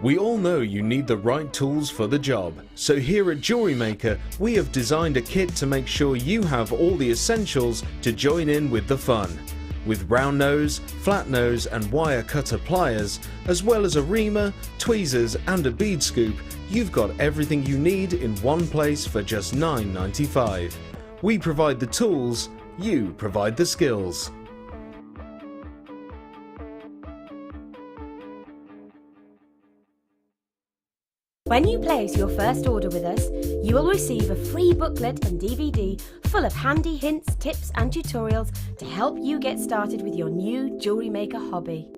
We all know you need the right tools for the job, so here at Jewellery Maker we have designed a kit to make sure you have all the essentials to join in with the fun. With round nose, flat nose and wire cutter pliers, as well as a reamer, tweezers and a bead scoop, you've got everything you need in one place for just $9.95. We provide the tools, you provide the skills. When you place your first order with us, you will receive a free booklet and DVD full of handy hints, tips and tutorials to help you get started with your new Jewellery Maker hobby.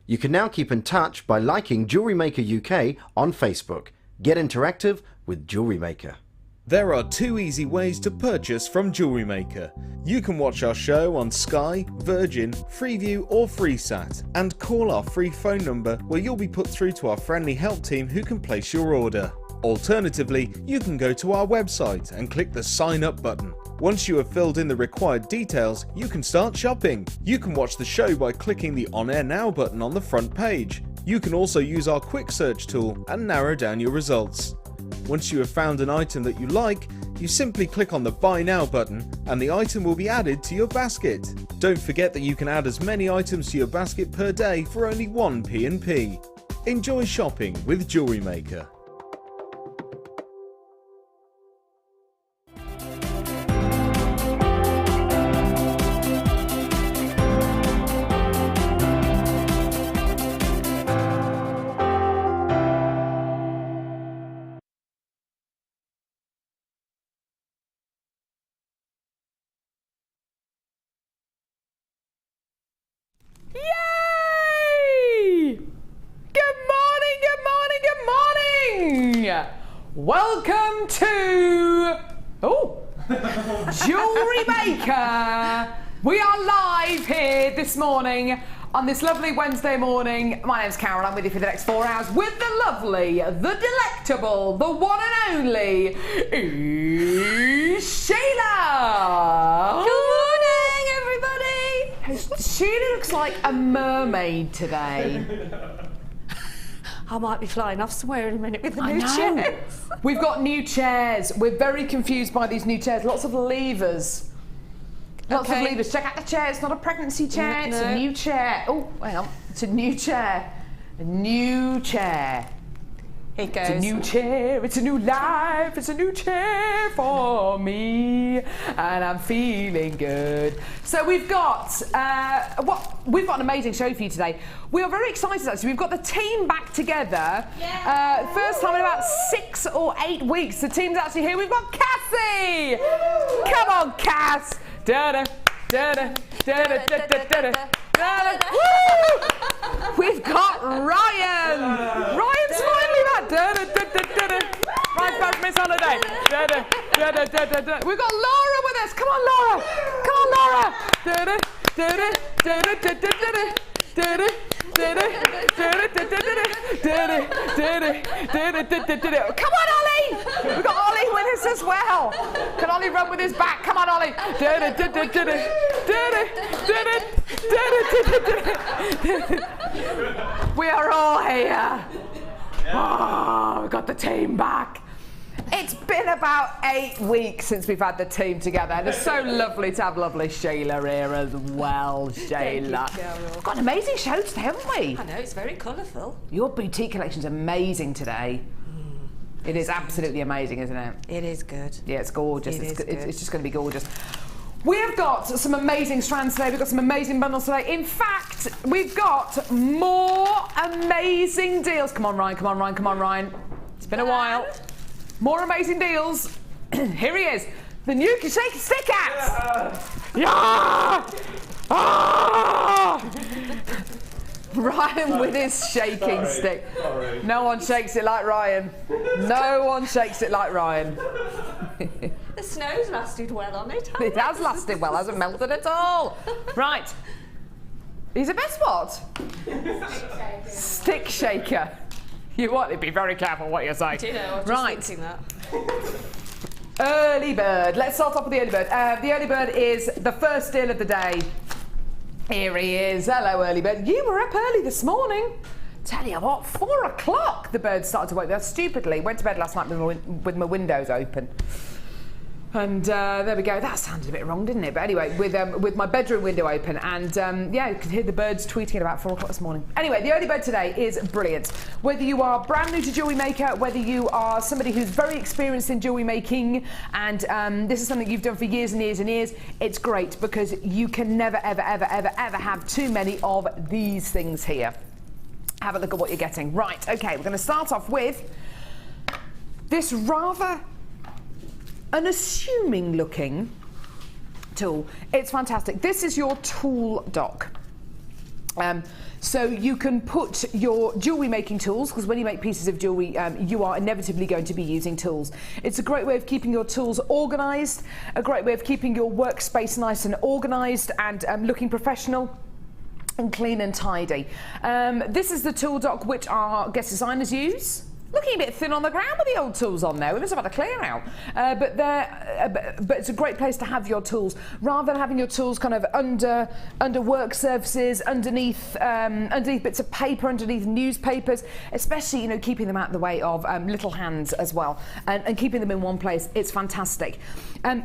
You can now keep in touch by liking Jewellery Maker UK on Facebook. Get interactive with Jewellery Maker. There are 2 easy ways to purchase from Jewellery Maker. You can watch our show on Sky, Virgin, Freeview or FreeSat and call our free phone number where you'll be put through to our friendly help team who can place your order. Alternatively, you can go to our website and click the sign up button. Once you have filled in the required details, you can start shopping. You can watch the show by clicking the On Air Now button on the front page. You can also use our quick search tool and narrow down your results. Once you have found an item that you like, you simply click on the Buy Now button and the item will be added to your basket. Don't forget that you can add as many items to your basket per day for only 1 P&P. Enjoy shopping with Jewellery Maker. Yay! Good morning, good morning, good morning! Welcome to Jewellery Maker. We are live here this morning on this lovely Wednesday morning. My name's Carol, I'm with you for the next 4 hours with the lovely, the delectable, the one and only Sheila. Good morning, everybody. Sheila looks like a mermaid today. I might be flying off somewhere in a minute with the new chairs. We've got new chairs. We're very confused by these new chairs. Lots of levers. Lots of levers. Check out the chair. It's not a pregnancy chair. It's a new chair. Oh, hang on. It's a new chair. A new chair. Here it goes. It's a new chair, it's a new life, it's a new chair for me, and I'm feeling good. So we've got we've got an amazing show for you today. We are very excited actually. We've got the team back together. First time in about 6 or 8 weeks. The team's actually here. We've got Cassie. Come on, Cass. Da-da, da-da, da-da, da-da, da-da. We've got Ryan. Ryan's finally back. Ryan's back from his holiday. We've got Laura with us. Come on, Laura. Come on, Laura. Come on, Ollie. We've got Ollie with us as well. Can Ollie run with his back? Come on, Ollie. We are all here. Oh, we've got the team back. It's been about 8 weeks since we've had the team together, and it's so lovely to have lovely Sheila here as well, Sheila. Thank you, Carol. We've got an amazing show today, haven't we? I know, it's very colourful. Your boutique collection's amazing today. It is absolutely amazing, isn't it? It is good. Yeah, it's gorgeous. It is good. It's just going to be gorgeous. We have got some amazing strands today. We've got some amazing bundles today. In fact, we've got more amazing deals. Come on, Ryan. Come on, Ryan. Come on, Ryan. It's been a while. More amazing deals. Here he is. The new Shake Stick Axe. Yeah! Ah! Ryan with his shaking stick. No one shakes it like Ryan. No one shakes it like Ryan. The snow's lasted well on it. It has lasted well, hasn't melted at all. Right. He's a best what? Stick shaker. You want to be very careful what you say. Do you know, I was right. just thinking that. Early bird. Let's start off with the early bird. The early bird is the first deal of the day. Here he is. Hello, early bird. You were up early this morning. Tell you what, 4 o'clock the birds started to wake me up stupidly. Went to bed last night with my windows open. And there we go. That sounded a bit wrong, didn't it? But anyway, with my bedroom window open, and yeah, you could hear the birds tweeting at about 4 o'clock this morning. Anyway, the early bird today is brilliant. Whether you are brand new to Jewellery Maker, whether you are somebody who's very experienced in jewellery making, and this is something you've done for years and years and years, it's great because you can never, ever, ever, ever, ever have too many of these things here. Have a look at what you're getting. Right, okay, we're going to start off with this rather unassuming looking tool. It's fantastic. This is your tool dock. So you can put your jewellery making tools, because when you make pieces of jewellery, you are inevitably going to be using tools. It's a great way of keeping your tools organised, a great way of keeping your workspace nice and organised and looking professional and clean and tidy. This is the tool dock which our guest designers use. Looking a bit thin on the ground with the old tools on there. We must have had a clear out. But it's a great place to have your tools, rather than having your tools kind of under work surfaces, underneath bits of paper, underneath newspapers, especially keeping them out of the way of little hands as well, and keeping them in one place. It's fantastic.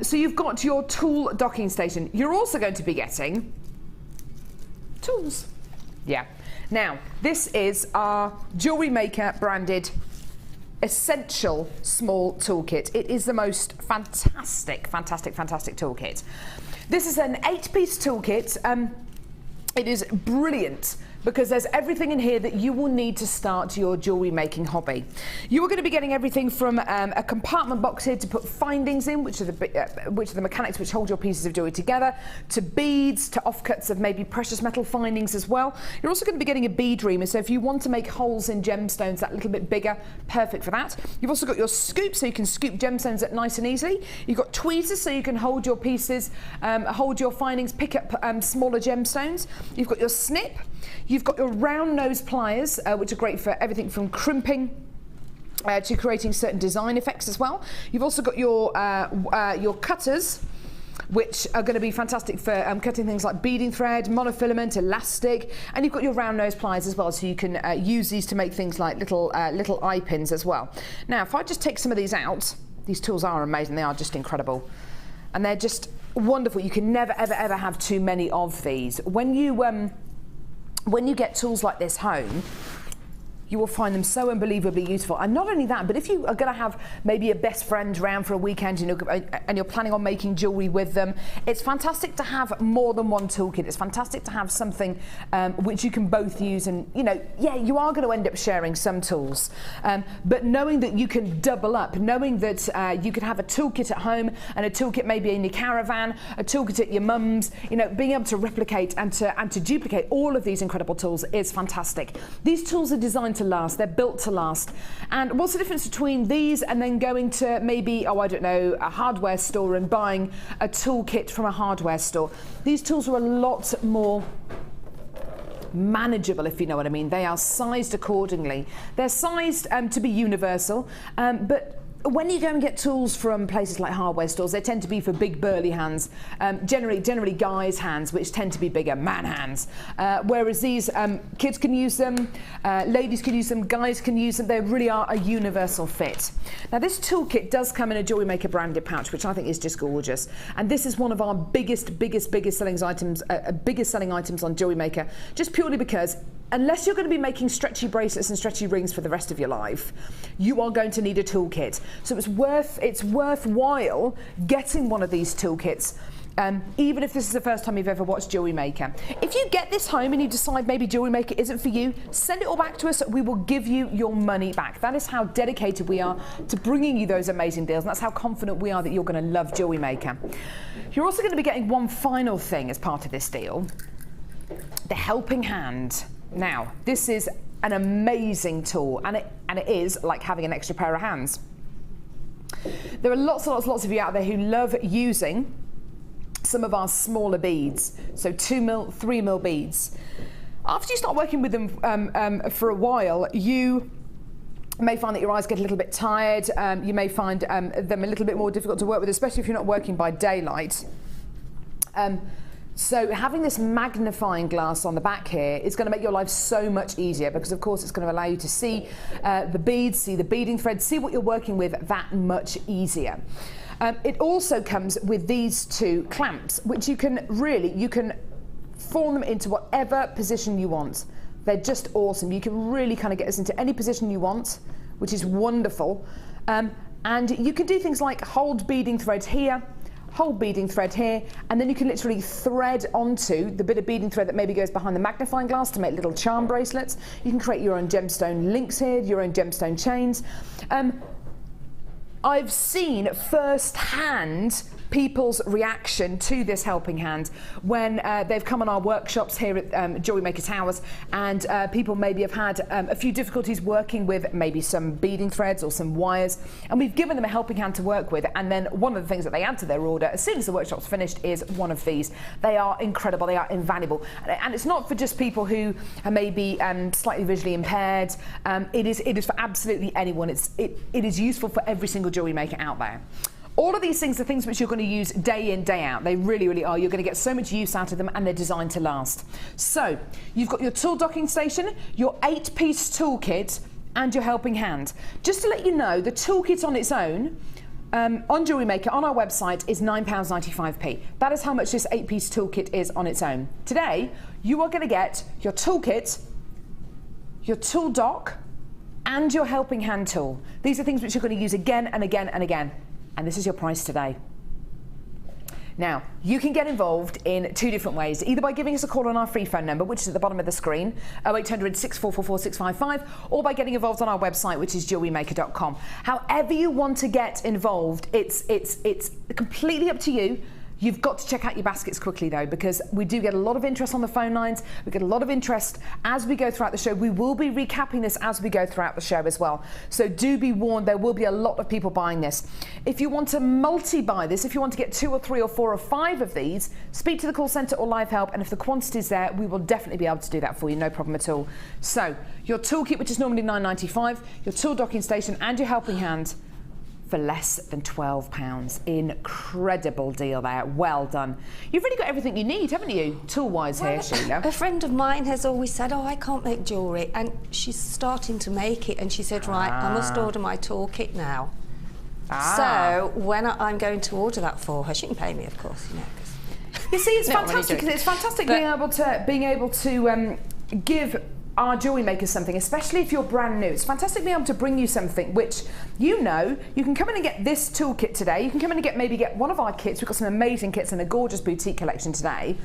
So you've got your tool docking station. You're also going to be getting tools. Yeah. Now this is our Jewellery Maker branded essential small toolkit. It is the most fantastic toolkit. This is an 8-piece toolkit. It is brilliant because there's everything in here that you will need to start your jewellery making hobby. You are going to be getting everything from a compartment box here to put findings in, which are the mechanics which hold your pieces of jewellery together, to beads, to offcuts of maybe precious metal findings as well. You're also going to be getting a bead reamer, so if you want to make holes in gemstones that little bit bigger, perfect for that. You've also got your scoop, so you can scoop gemstones up nice and easily. You've got tweezers, so you can hold your pieces, hold your findings, pick up smaller gemstones. You've got your snip. You've got your round nose pliers, which are great for everything from crimping to creating certain design effects as well. You've also got your cutters, which are going to be fantastic for cutting things like beading thread, monofilament, elastic, and you've got your round nose pliers as well, so you can use these to make things like little eye pins as well. Now, if I just take some of these out, these tools are amazing. They are just incredible, and they're just wonderful. You can never, ever, ever have too many of these. When you get tools like this home, you will find them so unbelievably useful. And not only that, but if you are going to have maybe a best friend around for a weekend and you're planning on making jewellery with them, it's fantastic to have more than one toolkit. It's fantastic to have something which you can both use. And, yeah, you are going to end up sharing some tools. But knowing that you can double up, knowing that you can have a toolkit at home and a toolkit maybe in your caravan, a toolkit at your mum's, being able to replicate and to duplicate all of these incredible tools is fantastic. These tools are designed to last. They're built to last. And what's the difference between these and then going to maybe, a hardware store and buying a toolkit from a hardware store? These tools are a lot more manageable, if you know what I mean. They are sized accordingly. They're sized to be universal, but when you go and get tools from places like hardware stores, they tend to be for big burly hands, generally guys' hands, which tend to be bigger, man hands. Whereas these, kids can use them, ladies can use them, guys can use them. They really are a universal fit. Now this toolkit does come in a Jewellery Maker branded pouch, which I think is just gorgeous. And this is one of our biggest selling items on Jewellery Maker, just purely because unless you're going to be making stretchy bracelets and stretchy rings for the rest of your life, you are going to need a toolkit. So it's worthwhile getting one of these toolkits, even if this is the first time you've ever watched Jewellery Maker. If you get this home and you decide maybe Jewellery Maker isn't for you, send it all back to us. We will give you your money back. That is how dedicated we are to bringing you those amazing deals, and that's how confident we are that you're going to love Jewellery Maker. You're also going to be getting one final thing as part of this deal, the helping hand. Now, this is an amazing tool, and it is like having an extra pair of hands. There are lots of you out there who love using some of our smaller beads, so 2mm, 3mm beads. After you start working with them for a while, you may find that your eyes get a little bit tired. You may find them a little bit more difficult to work with, especially if you're not working by daylight. So having this magnifying glass on the back here is going to make your life so much easier, because of course it's going to allow you to see the beads, see the beading thread, see what you're working with that much easier. It also comes with these two clamps, which you can form them into whatever position you want. They're just awesome. You can really kind of get this into any position you want, which is wonderful. And you can do things like hold beading thread here, hold beading thread here, and then you can literally thread onto the bit of beading thread that maybe goes behind the magnifying glass to make little charm bracelets. You can create your own gemstone links here, your own gemstone chains. I've seen firsthand people's reaction to this helping hand when they've come on our workshops here at Jewellery Maker Towers, and people maybe have had a few difficulties working with maybe some beading threads or some wires, and we've given them a helping hand to work with, and then one of the things that they add to their order as soon as the workshop's finished is one of these. They are incredible, they are invaluable, and it's not for just people who are maybe slightly visually impaired. It is for absolutely anyone. It is useful for every single jewellery maker out there. All of these things are things which you're going to use day in, day out. They really, really are. You're going to get so much use out of them, and they're designed to last. So you've got your tool docking station, your 8-piece toolkit, and your helping hand. Just to let you know, the toolkit on its own, on Jewellery Maker, on our website, is £9.95p. That is how much this 8-piece toolkit is on its own. Today, you are going to get your toolkit, your tool dock, and your helping hand tool. These are things which you're going to use again and again and again. And this is your price today. Now, you can get involved in two different ways, either by giving us a call on our free phone number, which is at the bottom of the screen, 0800 6444 655, or by getting involved on our website, which is jewellerymaker.com. However you want to get involved, it's completely up to you. You've got to check out your baskets quickly though, because we do get a lot of interest on the phone lines. We get a lot of interest as we go throughout the show. We will be recapping this as we go throughout the show as well. So do be warned, there will be a lot of people buying this. If you want to multi-buy this, if you want to get 2 or 3 or 4 or 5 of these, speak to the call centre or live help, and if the quantity is there, we will definitely be able to do that for you, no problem at all. So your toolkit, which is normally £9.95, your tool docking station and your helping hand, for less than £12. Incredible deal there. Well done. You've really got everything you need, haven't you, tool-wise here, Sheila? A friend of mine has always said, oh, I can't make jewellery, and she's starting to make it, and she said, right, I must order my toolkit now. So when I'm going to order that for her, she can pay me, of course, you know. You see, it's fantastic, because it's fantastic being able to give our jewellery makers something, especially if you're brand new. It's fantastic being able to bring you something which, you know, you can come in and get this toolkit today. You can come in and maybe get one of our kits. We've got some amazing kits and a gorgeous boutique collection today,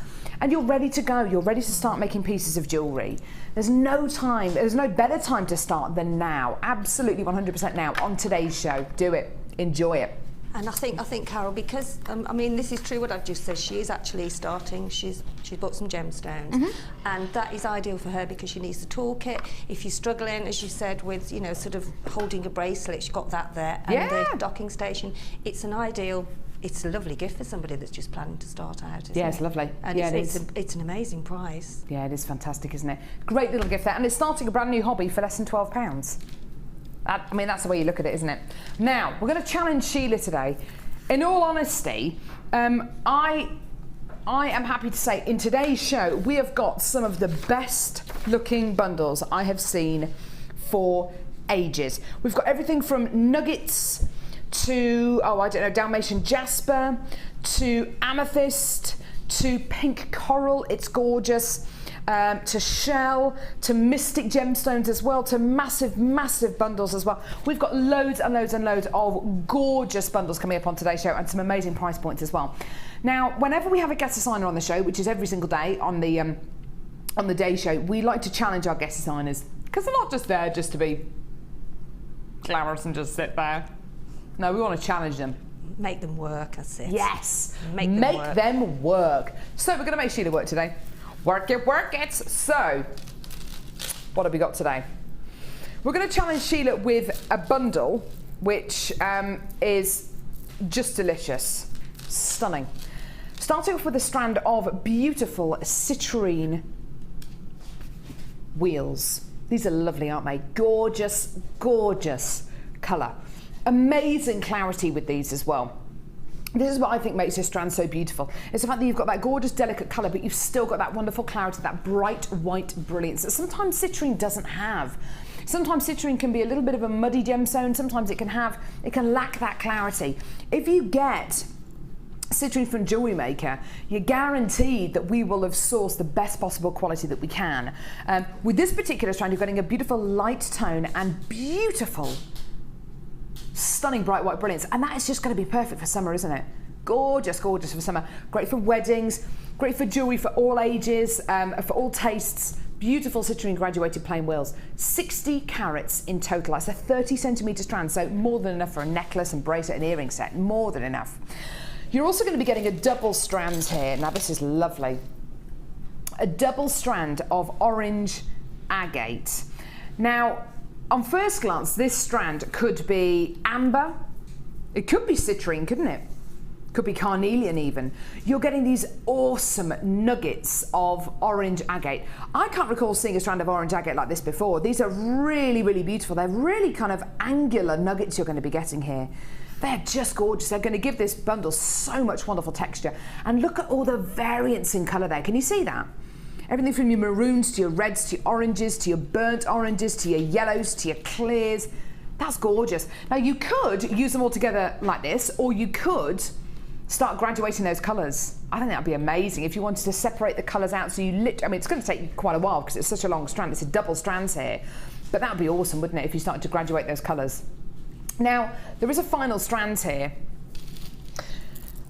and you're ready to go. You're ready to start making pieces of jewellery. There's no better time to start than now. Absolutely 100% now on today's show. Do it. Enjoy it. And I think, Carol, because I mean, this is true what I've just said. She is actually starting. She's bought some gemstones, and that is ideal for her because she needs the toolkit. If you're struggling, as you said, with sort of holding a bracelet, she's got that there, and the docking station. It's an ideal. It's a lovely gift for somebody that's just planning to start out. Isn't it's lovely. And it's an amazing price. Yeah, it is fantastic, isn't it? Great little gift there, and it's starting a brand new hobby for less than £12. I mean, that's the way you look at it, isn't it? Now, we're going to challenge Sheila today. In all honesty, I am happy to say in today's show, we have got some of the best looking bundles I have seen for ages. We've got everything from nuggets to, Dalmatian jasper, to amethyst, to pink coral, it's gorgeous. To shell, to mystic gemstones as well, to massive bundles as well. We've got loads and loads and loads of gorgeous bundles coming up on today's show, and some amazing price points as well. Now, whenever we have a guest designer on the show, which is every single day on the day show, we like to challenge our guest designers, because they're not just there just to be glamorous and just sit there. No, we want to challenge them. Make them work, that's it. Yes, make them work. So we're going to make Sheila work today. Work it. So, what have we got today? We're going to challenge Sheila with a bundle which is just delicious, stunning. Starting off with a strand of beautiful citrine wheels. These are lovely, aren't they? Gorgeous, gorgeous colour. Amazing clarity with these as well. This is what I think makes this strand so beautiful. It's the fact that you've got that gorgeous, delicate colour, but you've still got that wonderful clarity, that bright white brilliance that sometimes citrine doesn't have. Sometimes citrine can be a little bit of a muddy gemstone. Sometimes it can lack that clarity. If you get citrine from Jewellery Maker, you're guaranteed that we will have sourced the best possible quality that we can. With this particular strand, you're getting a beautiful light tone and beautiful, stunning bright white brilliance, and that is just going to be perfect for summer, isn't it? Gorgeous, gorgeous for summer. Great for weddings, great for jewellery for all ages, for all tastes. Beautiful citrine graduated plain wheels. 60 carats in total. That's a 30 centimetre strand, so more than enough for a necklace and bracelet and earring set. More than enough. You're also going to be getting a double strand here. Now this is lovely. A double strand of orange agate. Now, on first glance, this strand could be amber. It could be citrine, couldn't it? Could be carnelian even. You're getting these awesome nuggets of orange agate. I can't recall seeing a strand of orange agate like this before. These are really, really beautiful. They're really kind of angular nuggets you're going to be getting here. They're just gorgeous. They're going to give this bundle so much wonderful texture. And look at all the variance in colour there. Can you see that? Everything from your maroons to your reds to your oranges to your burnt oranges to your yellows to your clears. That's gorgeous. Now you could use them all together like this, or you could start graduating those colours. I think that would be amazing if you wanted to separate the colours out. So you I mean, it's going to take you quite a while because it's such a long strand. It's a double strands here. But that would be awesome, wouldn't it, if you started to graduate those colours. Now, there is a final strand here.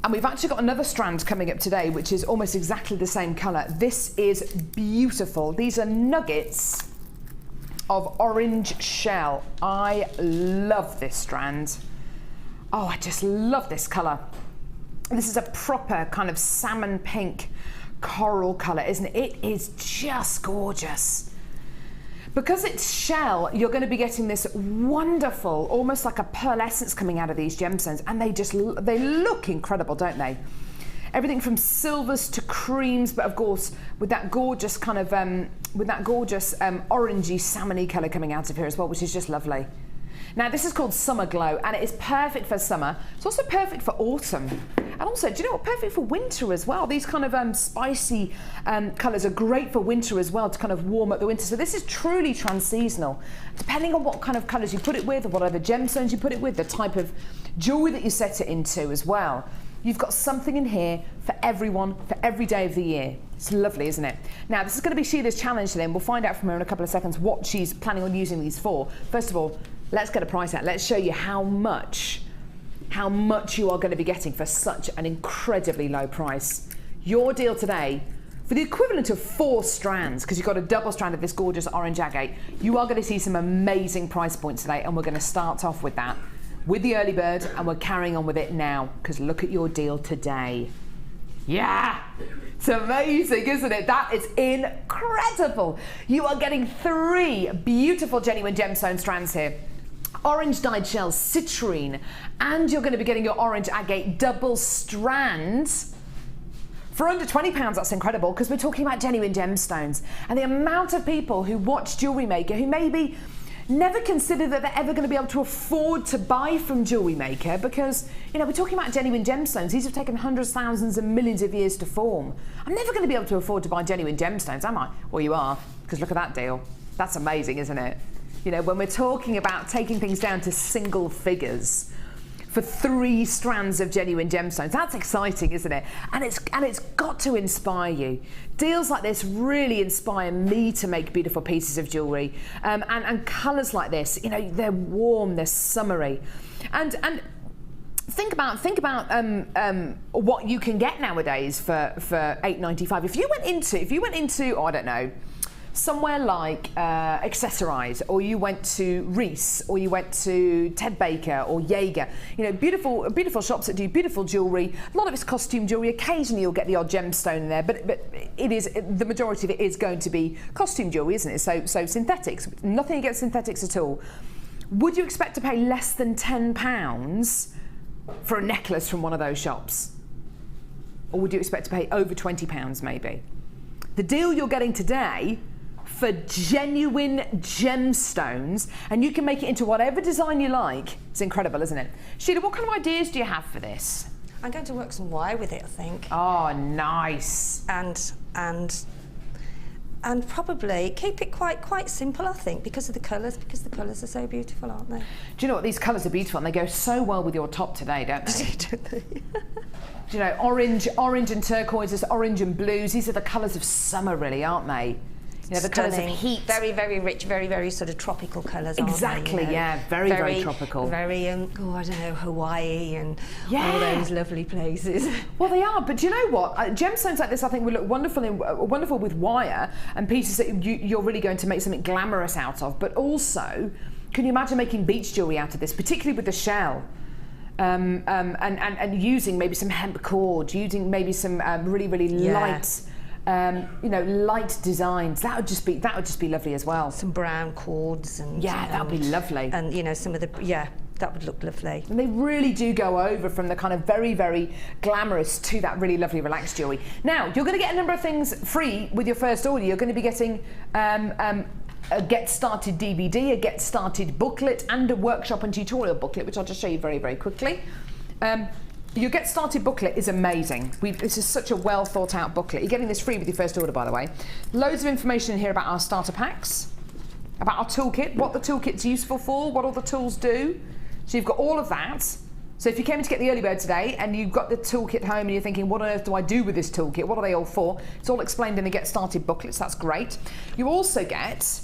And we've actually got another strand coming up today, which is almost exactly the same colour. This is beautiful. These are nuggets of orange shell. I love this strand. Oh, I just love this colour. This is a proper kind of salmon pink coral colour, isn't it? It is just gorgeous. Because it's shell, you're going to be getting this wonderful, almost like a pearlescence coming out of these gemstones, and they look incredible, don't they? Everything from silvers to creams, but of course with that gorgeous kind of orangey salmony colour coming out of here as well, which is just lovely. Now this is called Summer Glow, and it is perfect for summer. It's also perfect for autumn. And also, do you know what? Perfect for winter as well. These kind of spicy colours are great for winter as well, to kind of warm up the winter. So this is truly trans-seasonal. Depending on what kind of colours you put it with, or whatever gemstones you put it with, the type of jewellery that you set it into as well. You've got something in here for everyone, for every day of the year. It's lovely, isn't it? Now, this is going to be Sheila's challenge today, and we'll find out from her in a couple of seconds what she's planning on using these for. First of all, let's get a price out. Let's show you how much you are going to be getting for such an incredibly low price. Your deal today, for the equivalent of 4 strands, because you've got a double strand of this gorgeous orange agate, you are going to see some amazing price points today, and we're going to start off with that, with the early bird, and we're carrying on with it now, because look at your deal today. Yeah! It's amazing, isn't it? That is incredible. You are getting 3 beautiful genuine gemstone strands here. Orange dyed shells, citrine, and you're going to be getting your orange agate double strands for under £20. That's incredible, because we're talking about genuine gemstones. And the amount of people who watch Jewellery Maker who maybe never consider that they're ever going to be able to afford to buy from Jewellery Maker, because, you know, we're talking about genuine gemstones. These have taken hundreds, thousands and millions of years to form. I'm never going to be able to afford to buy genuine gemstones, am I? Well, you are, because look at that deal. That's amazing, isn't it? You know, when we're talking about taking things down to single figures for 3 strands of genuine gemstones, that's exciting, isn't it? And it's got to inspire you. Deals like this really inspire me to make beautiful pieces of jewellery, and colours like this, you know, they're warm, they're summery, and think about what you can get nowadays for £8.95. If you went into oh, I don't know, somewhere like Accessorize, or you went to Reese, or you went to Ted Baker or Jaeger, you know, beautiful shops that do beautiful jewellery. A lot of it's costume jewellery. Occasionally you'll get the odd gemstone in there, but the majority of it is going to be costume jewellery, isn't it? So synthetics. Nothing against synthetics at all. Would you expect to pay less than £10 for a necklace from one of those shops? Or would you expect to pay over £20 maybe? The deal you're getting today for genuine gemstones, and you can make it into whatever design you like. It's incredible, isn't it? Sheila, what kind of ideas do you have for this? I'm going to work some wire with it, I think. Oh, nice. And probably keep it quite simple, I think, because the colours are so beautiful, aren't they? Do you know what? These colours are beautiful, and they go so well with your top today, don't they? Don't they? Do you know, orange and turquoises, orange and blues, these are the colours of summer, really, aren't they? You know, the colours of heat. Very, very rich, very, very sort of tropical colours, exactly, aren't they? You know? Yeah, very tropical. Very, I don't know, Hawaii and all those lovely places. Well, they are, but do you know what? Gemstones like this, I think, will look wonderful with wire and pieces that you're really going to make something glamorous out of. But also, can you imagine making beach jewellery out of this, particularly with the shell? And using maybe some hemp cord, using maybe some really light. Light designs. That would just be lovely as well. Some brown cords and that would be lovely. And you know, some of the that would look lovely. And they really do go over from the kind of very, very glamorous to that really lovely relaxed jewellery. Now, you're going to get a number of things free with your first order. You're going to be getting a Get Started DVD, a Get Started booklet, and a workshop and tutorial booklet, which I'll just show you very, very quickly. Your Get Started booklet is amazing. This is such a well thought out booklet. You're getting this free with your first order, by the way. Loads of information in here about our starter packs, about our toolkit, what the toolkit's useful for, what all the tools do. So you've got all of that. So if you came in to get the early bird today and you've got the toolkit home and you're thinking, what on earth do I do with this toolkit? What are they all for? It's all explained in the Get Started booklet, so that's great. You also get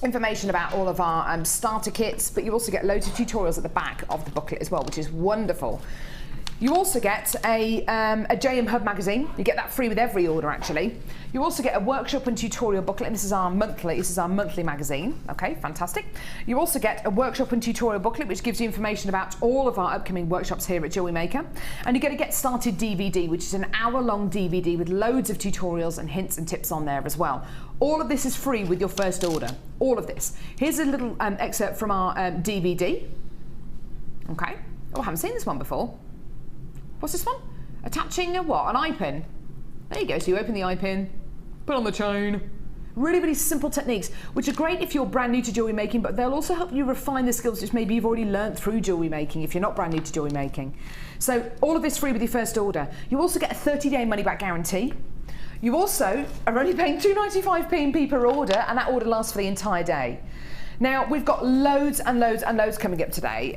information about all of our starter kits, but you also get loads of tutorials at the back of the booklet as well, which is wonderful. You also get a JM Hub magazine. You get that free with every order, actually. You also get a workshop and tutorial booklet, and this is our monthly magazine. Okay, fantastic. You also get a workshop and tutorial booklet, which gives you information about all of our upcoming workshops here at Jewellery Maker. And you get a Get Started DVD, which is an hour-long DVD with loads of tutorials and hints and tips on there as well. All of this is free with your first order. All of this. Here's a little excerpt from our DVD. Okay. Oh, I haven't seen this one before. What's this one? Attaching a what? An eye pin. There you go. So you open the eye pin, put on the chain. Really, really simple techniques, which are great if you're brand new to jewellery making, but they'll also help you refine the skills which maybe you've already learnt through jewellery making if you're not brand new to jewellery making. So all of this free with your first order. You also get a 30-day money-back guarantee. You also are only paying £2.95p per order, and that order lasts for the entire day. Now, we've got loads and loads and loads coming up today.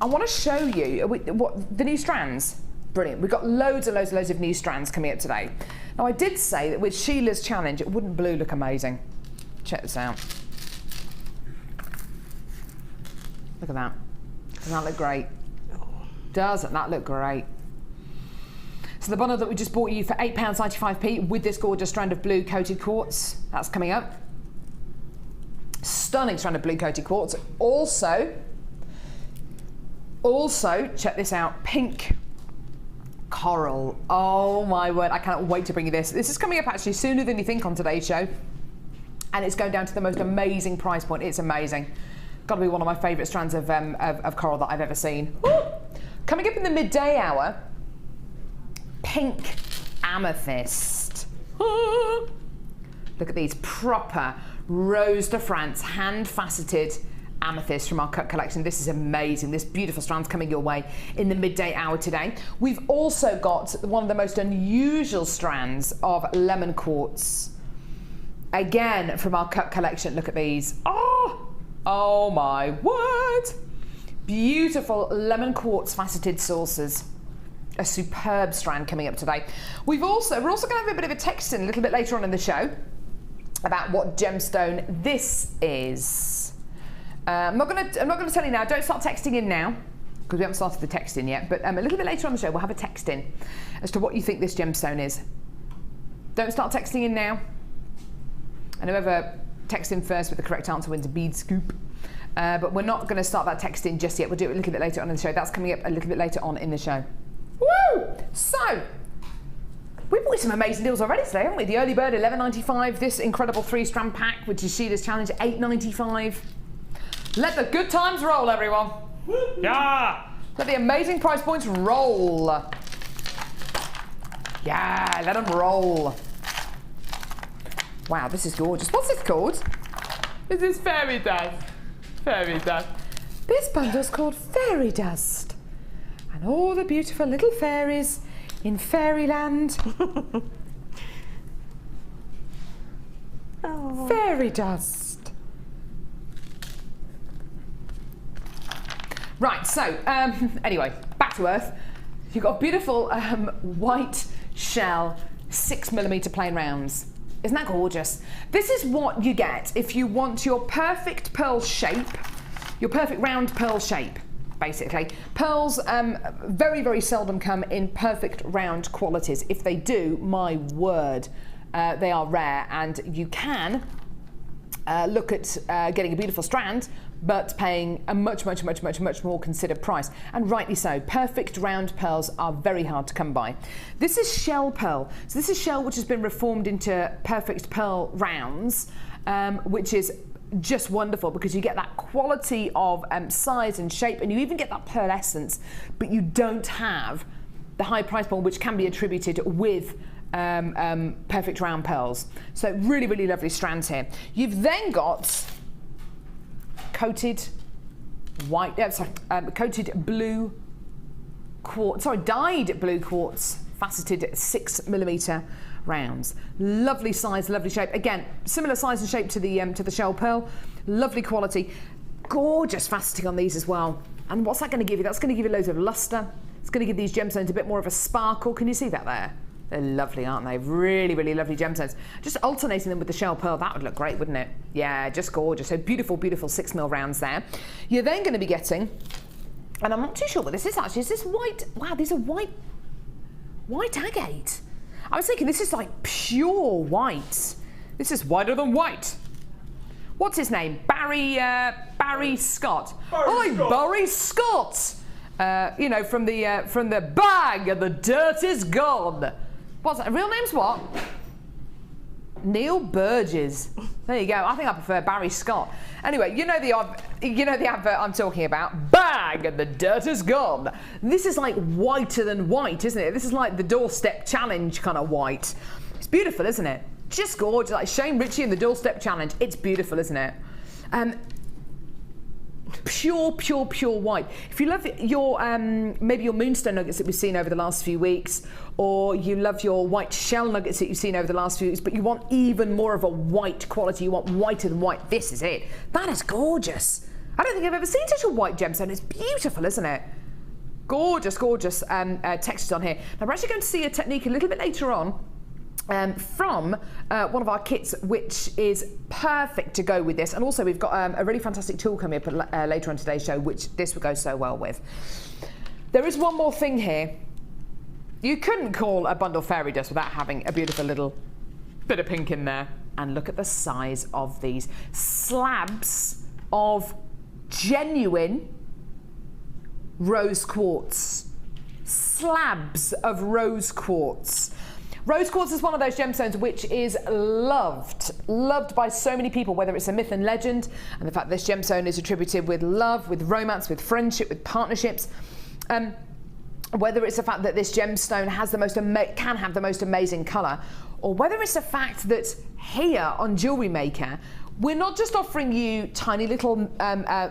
I want to show you what the new strands. Brilliant. We've got loads and loads and loads of new strands coming up today. Now, I did say that with Sheila's challenge, wouldn't blue look amazing? Check this out. Look at that. Doesn't that look great? Doesn't that look great? So the bundle that we just bought you for £8.95p with this gorgeous strand of blue coated quartz, that's coming up. Stunning strand of blue coated quartz. Also, check this out, pink coral. Oh my word, I cannot wait to bring you this. This is coming up actually sooner than you think on today's show. And it's going down to the most amazing price point. It's amazing. Got to be one of my favourite strands of coral that I've ever seen. Woo! Coming up in the midday hour, pink amethyst. Look at these proper Rose de France hand-faceted amethyst from our cut collection. This is amazing. This beautiful strand's coming your way in the midday hour today. We've also got one of the most unusual strands of lemon quartz. Again, from our cut collection. Look at these. Oh my word. Beautiful lemon quartz faceted saucers. A superb strand coming up today. We're also going to have a bit of a text in a little bit later on in the show about what gemstone this is. I'm not going to tell you now. Don't start texting in now because we haven't started the texting yet. But a little bit later on the show, we'll have a text in as to what you think this gemstone is. Don't start texting in now. And whoever texts in first with the correct answer wins a bead scoop. But we're not going to start that text in just yet. We'll do it a little bit later on in the show. That's coming up a little bit later on in the show. Woo! So, we bought some amazing deals already today, haven't we? The early bird, £11.95. This incredible 3-strand pack, which is Sheila's challenge, £8.95. Let the good times roll, everyone. Yeah. Let the amazing price points roll. Yeah, let them roll. Wow, this is gorgeous. What's this called? This is fairy dust. Fairy dust. This bundle's called fairy dust. And And all the beautiful little fairies in fairyland. Oh. Fairy dust. Right, so anyway, back to earth. You've got beautiful white shell 6mm plain rounds. Isn't that gorgeous? This is what you get if you want your perfect pearl shape, your perfect round pearl shape, basically. Pearls very, very seldom come in perfect round qualities. If they do, my word, they are rare, and you can look at getting a beautiful strand, but paying a much more considered price, and rightly so. Perfect round pearls are very hard to come by. This is shell pearl. So this is shell which has been reformed into perfect pearl rounds, which is just wonderful because you get that quality of size and shape, and you even get that pearl essence, but you don't have the high price point which can be attributed with perfect round pearls. So really, really lovely strands here. You've then got coated white, coated blue quartz, dyed blue quartz, faceted 6mm rounds. Lovely size, lovely shape. Again, similar size and shape to the shell pearl. Lovely quality. Gorgeous faceting on these as well. And what's that going to give you? That's going to give you loads of luster. It's going to give these gemstones a bit more of a sparkle. Can you see that there? They're lovely, aren't they? Really, really lovely gemstones. Just alternating them with the shell pearl, that would look great, wouldn't it? Yeah, just gorgeous. So beautiful, beautiful 6mm rounds there. You're then going to be getting, and I'm not too sure what this is actually. Is this white? Wow, these are white agate. I was thinking this is like pure white. This is whiter than white. What's his name? Barry Scott. Barry Scott. You know, from the bag and the dirt is gone. What's that? Real name's what? Neil Burgess. There you go. I think I prefer Barry Scott. Anyway, you know the advert I'm talking about. Bag and the dirt is gone. This is like whiter than white, isn't it? This is like the doorstep challenge kind of white. It's beautiful, isn't it? Just gorgeous. Like Shane Ritchie and the doorstep challenge. It's beautiful, isn't it? Pure white. If you love your maybe your moonstone nuggets that we've seen over the last few weeks, or you love your white shell nuggets that you've seen over the last few weeks, but you want even more of a white quality, you want whiter than white, this is it. That is gorgeous. I don't think I've ever seen such a white gemstone. It's beautiful, isn't it? Gorgeous textures on here. Now we're actually going to see a technique a little bit later on from one of our kits, which is perfect to go with this. And also we've got a really fantastic tool coming up later on today's show, which this would go so well with. There is one more thing here. You couldn't call a bundle fairy dust without having a beautiful little bit of pink in there. And look at the size of these slabs of genuine rose quartz. Slabs of rose quartz. Rose quartz is one of those gemstones which is loved by so many people, whether it's a myth and legend, and the fact that this gemstone is attributed with love, with romance, with friendship, with partnerships, whether it's the fact that this gemstone has can have the most amazing colour, or whether it's the fact that here on Jewellery Maker, we're not just offering you tiny little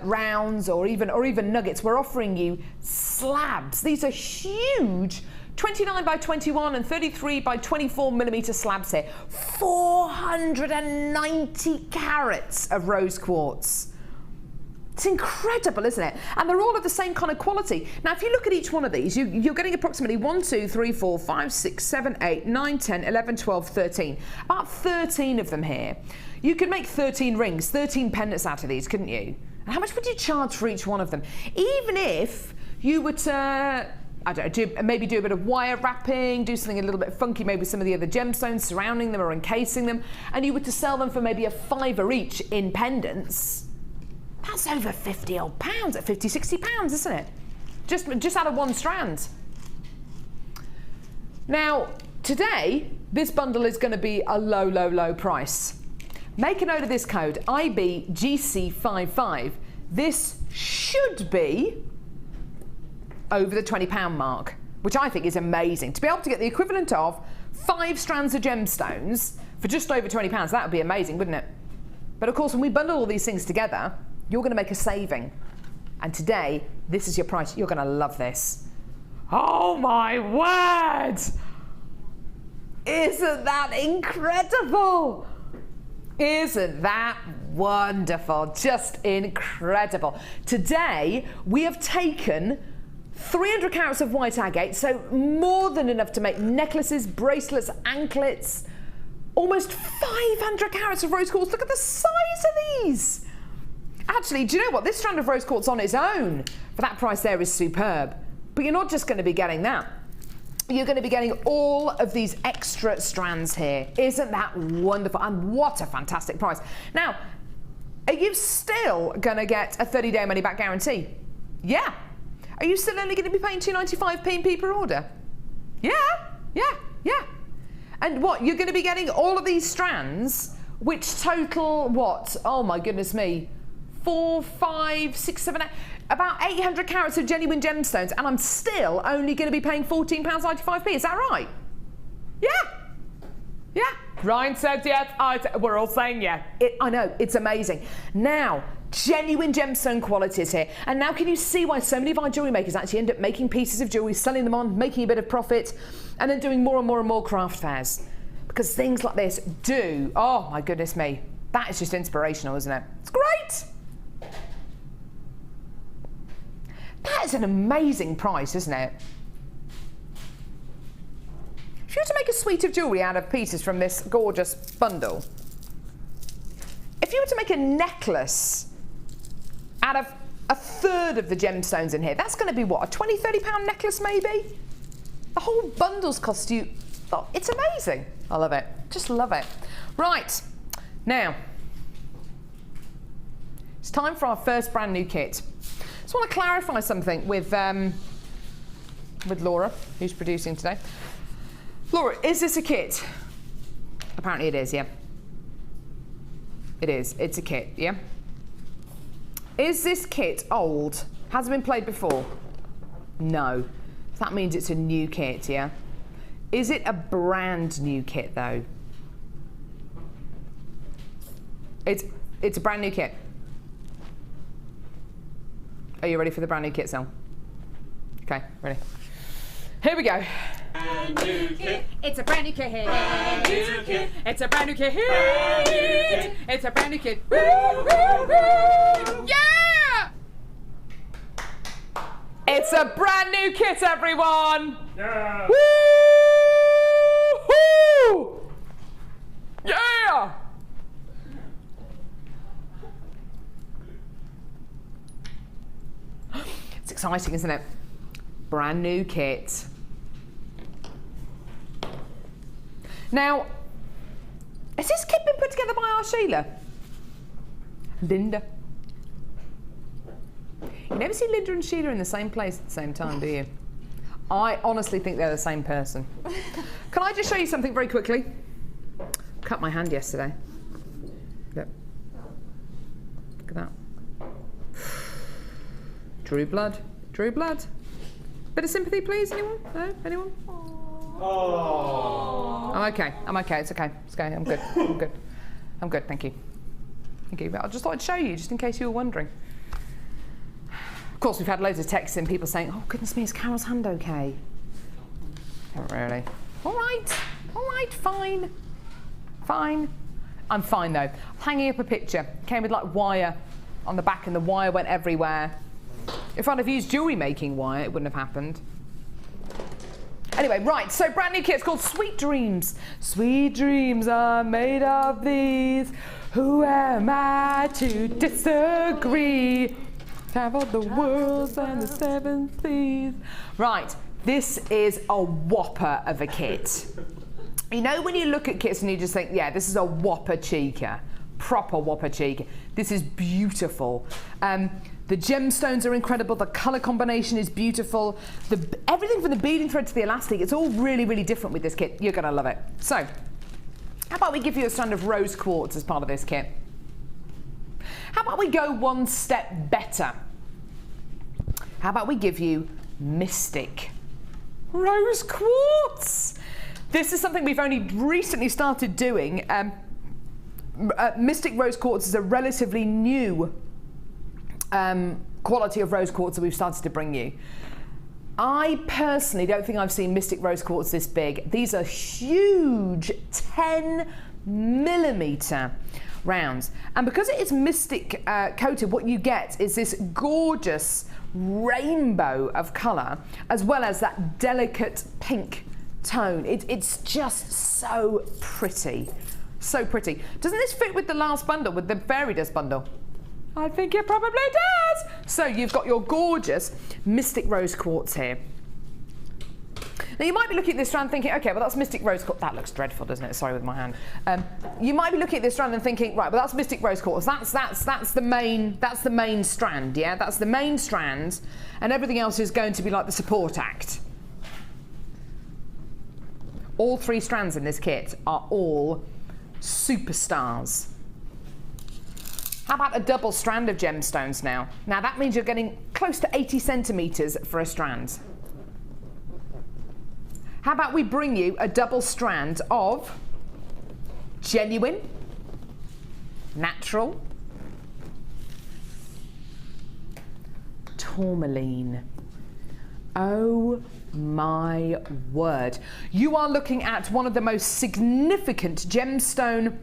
rounds or even nuggets, we're offering you slabs. These are huge 29 by 21 and 33 by 24mm slabs here. 490 carats of rose quartz. It's incredible, isn't it? And they're all of the same kind of quality. Now, if you look at each one of these, you're getting approximately 1, 2, 3, 4, 5, 6, 7, 8, 9, 10, 11, 12, 13. About 13 of them here. You could make 13 rings, 13 pendants out of these, couldn't you? And how much would you charge for each one of them? Even if you were to, I don't know, maybe do a bit of wire wrapping, do something a little bit funky, maybe some of the other gemstones surrounding them or encasing them, and you were to sell them for maybe a £5 each in pendants, that's over £50 odd pounds, at £50, £60, isn't it? Just out of one strand. Now, today, this bundle is going to be a low price. Make a note of this code, IBGC55. This should be over the £20 mark, which I think is amazing. To be able to get the equivalent of 5 strands of gemstones for just over £20, that would be amazing, wouldn't it? But of course, when we bundle all these things together, you're going to make a saving. And today, this is your price. You're going to love this. Oh my word! Isn't that incredible? Isn't that wonderful? Just incredible. Today, we have taken 300 carats of white agate, so more than enough to make necklaces, bracelets, anklets, almost 500 carats of rose quartz. Look at the size of these. Actually, do you know what? This strand of rose quartz on its own, for that price there, is superb. But you're not just going to be getting that. You're going to be getting all of these extra strands here. Isn't that wonderful? And what a fantastic price. Now, are you still going to get a 30-day money-back guarantee? Yeah. Are you still only going to be paying £2.95 P&P per order? Yeah. And what? You're going to be getting all of these strands, which total what? Oh my goodness me. 4, 5, 6, 7, 8, about 800 carats of genuine gemstones, and I'm still only going to be paying £14.95p. Is that right? Yeah. Ryan said yes. We're all saying yeah. I know, it's amazing. Now, genuine gemstone qualities here. And now can you see why so many of our jewellery makers actually end up making pieces of jewellery, selling them on, making a bit of profit, and then doing more and more and more craft fairs? Because things like this do, oh my goodness me, that is just inspirational, isn't it? It's great. That is an amazing price, isn't it? If you were to make a suite of jewellery out of pieces from this gorgeous bundle, if you were to make a necklace out of a third of the gemstones in here, that's going to be what, a £20, £30 necklace maybe? The whole bundle's cost you, oh, it's amazing. I love it, just love it. Right, now, it's time for our first brand new kit. I just want to clarify something with Laura, who's producing today. Laura, is this a kit? Apparently it is, yeah. It is. It's a kit, yeah? Is this kit old? Has it been played before? No. That means it's a new kit, yeah? Is it a brand new kit, though? It's a brand new kit. Are you ready for the brand new kit song? Okay, ready. Here we go. Brand new kit. It's a brand new kit. Brand new kit. It's a brand new kit. Brand new kit. It's a brand new kit. Woo, woo, woo. Yeah! It's a brand new kit, everyone. Yeah. Woo! Yeah! It's exciting, isn't it? Brand new kit. Now, has this kit been put together by our Sheila? Linda. You never see Linda and Sheila in the same place at the same time, do you? I honestly think they're the same person. Can I just show you something very quickly? Cut my hand yesterday. Look. Look at that. Drew blood. Drew blood. Bit of sympathy, please, anyone? No? Anyone? Oh. I'm okay. I'm okay. It's okay. It's okay. I'm good. I'm good. I'm good. Thank you. Thank you. But I just thought I'd show you, just in case you were wondering. Of course, we've had loads of texts and people saying, "Oh goodness me, is Carol's hand okay?" Not really. All right. All right. Fine. Fine. I'm fine though. Hanging up a picture. Came with like wire on the back, and the wire went everywhere. If I'd have used jewellery making wire, it wouldn't have happened. Anyway, right, so brand new kit, it's called Sweet Dreams. Sweet dreams are made of these. Who am I to disagree? Travel the world and the seven seas. Right, this is a whopper of a kit. You know when you look at kits and you just think, yeah, this is a whopper cheeker. Proper whopper cheeker. This is beautiful. The gemstones are incredible, the colour combination is beautiful. Everything from the beading thread to the elastic, it's all really, really different with this kit. You're going to love it. So, how about we give you a strand of rose quartz as part of this kit? How about we go one step better? How about we give you Mystic Rose Quartz? This is something we've only recently started doing. Mystic Rose Quartz is a relatively new quality of rose quartz that we've started to bring you. I personally don't think I've seen Mystic Rose Quartz this big. These are huge 10mm rounds. And because it is Mystic coated, what you get is this gorgeous rainbow of colour, as well as that delicate pink tone. It's just so pretty. So pretty. Doesn't this fit with the last bundle, with the fairy dust bundle? I think it probably does. So you've got your gorgeous Mystic Rose Quartz here. Now you might be looking at this strand thinking, okay, well that's Mystic Rose Quartz. That looks dreadful, doesn't it? Sorry with my hand. You might be looking at this strand and thinking, right, well that's Mystic Rose Quartz. That's the main strand, yeah? That's the main strand, and everything else is going to be like the support act. All 3 strands in this kit are all superstars. How about a double strand of gemstones now? Now that means you're getting close to 80 centimetres for a strand. How about we bring you a double strand of genuine, natural, tourmaline. Oh my word. You are looking at one of the most significant gemstone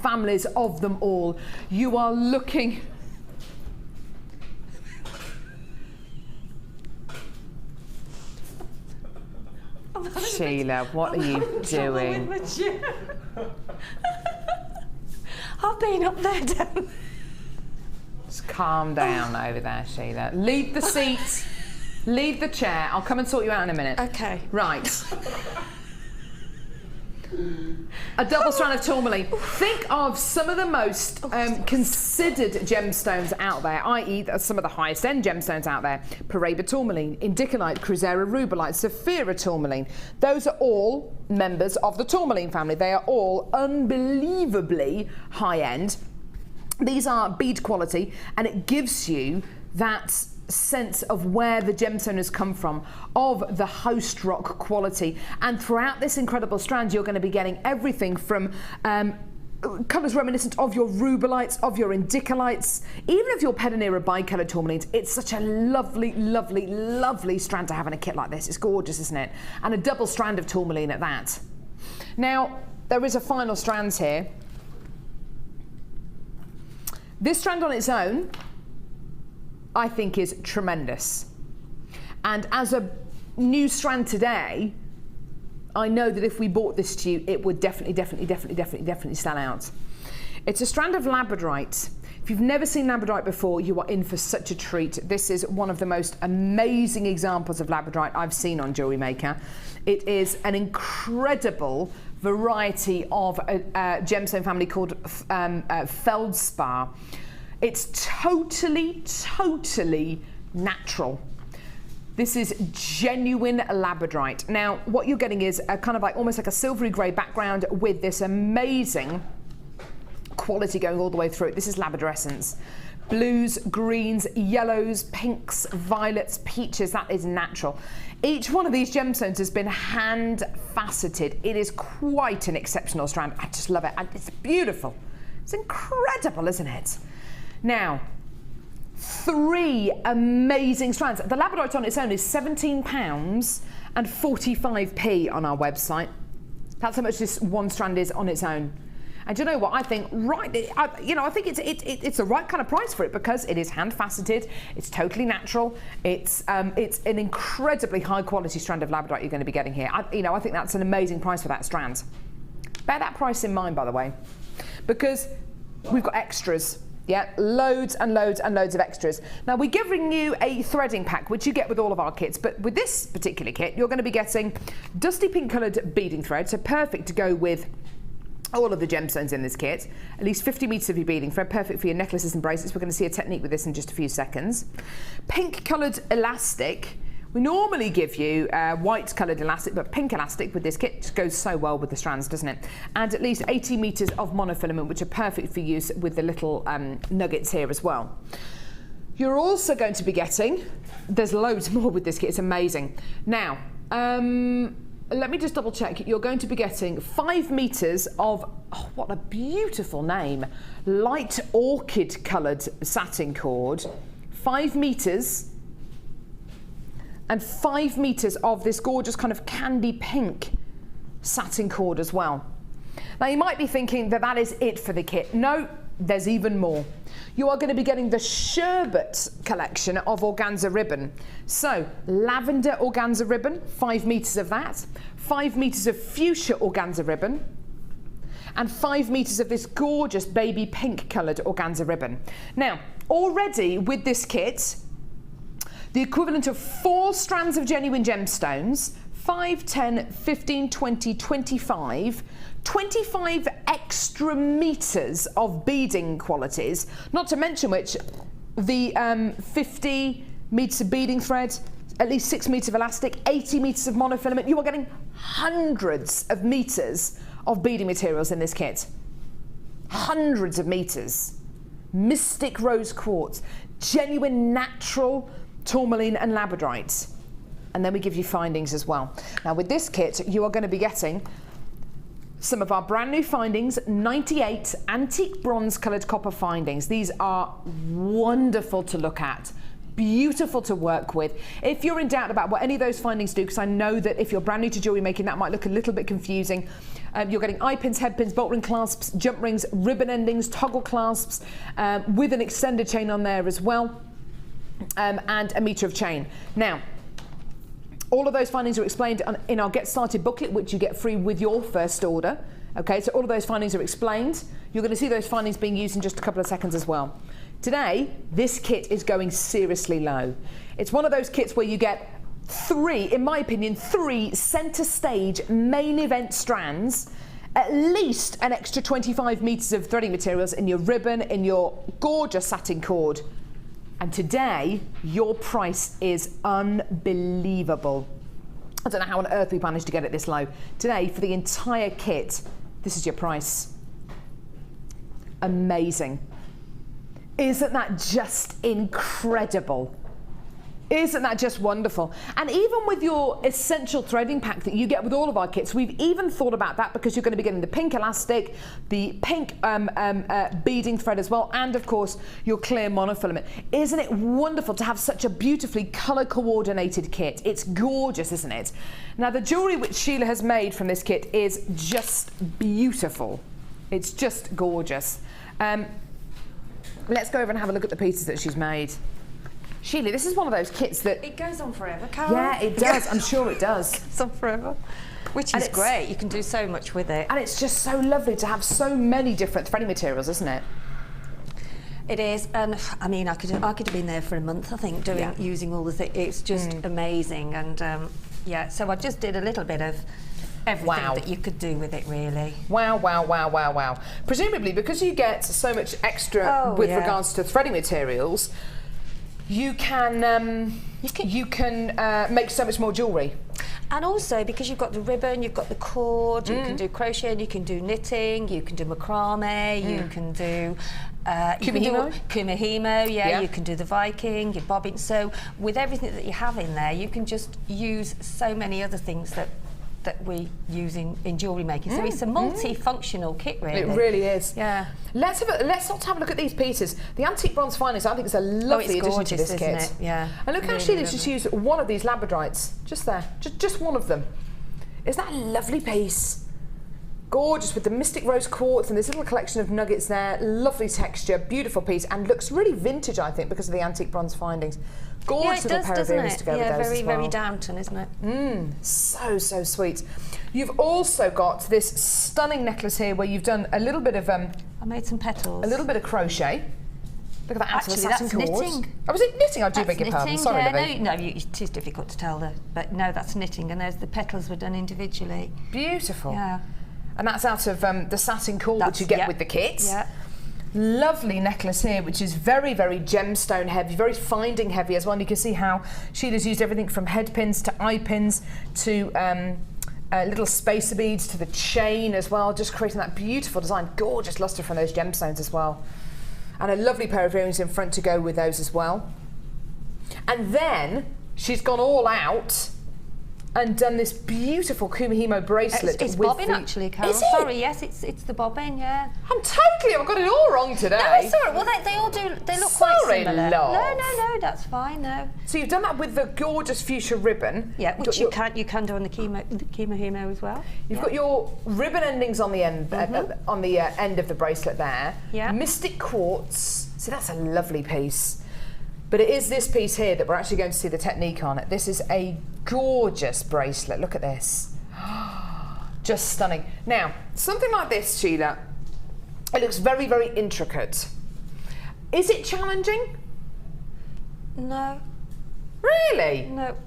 families of them all. You are looking... Sheila, what are you doing? I've been up there, Dan. Just calm down over there, Sheila. Leave the seat. Leave the chair. I'll come and sort you out in a minute. Okay. Right. A double strand of tourmaline. Think of some of the most considered gemstones out there, i.e. some of the highest end gemstones out there. Paraiba tourmaline, indicolite, Cruzeira rubellite, Saphira tourmaline. Those are all members of the tourmaline family. They are all unbelievably high end. These are bead quality, and it gives you that sense of where the gemstone has come from, of the host rock quality. And throughout this incredible strand, you're going to be getting everything from colours reminiscent of your rubellites, of your indicolites, even of your Pedonera bicoloured tourmalines. It's such a lovely, lovely, lovely strand to have in a kit like this. It's gorgeous, isn't it? And a double strand of tourmaline at that. Now, there is a final strand here. This strand on its own, I think, is tremendous. And as a new strand today, I know that if we bought this to you, it would definitely sell out. It's a strand of labradorite. If you've never seen labradorite before, you are in for such a treat. This is one of the most amazing examples of labradorite I've seen on Jewellery Maker. It is an incredible variety of a gemstone family called feldspar. It's totally natural. This is genuine labradorite. Now, what you're getting is a kind of like almost like a silvery grey background with this amazing quality going all the way through it. This is labradorescence. Blues, greens, yellows, pinks, violets, peaches, that is natural. Each one of these gemstones has been hand faceted. It is quite an exceptional strand. I just love it. It's beautiful. It's incredible, isn't it? Now, 3 amazing strands. The labradorite on its own is £17.45 on our website. That's how much this one strand is on its own. And do you know what? I think I think it's the right kind of price for it, because it is hand faceted. It's totally natural. It's an incredibly high quality strand of labradorite you're going to be getting here. I think that's an amazing price for that strand. Bear that price in mind, by the way, because we've got extras. Yeah, loads and loads and loads of extras. Now, we're giving you a threading pack, which you get with all of our kits, but with this particular kit, you're going to be getting dusty pink coloured beading thread, so perfect to go with all of the gemstones in this kit. At least 50 metres of your beading thread, perfect for your necklaces and bracelets. We're going to see a technique with this in just a few seconds. Pink coloured elastic. We normally give you white coloured elastic, but pink elastic with this kit goes so well with the strands, doesn't it? And at least 80 metres of monofilament, which are perfect for use with the little nuggets here as well. You're also going to be getting, there's loads more with this kit, it's amazing. Now, let me just double check. You're going to be getting 5 metres of, oh, what a beautiful name, light orchid coloured satin cord. 5 metres and 5 meters of this gorgeous kind of candy pink satin cord as well. Now you might be thinking that that is it for the kit. No, there's even more. You are going to be getting the sherbet collection of organza ribbon. So lavender organza ribbon, 5 meters of that, 5 meters of fuchsia organza ribbon, and 5 meters of this gorgeous baby pink coloured organza ribbon. Now, already with this kit, the equivalent of 4 strands of genuine gemstones, 5, 10, 15, 20, 25 extra meters of beading qualities, not to mention which the 50 meters of beading thread, at least 6 meters of elastic, 80 meters of monofilament. You are getting hundreds of meters of beading materials in this kit. Hundreds of meters. Mystic rose quartz, genuine natural tourmaline and labradorite. And then we give you findings as well. Now with this kit, you are going to be getting some of our brand new findings, 98 antique bronze coloured copper findings. These are wonderful to look at, beautiful to work with. If you're in doubt about what any of those findings do, because I know that if you're brand new to jewellery making, that might look a little bit confusing. You're getting eye pins, head pins, bolt ring clasps, jump rings, ribbon endings, toggle clasps, with an extended chain on there as well, and a metre of chain. Now, all of those findings are explained in our Get Started booklet, which you get free with your first order. Okay, so all of those findings are explained. You're going to see those findings being used in just a couple of seconds as well. Today, this kit is going seriously low. It's one of those kits where you get 3, in my opinion, 3 centre stage main event strands, at least an extra 25 meters of threading materials in your ribbon, in your gorgeous satin cord. And today, your price is unbelievable. I don't know how on earth we managed to get it this low. Today, for the entire kit, this is your price. Amazing. Isn't that just incredible? Isn't that just wonderful? And even with your essential threading pack that you get with all of our kits, we've even thought about that, because you're going to be getting the pink elastic, the pink beading thread as well, and of course your clear monofilament. Isn't it wonderful to have such a beautifully colour coordinated kit? It's gorgeous, isn't it? Now the jewellery which Sheila has made from this kit is just beautiful. It's just gorgeous. Let's go over and have a look at the pieces that she's made. Sheila, this is one of those kits that... It goes on forever, Carol. Yeah, it does. I'm sure it does. It's on forever. Which is great. You can do so much with it. And it's just so lovely to have so many different threading materials, isn't it? It is. And I mean, I could have been there for a month, I think, using all the things. It's just amazing. And yeah, so I just did a little bit of everything that you could do with it, really. Wow, wow, wow, wow, wow. Presumably, because you get so much extra with regards to threading materials, you can make so much more jewellery. And also, because you've got the ribbon, you've got the cord, you can do crochet, you can do knitting, you can do macrame, you can do kumihimo, you can do the Viking, your bobbin. So with everything that you have in there, you can just use so many other things that we use in jewellery making. So it's a multi-functional kit, really. It really is. Yeah. Let's not have a look at these pieces. The antique bronze finest, I think, is a lovely addition to this kit. Isn't it? Yeah. And look how Sheila's just used one of these labradorites, just there, just one of them. Isn't that a lovely piece? Gorgeous, with the mystic rose quartz and this little collection of nuggets there. Lovely texture, beautiful piece, and looks really vintage, I think, because of the antique bronze findings. Gorgeous little pair of earrings to go with those as well. Very Downton, isn't it? So sweet. You've also got this stunning necklace here where you've done a little bit of I made some petals. A little bit of crochet. Look at that. Actually, that's knitting. Oh, was it knitting? I do beg your pardon. Sorry, Libby. No, it is difficult to tell, but no, that's knitting, and there's the petals were done individually. Beautiful. Yeah. And that's out of the satin cord which you get with the kit. Yeah. Lovely necklace here, which is very, very gemstone heavy, very finding heavy as well. And you can see how Sheila's used everything from head pins to eye pins to little spacer beads to the chain as well, just creating that beautiful design. Gorgeous lustre from those gemstones as well. And a lovely pair of earrings in front to go with those as well. And then she's gone all out and done this beautiful kumihimo bracelet. It's bobbin, actually, Carol. Is it? Sorry, yes, it's the bobbin, yeah. I'm totally exactly. I've got it all wrong today. No, it's all right. Well, they all do. They look quite Sorry, similar. love. No, that's fine. No. So you've done that with the gorgeous fuchsia ribbon. Yeah, which you can do on the chemo hemo as well. You've got your ribbon endings on the end end of the bracelet there. Yeah. Mystic quartz. See, that's a lovely piece. But it is this piece here that we're actually going to see the technique on it. This is a gorgeous bracelet. Look at this. Just stunning. Now, something like this, Sheila, it looks very, very intricate. Is it challenging? No. Really? No.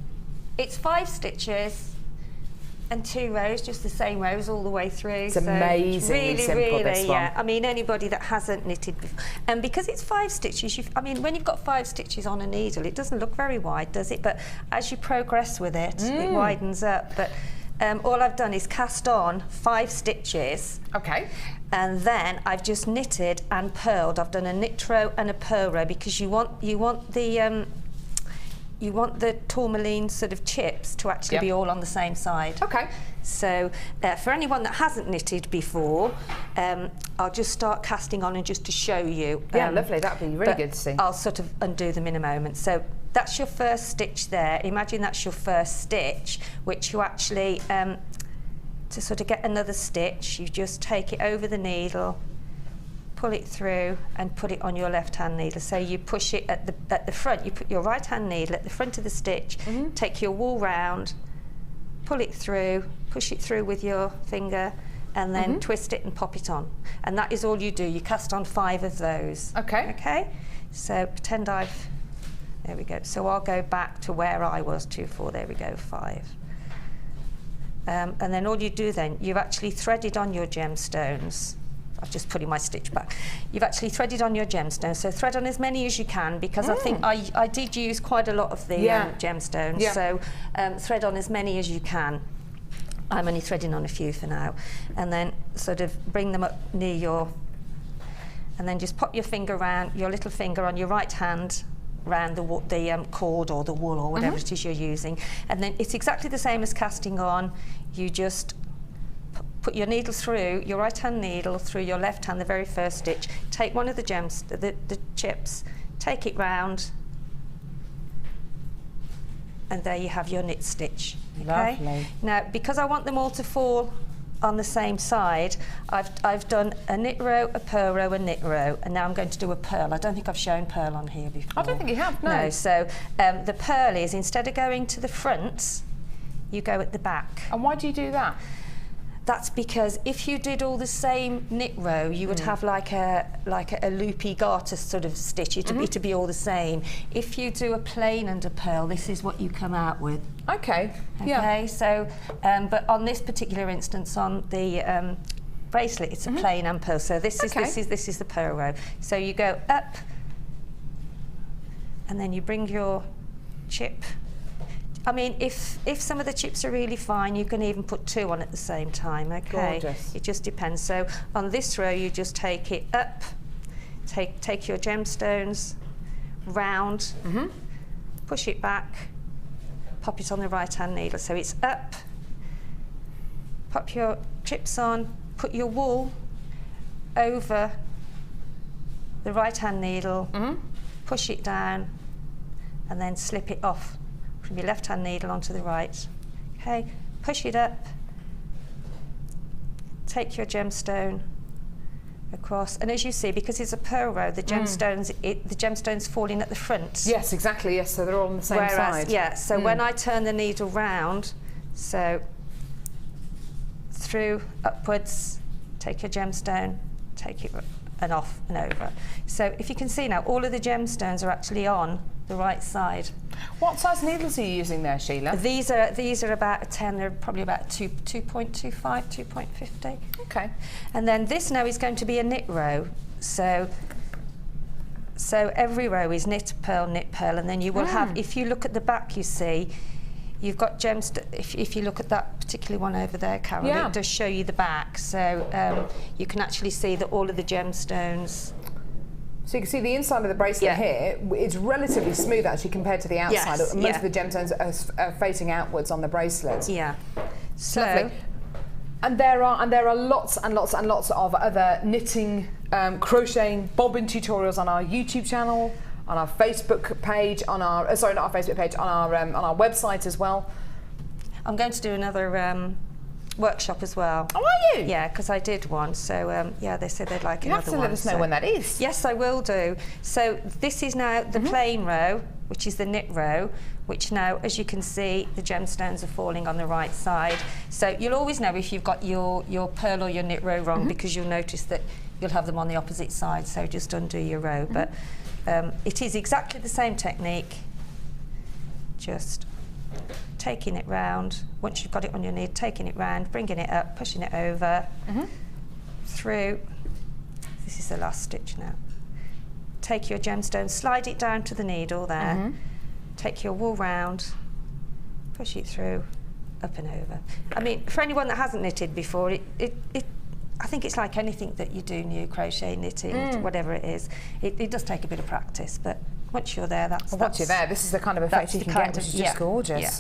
It's 5 stitches and 2 rows, just the same rows all the way through. It's amazingly simple, this one. Yeah. I mean, anybody that hasn't knitted before, and because it's 5 stitches, I mean, when you've got 5 stitches on a needle, it doesn't look very wide, does it? But as you progress with it, it widens up. But all I've done is cast on 5 stitches. Okay. And then I've just knitted and purled. I've done a knit row and a purl row because you want the tourmaline sort of chips to actually be all on the same side. Okay. So for anyone that hasn't knitted before, I'll just start casting on and just to show you. Yeah, lovely. That'd be really good to see. I'll sort of undo them in a moment. So that's your first stitch there. Imagine that's your first stitch, which you actually, to sort of get another stitch, you just take it over the needle, pull it through and put it on your left hand needle. So you push it at the front, you put your right hand needle at the front of the stitch, take your wool round, pull it through, push it through with your finger and then twist it and pop it on. And that is all you do. You cast on 5 of those. Okay. Okay? So pretend there we go. So I'll go back to where I was, 2, 4, there we go, 5. And then all you do then, you've actually threaded on your gemstones. I'm just putting my stitch back. You've actually threaded on your gemstones, so thread on as many as you can because I think I did use quite a lot of the gemstones, so thread on as many as you can. I'm only threading on a few for now. And then sort of bring them up near your, and then just pop your finger around, your little finger on your right hand around the cord or the wool or whatever it is you're using. And then it's exactly the same as casting on. You just put your needle through, your right hand needle through your left hand, the very first stitch, take one of the chips, take it round, and there you have your knit stitch. Okay? Lovely. Now, because I want them all to fall on the same side, I've done a knit row, a purl row, a knit row, and now I'm going to do a purl. I don't think I've shown purl on here before. I don't think you have, no. No, so the purl is, instead of going to the front, you go at the back. And why do you do that? That's because if you did all the same knit row, you would have like a loopy garter sort of stitch. It'd be all the same. If you do a plain under purl, this is what you come out with. Okay. Okay. So, but on this particular instance, on the bracelet, it's a plain and purl. So this is the purl row. So you go up, and then you bring your chip. I mean, if some of the chips are really fine, you can even put 2 on at the same time, okay? Gorgeous. It just depends. So on this row, you just take it up, take your gemstones, round, push it back, pop it on the right-hand needle. So it's up, pop your chips on, put your wool over the right-hand needle, push it down, and then slip it off from your left-hand needle onto the right. Okay, push it up, take your gemstone across, and as you see, because it's a purl row, the gemstones falling at the front. Yes, exactly. Yes, so they're all on the same side. Yeah. So when I turn the needle round, so through, upwards, take your gemstone, take it and off and over. So if you can see now, all of the gemstones are actually on the right side. What size needles are you using there, Sheila? These are about a 10. They're probably about 2.25, 2.50. Okay. And then this now is going to be a knit row. So every row is knit, purl, and then you will have. If you look at the back, you see. You've got if you look at that particular one over there, Carol, it does show you the back. So you can actually see that all of the gemstones. So you can see the inside of the bracelet here, it's relatively smooth actually compared to the outside. Yes, Most of the gemstones are facing outwards on the bracelet. Yeah. So, lovely. And there are lots and lots and lots of other knitting, crocheting, bobbin tutorials on our YouTube channel, on our Facebook page, on our not our Facebook page, on our website as well. I'm going to do another workshop as well. Oh, are you? Yeah, because I did one. So yeah, they said they'd like You another have to one. let us know when that is. Yes, I will do. So this is now the plain row, which is the knit row, which now, as you can see, the gemstones are falling on the right side. So you'll always know if you've got your pearl or your knit row wrong, because you'll notice that you'll have them on the opposite side, so just undo your row. But it is exactly the same technique, just taking it round. Once you've got it on your knee, taking it round, bringing it up, pushing it over, through. This is the last stitch now. Take your gemstone, slide it down to the needle there, take your wool round, push it through, up and over. I mean, for anyone that hasn't knitted before, I think it's like anything that you do new, crochet, knitting, whatever it is. It does take a bit of practice, but once you're there, once you're there, this is the kind of effect you can get, which is just gorgeous. Yeah.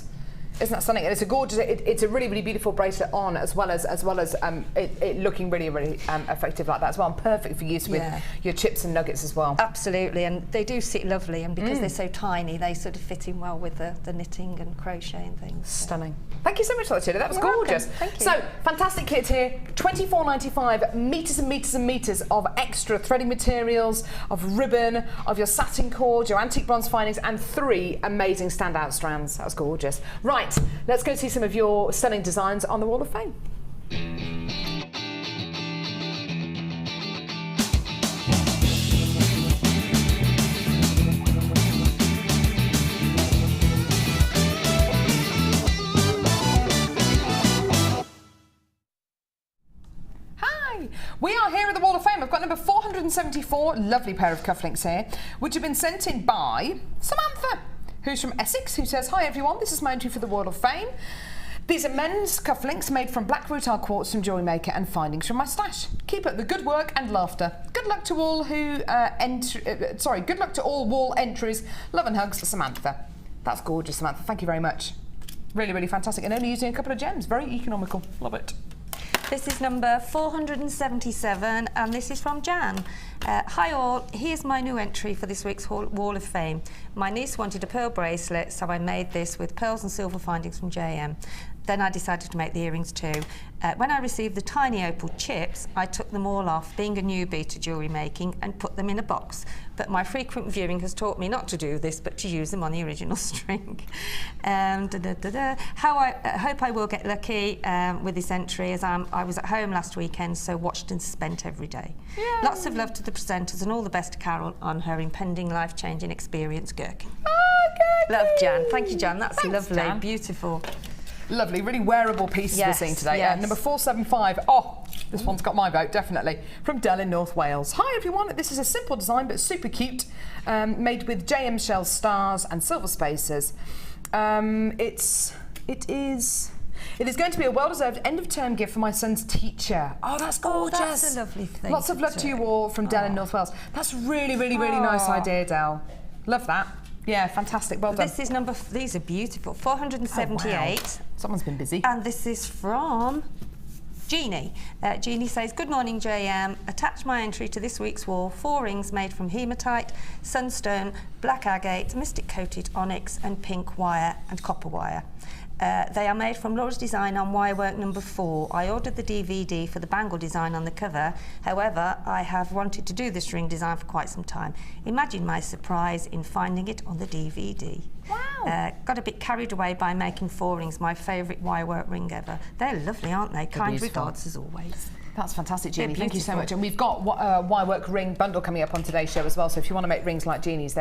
Isn't that stunning? And it's a gorgeous, it's a really, really beautiful bracelet on, as well as it looking really, really effective like that as well, and perfect for use with your chips and nuggets as well. Absolutely, and they do sit lovely, and because they're so tiny, they sort of fit in well with the knitting and crochet and things. Stunning. Thank you so much for that, Sheila. That was You're gorgeous. welcome. Thank you. So, fantastic kit here. £24.95, meters and meters and meters of extra threading materials, of ribbon, of your satin cord, your antique bronze findings, and 3 amazing standout strands. That was gorgeous. Right, let's go see some of your stunning designs on the Wall of Fame. We are here at the Wall of Fame. I've got number 474, lovely pair of cufflinks here, which have been sent in by Samantha, who's from Essex, who says, "Hi everyone, this is my entry for the Wall of Fame. These are men's cufflinks made from black rutile quartz from Jewellery Maker and findings from my stash. Keep up the good work and laughter. Good luck to all good luck to all wall entries. Love and hugs, Samantha." That's gorgeous, Samantha. Thank you very much. Really, really fantastic, and only using a couple of gems. Very economical. Love it. This is number 477, and this is from Jan. Hi all, here's my new entry for this week's Wall of Fame. My niece wanted a pearl bracelet, so I made this with pearls and silver findings from JM. Then I decided to make the earrings too. When I received the tiny opal chips, I took them all off, being a newbie to jewellery making, and put them in a box. But my frequent viewing has taught me not to do this, but to use them on the original string. I hope I will get lucky with this entry, as I was at home last weekend, so watched and spent every day. Yay. Lots of love to the presenters, and all the best to Carol on her impending life-changing experience, Gherkin. Okay. Love, Jan. Thank you, Jan. That's Thanks, lovely. Jan. Beautiful. Lovely, really wearable pieces we're seeing today. Number 475. Oh, this one's got my vote, definitely. From Dell in North Wales. Hi everyone, this is a simple design but super cute, made with JM shell stars and silver spacers. It is going to be a well-deserved end-of-term gift for my son's teacher. Oh, that's gorgeous. Oh, that's a lovely thing. Lots of love to you all from Dell in North Wales. That's really, really, really nice idea, Dell. Love that. Yeah, fantastic. Well done. This is these are beautiful. 478. Oh, wow. Someone's been busy. And this is from Jeannie. Jeannie says, "Good morning, JM. Attach my entry to this week's wall. 4 rings made from hematite, sunstone, black agate, mystic coated onyx, and pink wire and copper wire. They are made from Laura's design on wirework number 4. I ordered the DVD for the bangle design on the cover. However, I have wanted to do this ring design for quite some time. Imagine my surprise in finding it on the DVD. Wow. Got a bit carried away by making 4 rings, my favourite wirework ring ever. They're lovely, aren't they? Kind regards as always." That's fantastic, Jeannie. Thank you so much. And we've got a wirework ring bundle coming up on today's show as well. So if you want to make rings like Jeannie's,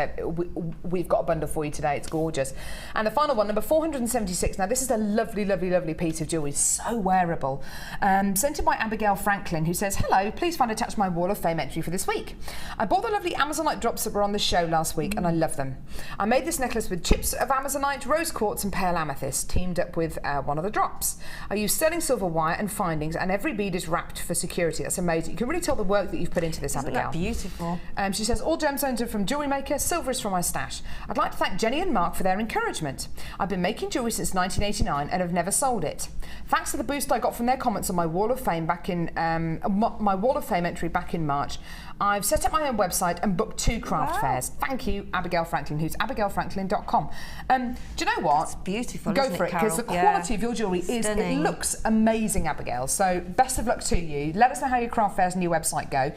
we've got a bundle for you today. It's gorgeous. And the final one, number 476. Now, this is a lovely, lovely, lovely piece of jewellery. So wearable. Sent in by Abigail Franklin, who says, "Hello, please find attached my Wall of Fame entry for this week. I bought the lovely Amazonite drops that were on the show last week, and I love them. I made this necklace with chips of Amazonite, rose quartz, and pale amethyst, teamed up with one of the drops. I used sterling silver wire and findings, and every bead is wrapped for security. That's amazing. You can really tell the work that you've put into this, Abigail. Isn't that beautiful? She says, all gemstones are from Jewellery Maker, silver is from my stash. I'd like to thank Jenny and Mark for their encouragement. I've been making jewellery since 1989 and have never sold it. Thanks to the boost I got from their comments on my Wall of Fame back in my Wall of Fame entry back in March, I've set up my own website and booked 2 craft fairs. Thank you, Abigail Franklin, who's abigailfranklin.com. Do you know what? It's beautiful, Go isn't for it, because the quality of your jewellery it looks amazing, Abigail. So best of luck to you. Let us know how your craft fairs and your website go.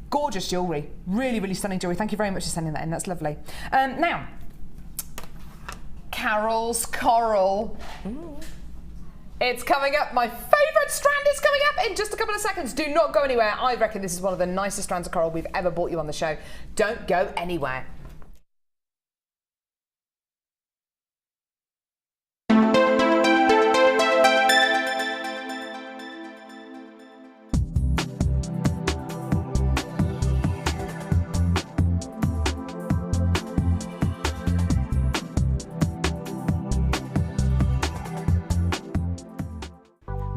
Gorgeous jewellery, really, really stunning jewellery. Thank you very much for sending that in. That's lovely. Now, Carol's Coral. Ooh. It's coming up. My favourite strand is coming up in just a couple of seconds. Do not go anywhere. I reckon this is one of the nicest strands of coral we've ever brought you on the show. Don't go anywhere.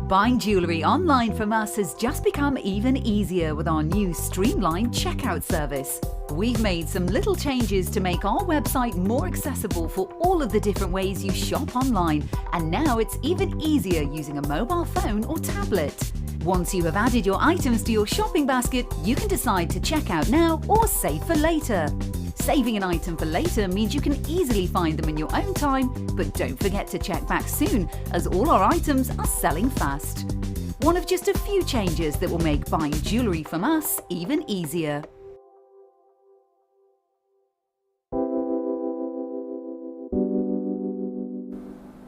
Buying jewellery online from us has just become even easier with our new streamlined checkout service. We've made some little changes to make our website more accessible for all of the different ways you shop online, and now it's even easier using a mobile phone or tablet. Once you have added your items to your shopping basket, you can decide to check out now or save for later. Saving an item for later means you can easily find them in your own time, but don't forget to check back soon, as all our items are selling fast. One of just a few changes that will make buying jewellery from us even easier.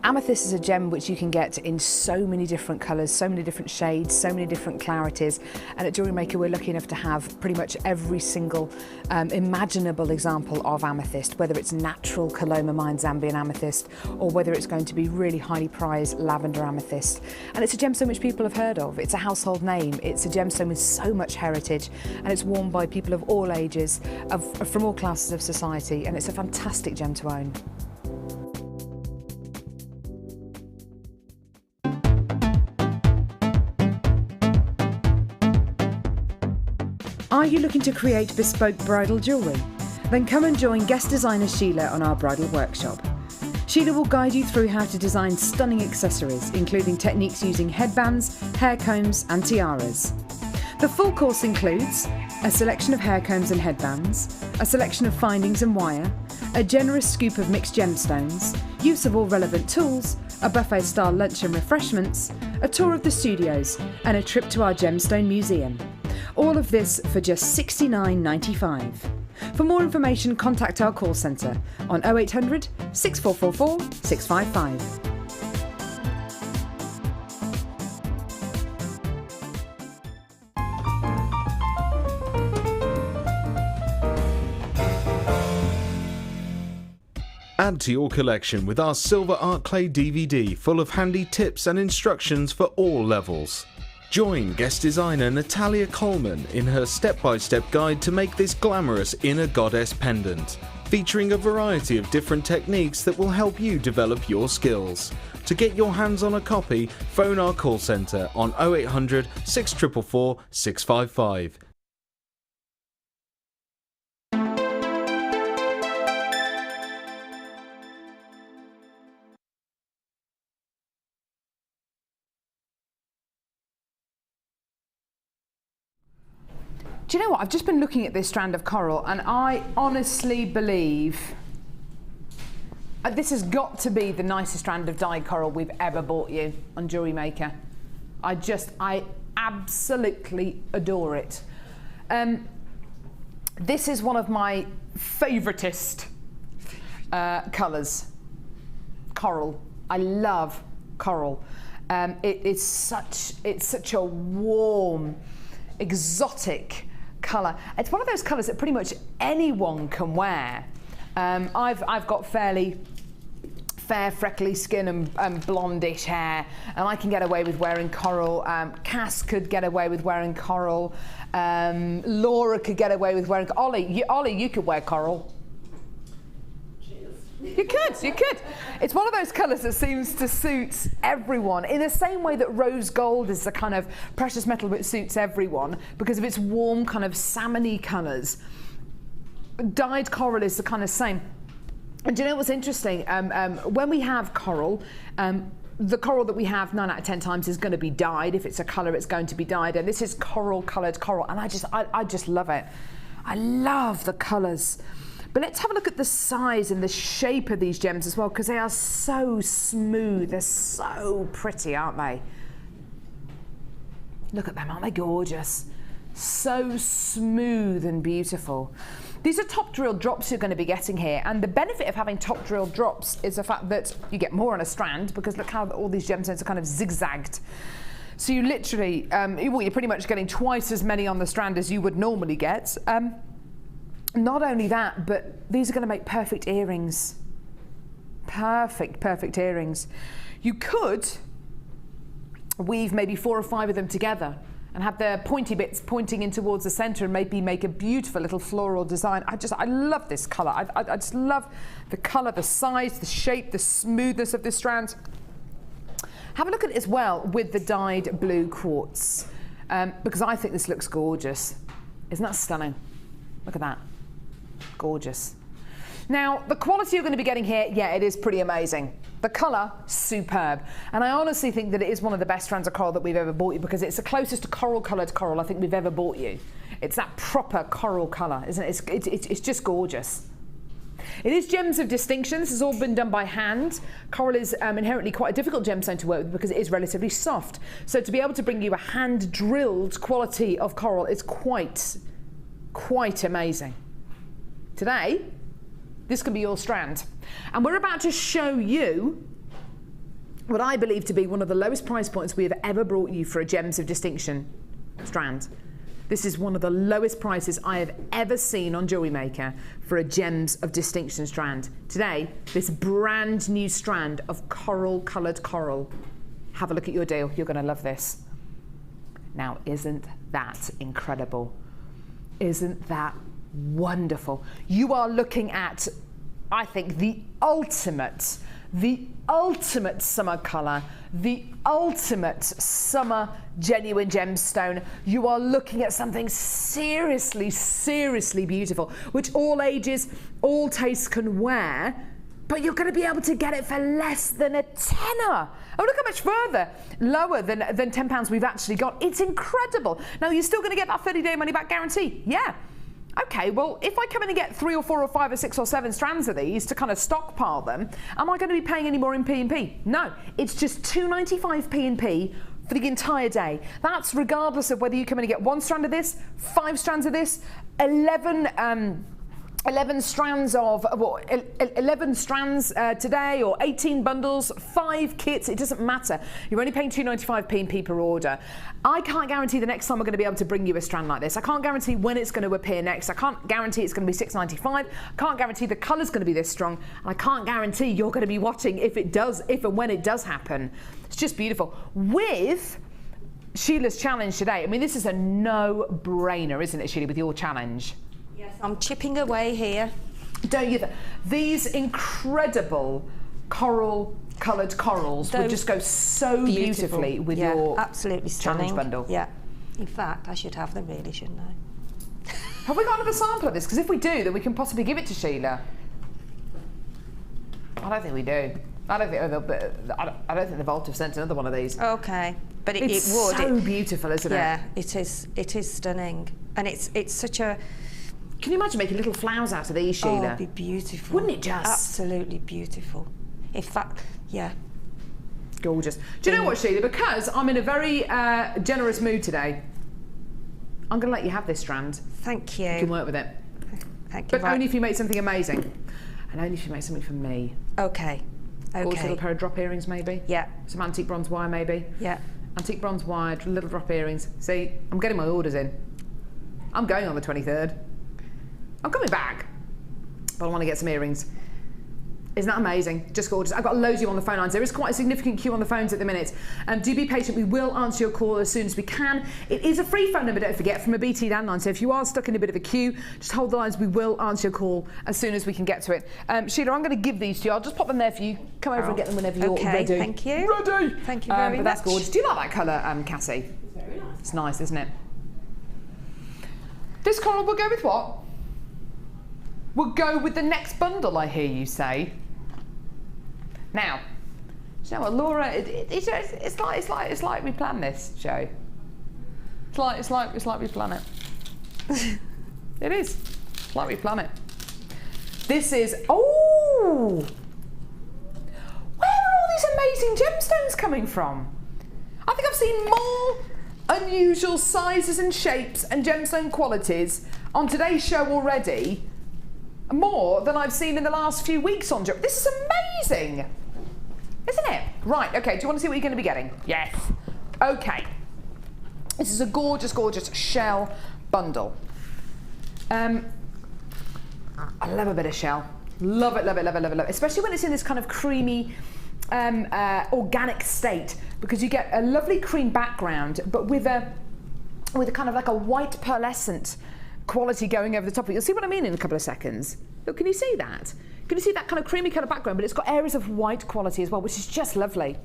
Amethyst is a gem which you can get in so many different colours, so many different shades, so many different clarities, and at Jewellery Maker we're lucky enough to have pretty much every single imaginable example of amethyst, whether it's natural Coloma Mine Zambian amethyst or whether it's going to be really highly prized lavender amethyst. And it's a gemstone which people have heard of. It's a household name. It's a gemstone with so much heritage, and it's worn by people of all ages, from all classes of society, and it's a fantastic gem to own. Are you looking to create bespoke bridal jewellery? Then come and join guest designer Sheila on our bridal workshop. Sheila will guide you through how to design stunning accessories, including techniques using headbands, hair combs and tiaras. The full course includes a selection of hair combs and headbands, a selection of findings and wire, a generous scoop of mixed gemstones, use of all relevant tools, a buffet-style lunch and refreshments, a tour of the studios and a trip to our gemstone museum. All of this for just $69.95. For more information, contact our call centre on 0800 6444 655. Add to your collection with our Silver Art Clay DVD full of handy tips and instructions for all levels. Join guest designer Natalia Coleman in her step-by-step guide to make this glamorous inner goddess pendant, featuring a variety of different techniques that will help you develop your skills. To get your hands on a copy, phone our call centre on 0800 6444 655. Do you know what? I've just been looking at this strand of coral and I honestly believe this has got to be the nicest strand of dyed coral we've ever bought you on Jewellery Maker. I absolutely adore it. This is one of my favouriteest colours. Coral. I love coral. It's such a warm, exotic colour. It's one of those colours that pretty much anyone can wear. I've got fairly fair, freckly skin and blondish hair, and I can get away with wearing coral. Cass could get away with wearing coral. Laura could get away with wearing. Ollie, you could wear coral. You could. It's one of those colours that seems to suit everyone in the same way that rose gold is the kind of precious metal that suits everyone because of its warm kind of salmony colours. Dyed coral is the kind of same. And do you know what's interesting? When we have coral, the coral that we have 9 out of 10 times is going to be dyed. If it's a colour, it's going to be dyed. And this is coral coloured coral, and I just love it. I love the colours. But let's have a look at the size and the shape of these gems as well, because they are so smooth. They're so pretty, aren't they? Look at them, aren't they gorgeous? So smooth and beautiful. These are top drilled drops you're going to be getting here, and the benefit of having top drilled drops is the fact that you get more on a strand, because look how all these gemstones are kind of zigzagged. So you literally, you're pretty much getting twice as many on the strand as you would normally get. Not only that, but these are going to make perfect earrings. Perfect earrings. You could weave maybe 4 or 5 of them together and have the pointy bits pointing in towards the centre and maybe make a beautiful little floral design. I love this colour. I just love the colour, the size, the shape, the smoothness of the strands. Have a look at it as well with the dyed blue quartz, because I think this looks gorgeous. Isn't that stunning? Look at that. Gorgeous. Now, the quality you're going to be getting here, yeah, it is pretty amazing. The colour, superb. And I honestly think that it is one of the best strands of coral that we've ever bought you, because it's the closest to coral-coloured coral I think we've ever bought you. It's that proper coral colour, isn't it? It's just gorgeous. It is gems of distinction. This has all been done by hand. Coral is inherently quite a difficult gemstone to work with because it is relatively soft. So to be able to bring you a hand-drilled quality of coral is quite amazing. Today, this can be your strand. And we're about to show you what I believe to be one of the lowest price points we have ever brought you for a Gems of Distinction strand. This is one of the lowest prices I have ever seen on Jewellery Maker for a Gems of Distinction strand. Today, this brand new strand of coral-coloured coral. Have a look at your deal. You're going to love this. Now, isn't that incredible? Isn't that wonderful? You are looking at, I think, the ultimate summer colour, the ultimate summer genuine gemstone. You are looking at something seriously beautiful, which all ages, all tastes can wear, but you're going to be able to get it for less than a tenner. Oh, look how much further lower than £10 we've actually got. It's incredible. Now, you're still going to get that 30-day money-back guarantee. Yeah. Okay, well, if I come in and get 3 or 4 or 5 or 6 or 7 strands of these to kind of stockpile them, am I going to be paying any more in P&P? No, it's just $2.95 P&P for the entire day. That's regardless of whether you come in and get 1 strand of this, 5 strands of this, 11 strands of, well, 11 strands today, or 18 bundles, 5 kits, it doesn't matter. You're only paying $2.95 P&P per order. I can't guarantee the next time we're going to be able to bring you a strand like this. I can't guarantee when it's going to appear next. I can't guarantee it's going to be $6.95. I can't guarantee the colour's going to be this strong. And I can't guarantee you're going to be watching if and when it does happen. It's just beautiful. With Sheila's challenge today, I mean, this is a no-brainer, isn't it, Sheila, with your challenge? Yes, I'm chipping away here. Don't you? These incredible coral-coloured corals would just go so beautifully with your absolutely stunning challenge bundle. Yeah. In fact, I should have them really, shouldn't I? Have we got another sample of this? Because if we do, then we can possibly give it to Sheila. I don't think we do. I don't think the Vault have sent another one of these. Okay, but it would. It's so beautiful, isn't it? Yeah, it is. It is stunning, and it's such a. Can you imagine making little flowers out of these, Sheila? Oh, it'd be beautiful. Wouldn't it just? Absolutely beautiful. In fact, yeah. Gorgeous. Do you know what, Sheila? Because I'm in a very generous mood today, I'm going to let you have this strand. Thank you. You can work with it. Thank you. But only if you make something amazing. And only if you make something for me. Okay. Okay. Gorgeous little pair of drop earrings, maybe. Yeah. Some antique bronze wire, maybe. Yeah. Antique bronze wire, little drop earrings. See, I'm getting my orders in. I'm going on the 23rd. I'm coming back. But I want to get some earrings. Isn't that amazing? Just gorgeous. I've got loads of you on the phone lines. There is quite a significant queue on the phones at the minute. Do be patient. We will answer your call as soon as we can. It is a free phone number, don't forget, from a BT landline. So if you are stuck in a bit of a queue, just hold the lines. We will answer your call as soon as we can get to it. Sheila, I'm going to give these to you. I'll just pop them there for you. Come over and get them whenever you're ready. Thank you. Ready. Thank you very much. That's gorgeous. Do you like that colour, Cassie? Very nice. It's nice, isn't it? This coral will go with what? We'll go with the next bundle, I hear you say. Now, do you know what, Laura? It's like we planned this show. It's like we plan it. It is. It's like we plan it. This is. Oh, where are all these amazing gemstones coming from? I think I've seen more unusual sizes and shapes and gemstone qualities on today's show already. More than I've seen in the last few weeks on jewellery. This is amazing, isn't it? Right, okay, do you want to see what you're going to be getting? Yes. Okay. This is a gorgeous, gorgeous shell bundle. I love a bit of shell. Love it, love it, love it, love it, love it. Especially when it's in this kind of creamy, organic state, because you get a lovely cream background, but with a kind of like a white pearlescent quality going over the top of it. You'll see what I mean in a couple of seconds. Look, can you see that? Can you see that kind of creamy colour background, but it's got areas of white quality as well, which is just lovely.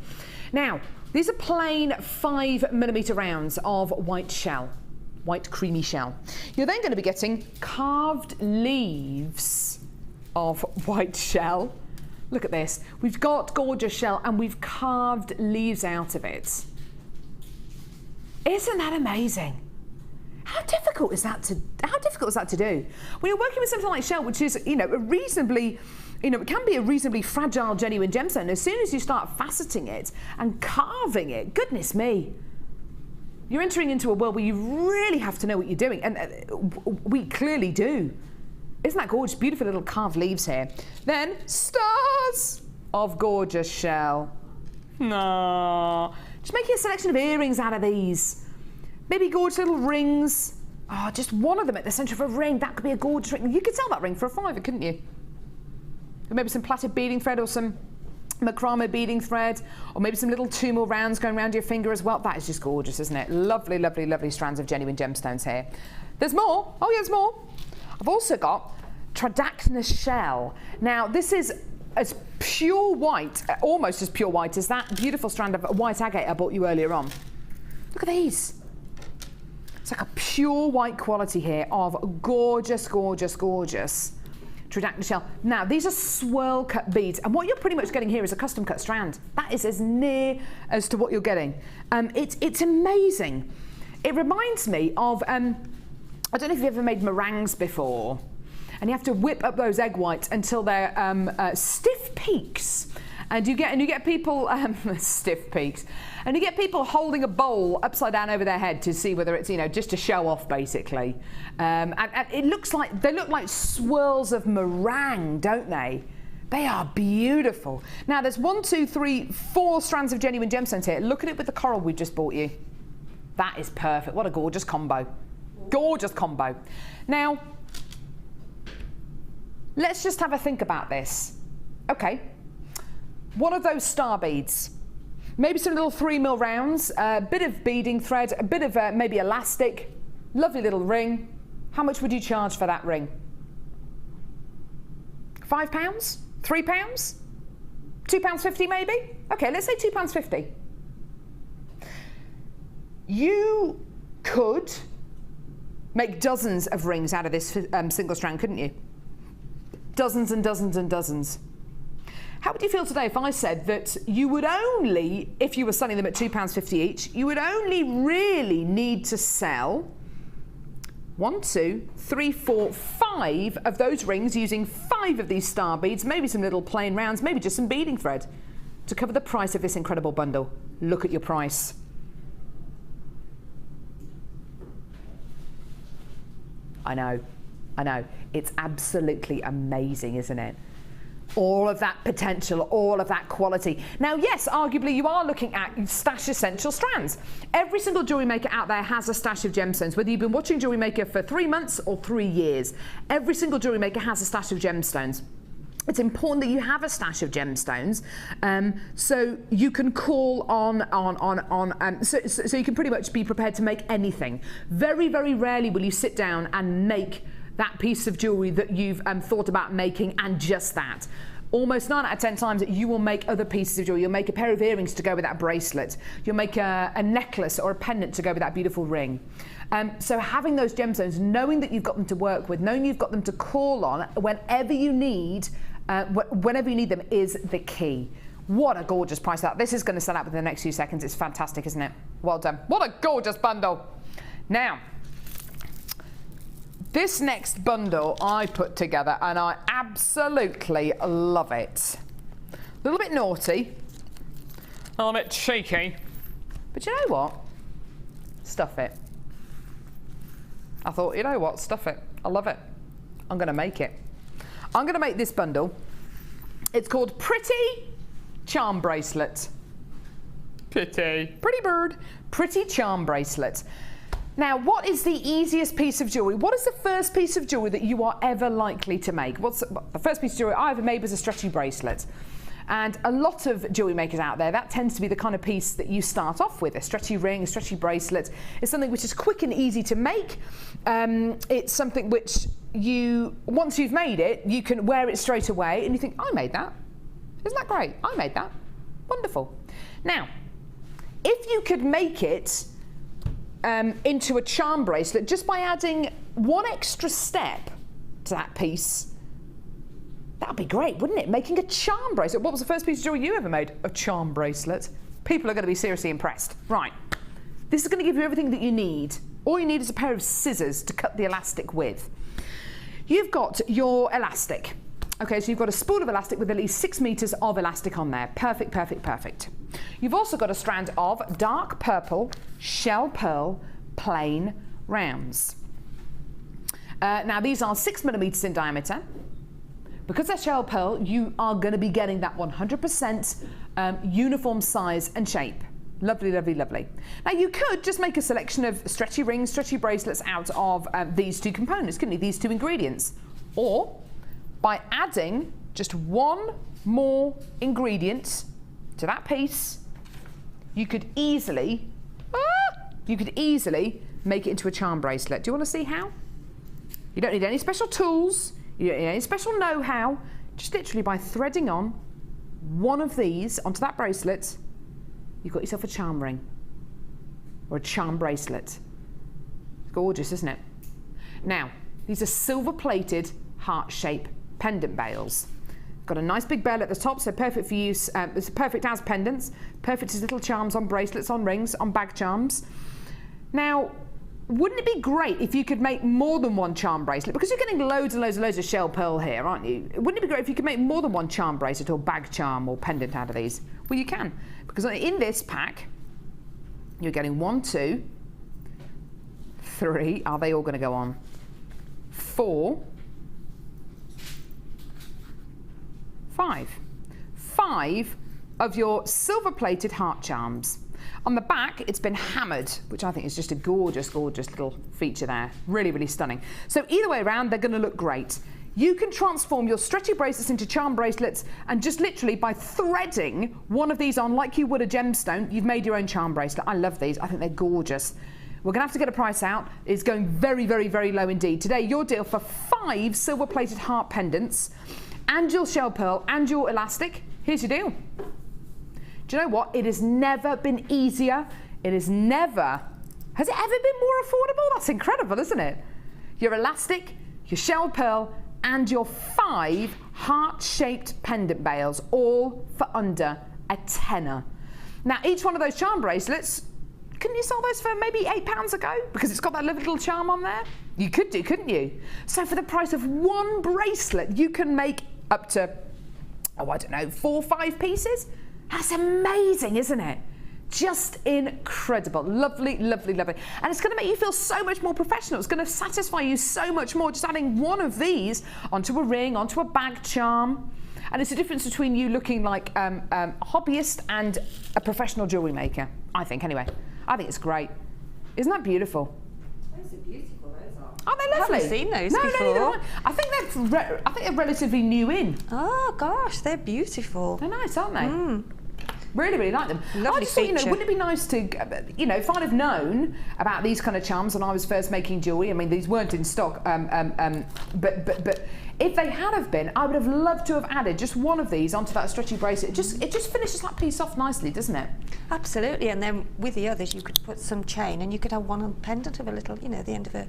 Now, these are plain 5mm rounds of white shell, white creamy shell. You're then going to be getting carved leaves of white shell. Look at this. We've got gorgeous shell and we've carved leaves out of it. Isn't that amazing? How difficult is that to do? When you're working with something like shell, which is, a reasonably, it can be a reasonably fragile, genuine gemstone. As soon as you start faceting it and carving it, goodness me, you're entering into a world where you really have to know what you're doing, and we clearly do. Isn't that gorgeous? Beautiful little carved leaves here. Then stars of gorgeous shell. No, just making a selection of earrings out of these. Maybe gorgeous little rings. Oh, just one of them at the centre of a ring. That could be a gorgeous ring. You could sell that ring for a £5, couldn't you? Or maybe some plaited beading thread or some macrame beading thread, or maybe some little 2 more rounds going around your finger as well. That is just gorgeous, isn't it? Lovely, lovely, lovely strands of genuine gemstones here. There's more. Oh, yeah, there's more. I've also got Tridacnus shell. Now, this is as pure white, almost as pure white as that beautiful strand of white agate I bought you earlier on. Look at these. It's like a pure white quality here of gorgeous, gorgeous, gorgeous Tridacnus shell. Now, these are swirl cut beads, and what you're pretty much getting here is a custom cut strand. That is as near as to what you're getting. It's amazing. It reminds me of, I don't know if you've ever made meringues before, and you have to whip up those egg whites until they're stiff peaks. And you get people stiff peaks, and you get people holding a bowl upside down over their head to see whether it's just to show off, basically. And it looks like they look like swirls of meringue, don't they? They are beautiful. Now there's 1, 2, 3, 4 strands of genuine gemstones here. Look at it with the coral we've just bought you. That is perfect. What a gorgeous combo. Gorgeous combo. Now let's just have a think about this. Okay. One of those star beads, maybe some little 3mm rounds, a bit of beading thread, a bit of maybe elastic, lovely little ring. How much would you charge for that ring? £5? £3? £2.50 maybe? Okay, let's say £2.50. You could make dozens of rings out of this single strand, couldn't you? Dozens and dozens and dozens. How would you feel today if I said that you would only, if you were selling them at £2.50 each, you would only really need to sell 1, 2, 3, 4, 5 of those rings using 5 of these star beads, maybe some little plain rounds, maybe just some beading thread to cover the price of this incredible bundle? Look at your price. I know. It's absolutely amazing, isn't it? All of that potential, all of that quality. Now, yes, arguably you are looking at stash essential strands. Every single jewellery maker out there has a stash of gemstones, whether you've been watching Jewellery Maker for 3 months or 3 years. Every single jewellery maker has a stash of gemstones. it's important that you have a stash of gemstones, so you can call on so you can pretty much be prepared to make anything. Very, very rarely will you sit down and make that piece of jewellery that you've thought about making, and just that. Almost 9 out of 10 times you will make other pieces of jewellery. You'll make a pair of earrings to go with that bracelet. You'll make a necklace or a pendant to go with that beautiful ring. So having those gemstones, knowing that you've got them to work with, knowing you've got them to call on whenever you need them is the key. What a gorgeous price that. This is going to sell out within the next few seconds. It's fantastic, isn't it? Well done. What a gorgeous bundle. Now, this next bundle I put together and I absolutely love it. A little bit naughty, a little bit cheeky, but you know what? Stuff it. I thought, you know what? Stuff it. I love it. I'm going to make it. I'm going to make this bundle. It's called Pretty Charm Bracelet. Pretty bird. Pretty Charm Bracelet. Now, what is the easiest piece of jewellery? What is the first piece of jewellery that you are ever likely to make? The first piece of jewellery I ever made was a stretchy bracelet. And a lot of jewellery makers out there, that tends to be the kind of piece that you start off with. A stretchy ring, a stretchy bracelet. It's something which is quick and easy to make. It's something which once you've made it, you can wear it straight away and you think, I made that. Isn't that great? I made that. Wonderful. Now, if you could make it into a charm bracelet just by adding one extra step to that piece, that would be great, wouldn't it? Making a charm bracelet. What was the first piece of jewellery you ever made? A charm bracelet. People are going to be seriously impressed. Right. This is going to give you everything that you need. All you need is a pair of scissors to cut the elastic with. You've got your elastic. Okay, so you've got a spool of elastic with at least 6 meters of elastic on there. Perfect, perfect, perfect. You've also got a strand of dark purple shell pearl plain rounds. Now these are 6 millimeters in diameter. Because they're shell pearl, you are going to be getting that 100% uniform size and shape. Lovely, lovely, lovely. Now you could just make a selection of stretchy rings, stretchy bracelets out of these two components, couldn't you? These two ingredients. Or by adding just one more ingredient to that piece, you could easily make it into a charm bracelet. Do you want to see how? You don't need any special tools. You don't need any special know-how. Just literally by threading on one of these onto that bracelet, you've got yourself a charm ring or a charm bracelet. Gorgeous, isn't it? Now, these are silver-plated heart-shaped pendant bails. Got a nice big bail at the top, so perfect for use. It's perfect as pendants, perfect as little charms on bracelets, on rings, on bag charms. Now, wouldn't it be great if you could make more than one charm bracelet? Because you're getting loads and loads and loads of shell pearl here, aren't you? Wouldn't it be great if you could make more than one charm bracelet or bag charm or pendant out of these? Well, you can, because in this pack, you're getting 1, 2, 3. Are they all going to go on? 4, 5. 5 of your silver-plated heart charms. On the back, it's been hammered, which I think is just a gorgeous, gorgeous little feature there. Really, really stunning. So either way around, they're going to look great. You can transform your stretchy bracelets into charm bracelets, and just literally by threading one of these on like you would a gemstone, you've made your own charm bracelet. I love these. I think they're gorgeous. We're going to have to get a price out. It's going very, very, very low indeed. Today, your deal for 5 silver-plated heart pendants and your shell pearl and your elastic. Here's your deal. Do you know what? It has never been easier. Has it ever been more affordable? That's incredible, isn't it? Your elastic, your shell pearl, and your 5 heart-shaped pendant bails, all for under a tenner. Now, each one of those charm bracelets, couldn't you sell those for maybe £8 a go? Because it's got that little charm on there? You could do, couldn't you? So for the price of one bracelet, you can make up to, oh, I don't know, 4 or 5 pieces? That's amazing, isn't it? Just incredible. Lovely, lovely, lovely. And it's going to make you feel so much more professional. It's going to satisfy you so much more just adding one of these onto a ring, onto a bag charm. And it's the difference between you looking like a hobbyist and a professional jewellery maker, I think, anyway. I think it's great. Isn't that beautiful? Those are beautiful, those are. Aren't they lovely? I haven't seen those no, before. No, neither have I. I think they're relatively new in. Oh gosh, they're beautiful. They're nice, aren't they? Really, really like them. Lovely I just thought, feature. wouldn't it be nice to, if I'd have known about these kind of charms when I was first making jewellery. I mean, these weren't in stock, but if they had have been, I would have loved to have added just one of these onto that stretchy bracelet. It just finishes that piece off nicely, doesn't it? Absolutely, and then with the others, you could put some chain, and you could have one on pendant of a little, the end of a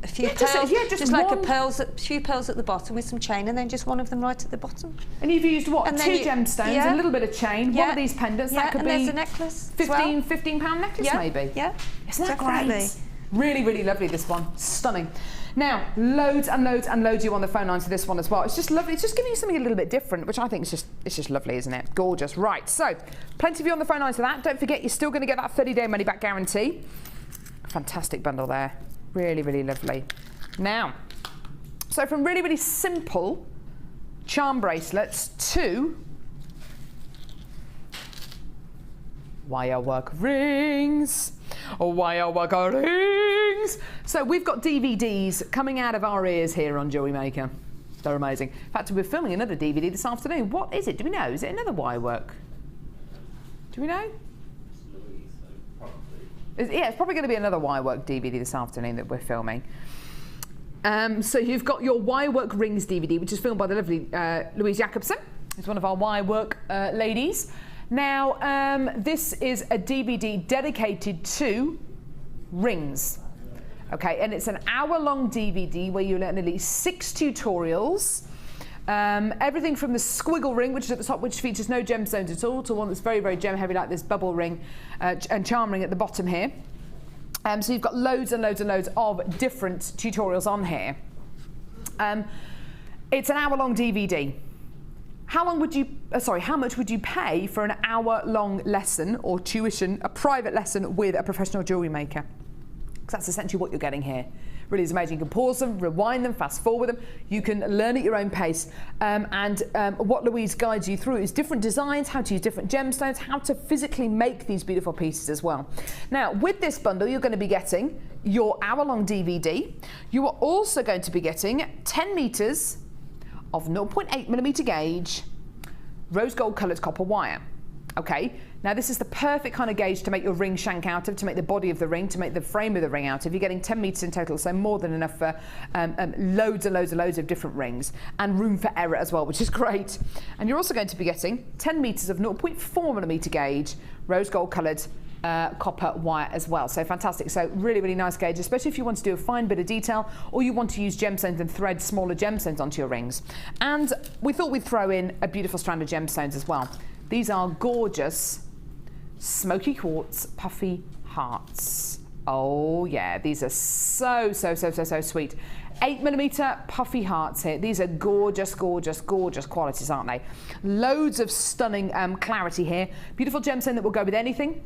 few pearls, just like a few pearls at the bottom with some chain, and then just one of them right at the bottom. And you've used what? And two gemstones, a little bit of chain, one of these pendants. That could and be there's a necklace. £15 necklace maybe. Yeah, isn't that definitely great? Really, really lovely. This one, stunning. Now, loads and loads and loads of you on the phone lines for this one as well. It's just lovely. It's just giving you something a little bit different, which I think is just lovely, isn't it? Gorgeous. Right. So, plenty of you on the phone lines for that. Don't forget, you're still going to get that 30-day money-back guarantee. Fantastic bundle there. Really, really lovely. Now, so from really, really simple charm bracelets to wire work rings. Wire work rings. So we've got DVDs coming out of our ears here on Jewellery Maker. They're amazing. In fact, we're filming another DVD this afternoon. What is it? Do we know? Is it another wire work? Do we know? It's probably going to be another wire work DVD this afternoon that we're filming. So you've got your wire work rings DVD, which is filmed by the lovely Louise Jacobson. It's one of our wire work ladies. Now, this is a DVD dedicated to rings. Okay, and it's an hour-long DVD where you learn at least 6 tutorials. Everything from the squiggle ring, which is at the top, which features no gemstones at all, to one that's very, very gem heavy, like this bubble ring and charm ring at the bottom here. So you've got loads and loads and loads of different tutorials on here. It's an hour-long DVD. How much would you pay for an hour-long lesson or tuition, a private lesson with a professional jewellery maker? Because that's essentially what you're getting here. Really is amazing. You can pause them, rewind them, fast forward them. You can learn at your own pace. What Louise guides you through is different designs, how to use different gemstones, how to physically make these beautiful pieces as well. Now, with this bundle, you're going to be getting your hour-long DVD. You are also going to be getting 10 metres of 0.8mm gauge rose gold coloured copper wire. Okay, now this is the perfect kind of gauge to make your ring shank out of, to make the body of the ring, to make the frame of the ring out of. You're getting 10 metres in total, so more than enough for loads and loads and loads of different rings, and room for error as well, which is great. And you're also going to be getting 10 metres of 0.4mm gauge rose gold coloured copper wire as well. So fantastic. So really, really nice gauge, especially if you want to do a fine bit of detail or you want to use gemstones and thread smaller gemstones onto your rings. And we thought we'd throw in a beautiful strand of gemstones as well. These are gorgeous smoky quartz puffy hearts. Oh yeah, these are so sweet. 8mm puffy hearts here. These are gorgeous, gorgeous, gorgeous qualities, aren't they? Loads of stunning clarity here. Beautiful gemstone that will go with anything.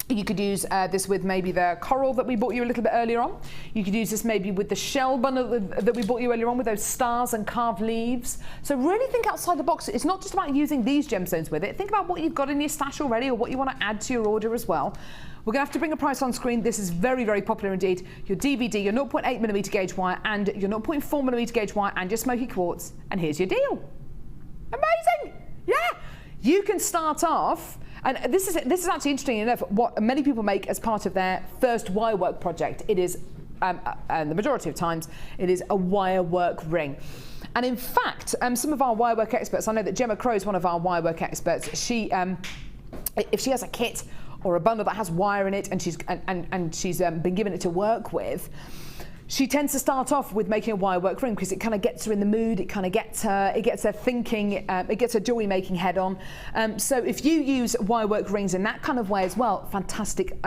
You could use this with maybe the coral that we bought you a little bit earlier on. You could use this maybe with the shell bundle that we bought you earlier on with those stars and carved leaves. So really think outside the box. It's not just about using these gemstones with it. Think about what you've got in your stash already or what you want to add to your order as well. We're going to have to bring a price on screen. This is very, very popular indeed. Your DVD, your 0.8mm gauge wire and your 0.4mm gauge wire and your smoky quartz. And here's your deal. Amazing. Yeah. You can start off. And this is actually interesting enough, what many people make as part of their first wire work project. It is, and the majority of times, it is a wire work ring. And in fact, some of our wire work experts, I know that Gemma Crow is one of our wire work experts. She, if she has a kit or a bundle that has wire in it and she's been given it to work with, she tends to start off with making a wire work ring because it kind of gets her in the mood, it kind of gets her thinking, it gets her jewellery making head on. So if you use wire work rings in that kind of way as well, fantastic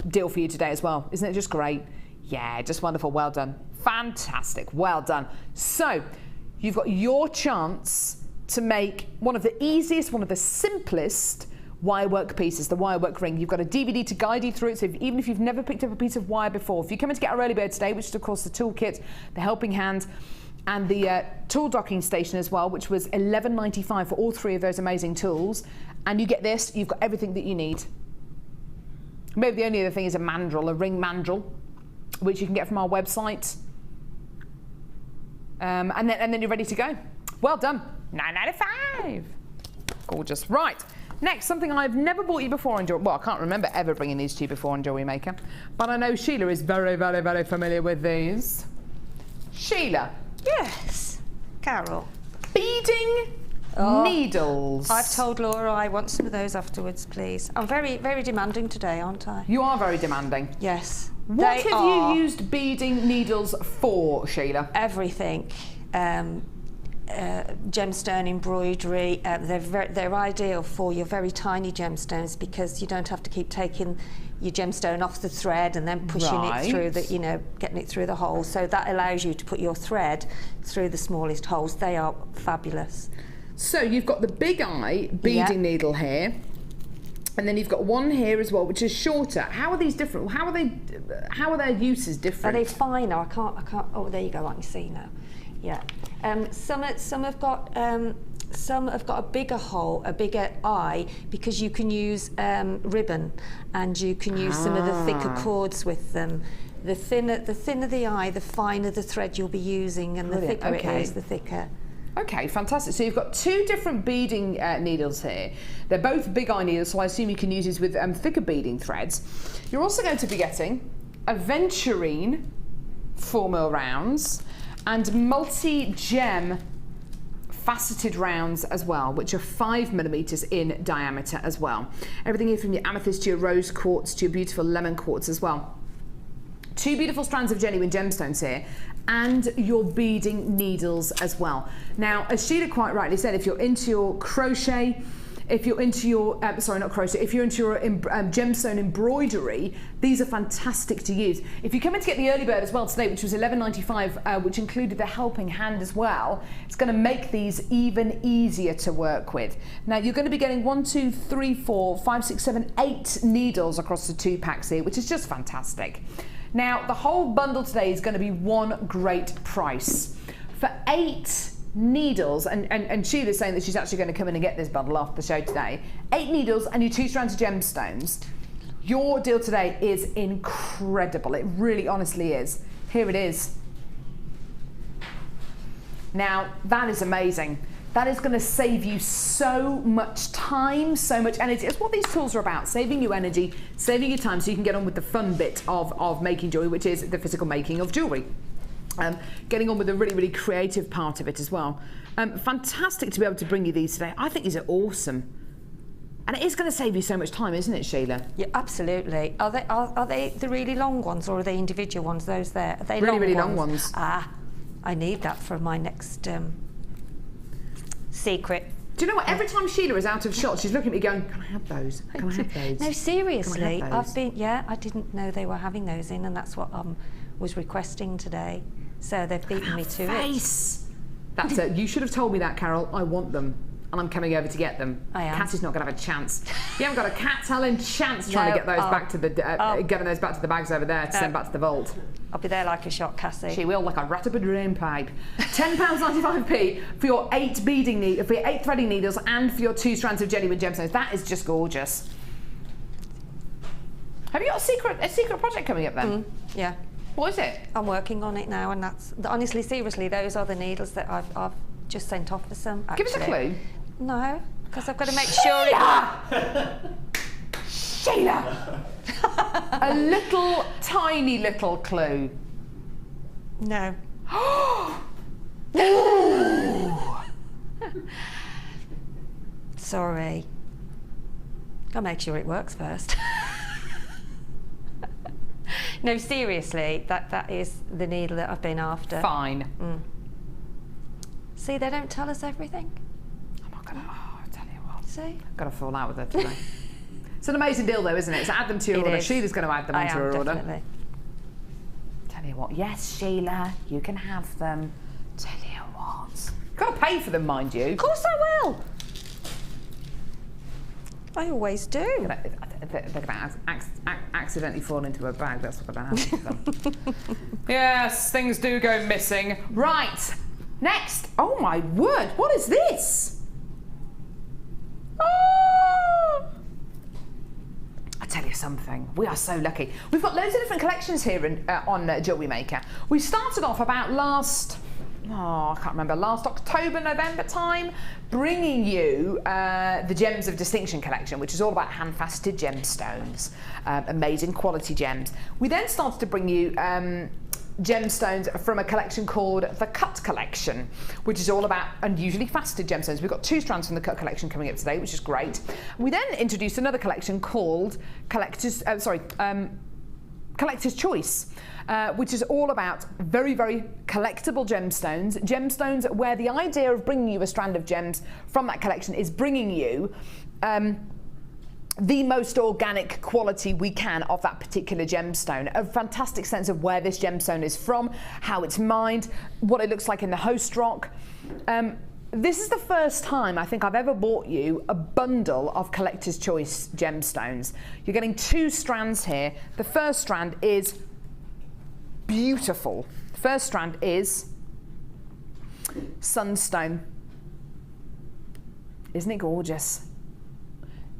deal for you today as well. Isn't it just great? Yeah, just wonderful. Well done. Fantastic. Well done. So you've got your chance to make one of the easiest, one of the simplest wire work pieces, the wire work ring. You've got a DVD to guide you through it, so even if you've never picked up a piece of wire before, if you come in to get our early bird today, which is of course the toolkit, the helping hand and the tool docking station as well, which was $11.95 for all 3 of those amazing tools, and you get this, you've got everything that you need. Maybe the only other thing is a mandrel, a ring mandrel, which you can get from our website. And then you're ready to go. Well done. £9.95. Gorgeous. Right. Next, something I've never bought you before on Jewellery. Well, I can't remember ever bringing these to you before on Jewellery Maker, but I know Sheila is very, very, very familiar with these. Sheila. Yes, Carol. Beading needles. I've told Laura I want some of those afterwards, please. I'm very, very demanding today, aren't I? You are very demanding. Yes. What have you used beading needles for, Sheila? Everything. Gemstone embroidery. They're ideal for your very tiny gemstones because you don't have to keep taking your gemstone off the thread and then pushing it through the, getting it through the hole. So that allows you to put your thread through the smallest holes. They are fabulous. So you've got the big eye beading needle here, and then you've got one here as well, which is shorter. How are these different? How are their uses different? Are they finer? I can't. Oh, there you go. I can see now. Yeah. Some have got a bigger hole, a bigger eye, because you can use ribbon, and you can use some of the thicker cords with them. The thinner the eye, the finer the thread you'll be using, and the thicker it is, the thicker. Okay, fantastic. So you've got two different beading needles here. They're both big eye needles, so I assume you can use these with thicker beading threads. You're also going to be getting aventurine 4mm rounds and multi-gem faceted rounds as well, which are 5mm in diameter as well. Everything here from your amethyst to your rose quartz to your beautiful lemon quartz as well. Two beautiful strands of genuine gemstones here, and your beading needles as well. Now, as Sheila quite rightly said, if you're into your crochet, if you're into your, if you're into your gemstone embroidery, these are fantastic to use. If you come in to get the early bird as well today, which was $11.95, which included the helping hand as well, it's going to make these even easier to work with. Now, you're going to be getting 1, 2, 3, 4, 5, 6, 7, 8 needles across the 2 packs here, which is just fantastic. Now, the whole bundle today is going to be one great price. For 8 needles, and Sheila's saying that she's actually going to come in and get this bundle after the show today. 8 needles and your 2 strands of gemstones. Your deal today is incredible. It really honestly is. Here it is. Now, that is amazing. That is going to save you so much time, so much energy. It's what these tools are about, saving you energy, saving you time so you can get on with the fun bit of making jewellery, which is the physical making of jewellery. Getting on with the really, really creative part of it as well. Fantastic to be able to bring you these today. I think these are awesome. And it is going to save you so much time, isn't it, Sheila? Yeah, absolutely. Are they the really long ones, or are they individual ones, those there? Are they really long ones? Ah, I need that for my next secret. Do you know what? Every time Sheila is out of shot, she's looking at me going, can I have those? Can I have those? No, seriously. Can I have those? I didn't know they were having those in, and that's what was requesting today. So they've beaten me to it. That's it. You should have told me that, Carol. I want them, and I'm coming over to get them. I am. Cat is not going to have a chance. You haven't got a cat talon chance trying to get those back to the getting those back to the bags over there to send back to the vault. I'll be there like a shot, Cassie. She will, like a rat up a drain pipe. £10.95p for your 8 beading needles, for your 8 threading needles, and for your 2 strands of genuine gemstones. That is just gorgeous. Have you got a secret project coming up then? Yeah. What is it? I'm working on it now, and that's honestly, seriously, those are the needles that I've just sent off for some. Actually. Give us a clue. No, because I've got to make sure Sheila! A little, tiny little clue. No. Sorry. Gotta make sure it works first. No, seriously, that is the needle that I've been after. Fine. See, they don't tell us everything. I'm not gonna. Oh, I'll tell you what. See? I've got to fall out with her today. It's an amazing deal, though, isn't it? So add them to your order. Sheila's going to add them onto her order. Definitely. Tell you what. Yes, Sheila, you can have them. Tell you what. You've got to pay for them, mind you. Of course I will. I always do. They're going to accidentally fall into a bag. That's what's going to happen to them. Yes, things do go missing. Right. Next. Oh, my word. What is this? Oh! I tell you something, we are so lucky. We've got loads of different collections here on Jewellery Maker. We started off about last I can't remember, last October, November time, bringing you the Gems of Distinction collection, which is all about hand-faceted gemstones, amazing quality gems. We then started to bring you gemstones from a collection called the Cut Collection, which is all about unusually faceted gemstones. We've got 2 strands from the Cut Collection coming up today, which is great. We then introduced another collection called Collector's Choice, which is all about very, very collectible gemstones where the idea of bringing you a strand of gems from that collection is bringing you the most organic quality we can of that particular gemstone. A fantastic sense of where this gemstone is from, how it's mined, what it looks like in the host rock. This is the first time I think I've ever bought you a bundle of Collector's Choice gemstones. You're getting 2 strands here. The first strand is beautiful. The first strand is Sunstone. Isn't it gorgeous?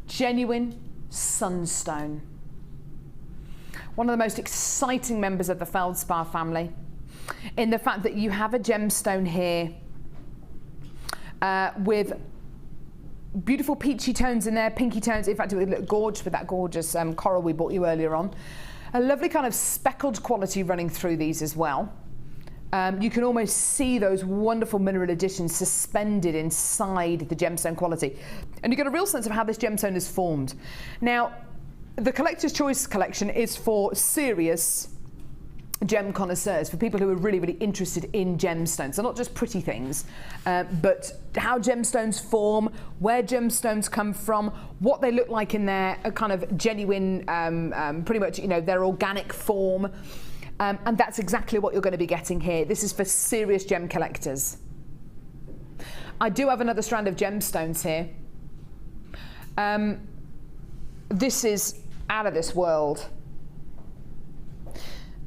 Genuine sunstone. One of the most exciting members of the feldspar family, in the fact that you have a gemstone here with beautiful peachy tones in there, pinky tones. In fact, it would look gorgeous with that gorgeous coral we bought you earlier on. A lovely kind of speckled quality running through these as well. You can almost see those wonderful mineral additions suspended inside the gemstone quality. And you get a real sense of how this gemstone is formed. Now, the Collector's Choice collection is for serious gem connoisseurs, for people who are really, really interested in gemstones. So not just pretty things, but how gemstones form, where gemstones come from, what they look like in their kind of genuine, pretty much, you know, their organic form. And that's exactly what you're going to be getting here. This is for serious gem collectors. I do have another strand of gemstones here. This is out of this world.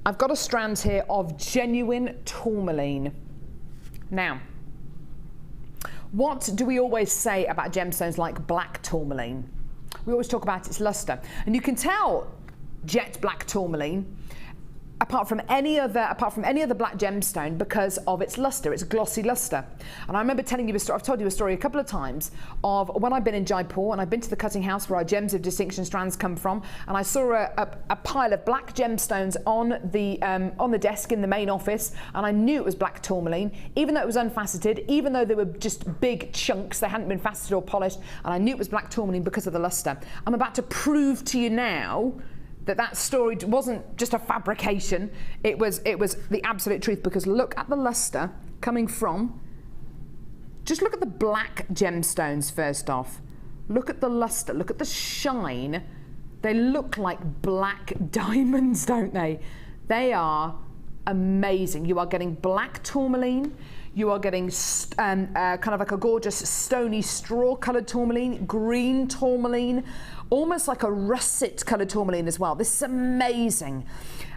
I've got a strand here of genuine tourmaline. Now, what do we always say about gemstones like black tourmaline? We always talk about its luster. And you can tell jet black tourmaline apart from any other black gemstone because of its luster, its glossy luster. And I remember telling you a story, I've told you a story a couple of times of when I've been in Jaipur and I've been to the cutting house where our Gems of Distinction strands come from, and I saw a pile of black gemstones on the desk in the main office, and I knew it was black tourmaline, even though it was unfaceted, even though they were just big chunks, they hadn't been faceted or polished, and I knew it was black tourmaline because of the luster. I'm about to prove to you now that story wasn't just a fabrication, it was the absolute truth, because look at the luster coming from, just look at the black gemstones first off. Look at the luster, look at the shine. They look like black diamonds, don't they? They are amazing. You are getting black tourmaline, you are getting kind of like a gorgeous stony straw coloured tourmaline, green tourmaline, almost like a russet coloured tourmaline as well. This is amazing.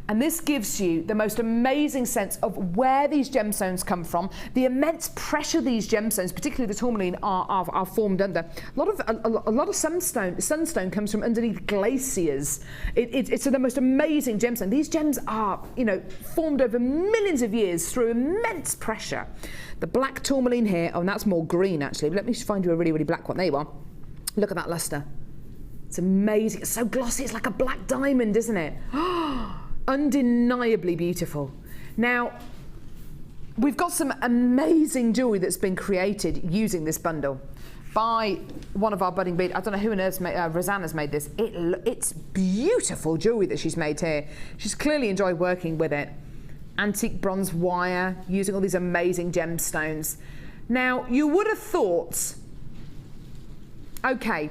And this gives you the most amazing sense of where these gemstones come from, the immense pressure these gemstones, particularly the tourmaline, are formed under. A lot of sunstone comes from underneath glaciers. It's the most amazing gemstone. These gems are, formed over millions of years through immense pressure. The black tourmaline here, and that's more green actually, but let me find you a really, really black one. There you are. Look at that luster. It's amazing. It's so glossy. It's like a black diamond, isn't it? Undeniably beautiful. Now, we've got some amazing jewellery that's been created using this bundle by one of our budding bead. I don't know who on earth Rosanna's made this. It's beautiful jewellery that she's made here. She's clearly enjoyed working with it. Antique bronze wire, using all these amazing gemstones. Now, you would have thought, okay,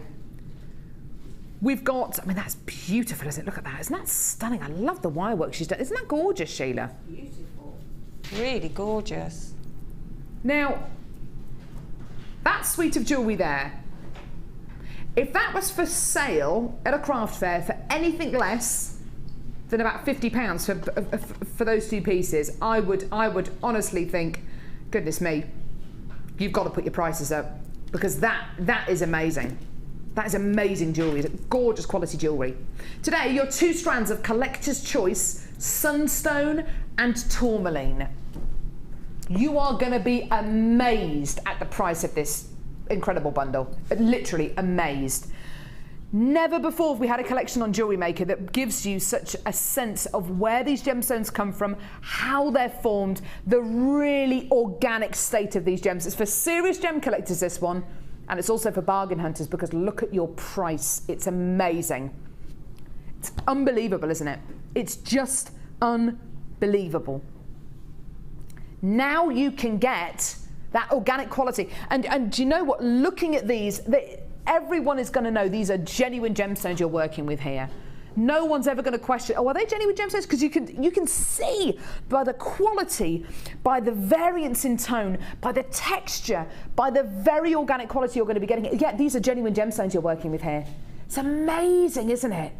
we've got, that's beautiful, isn't it? Look at that. Isn't that stunning? I love the wire work she's done. Isn't that gorgeous, Sheila? Beautiful. Really gorgeous. Now, that suite of jewellery there, if that was for sale at a craft fair for anything less than about £50 for those 2 pieces, I would honestly think, goodness me, you've got to put your prices up, because that is amazing. That is amazing jewellery, gorgeous quality jewellery. Today, your 2 strands of Collector's Choice Sunstone and Tourmaline. You are going to be amazed at the price of this incredible bundle. Literally amazed. Never before have we had a collection on Jewellery Maker that gives you such a sense of where these gemstones come from, how they're formed, the really organic state of these gems. It's for serious gem collectors, this one, and it's also for bargain hunters, because look at your price. It's amazing. It's unbelievable, isn't it? It's just unbelievable. Now you can get that organic quality. And do you know what? Looking at these, everyone is going to know these are genuine gemstones you're working with here. No one's ever going to question, oh, are they genuine gemstones? Because you can see by the quality, by the variance in tone, by the texture, by the very organic quality you're going to be getting. Yeah, these are genuine gemstones you're working with here. It's amazing, isn't it?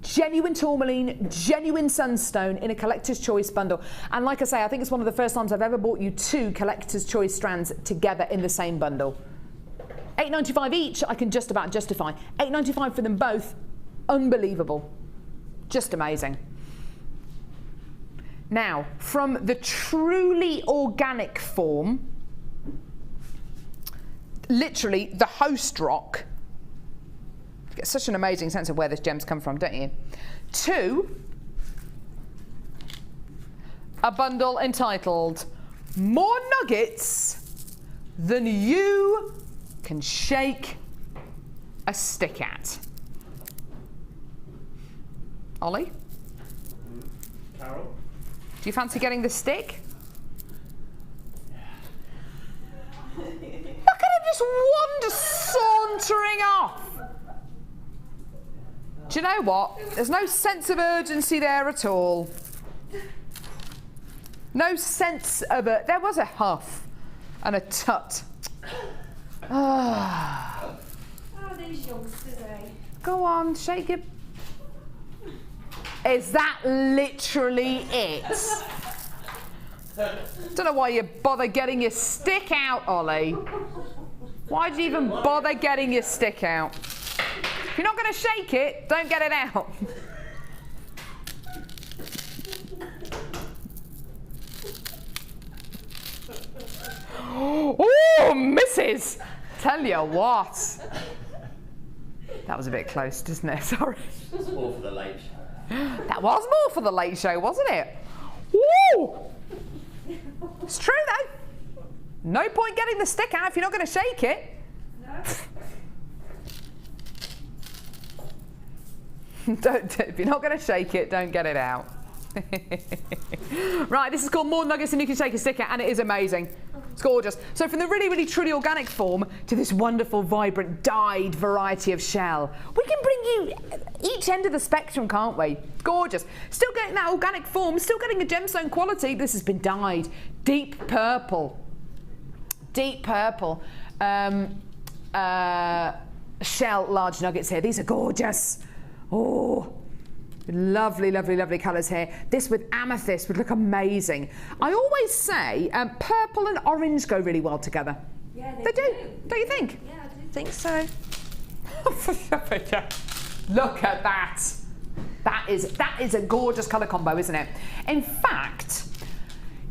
Genuine tourmaline, genuine sunstone in a collector's choice bundle. And like I say, I think it's one of the first times I've ever bought you 2 collector's choice strands together in the same bundle. $8.95 each, I can just about justify. $8.95 for them both, unbelievable. Just amazing. Now, from the truly organic form, literally the host rock, you get such an amazing sense of where this gems come from, don't you? 2, a bundle entitled More Nuggets Than You Can Shake a Stick At. Ollie? Carol? Do you fancy getting the stick? Look at him just wander sauntering off. Do you know what? There's no sense of urgency there at all. No sense of it. There was a huff and a tut. Oh, these youngsters, eh? Go on, shake it. Is that literally it? Don't know why you bother getting your stick out, Ollie. Why did you even bother getting your stick out? If you're not going to shake it, don't get it out. Oh, missus! Tell you what. That was a bit close, isn't it? Sorry. It's more for the late show. That was more for the late show, wasn't it? Woo! It's true, though. No point getting the stick out if you're not going to shake it. No. If you're not going to shake it, don't get it out. Right, this is called More Nuggets Than You Can Shake a Stick At, and it is amazing. It's gorgeous. So from the really, really, truly organic form to this wonderful, vibrant, dyed variety of shell, we can bring you each end of the spectrum, can't we? Gorgeous. Still getting that organic form, still getting a gemstone quality. This has been dyed deep purple. Deep purple. Shell large nuggets here. These are gorgeous. Oh, lovely, lovely, lovely colours here. This with amethyst would look amazing. I always say purple and orange go really well together. Yeah, They do, don't you think? Yeah, I do think so. Look at that. That is a gorgeous colour combo, isn't it? In fact,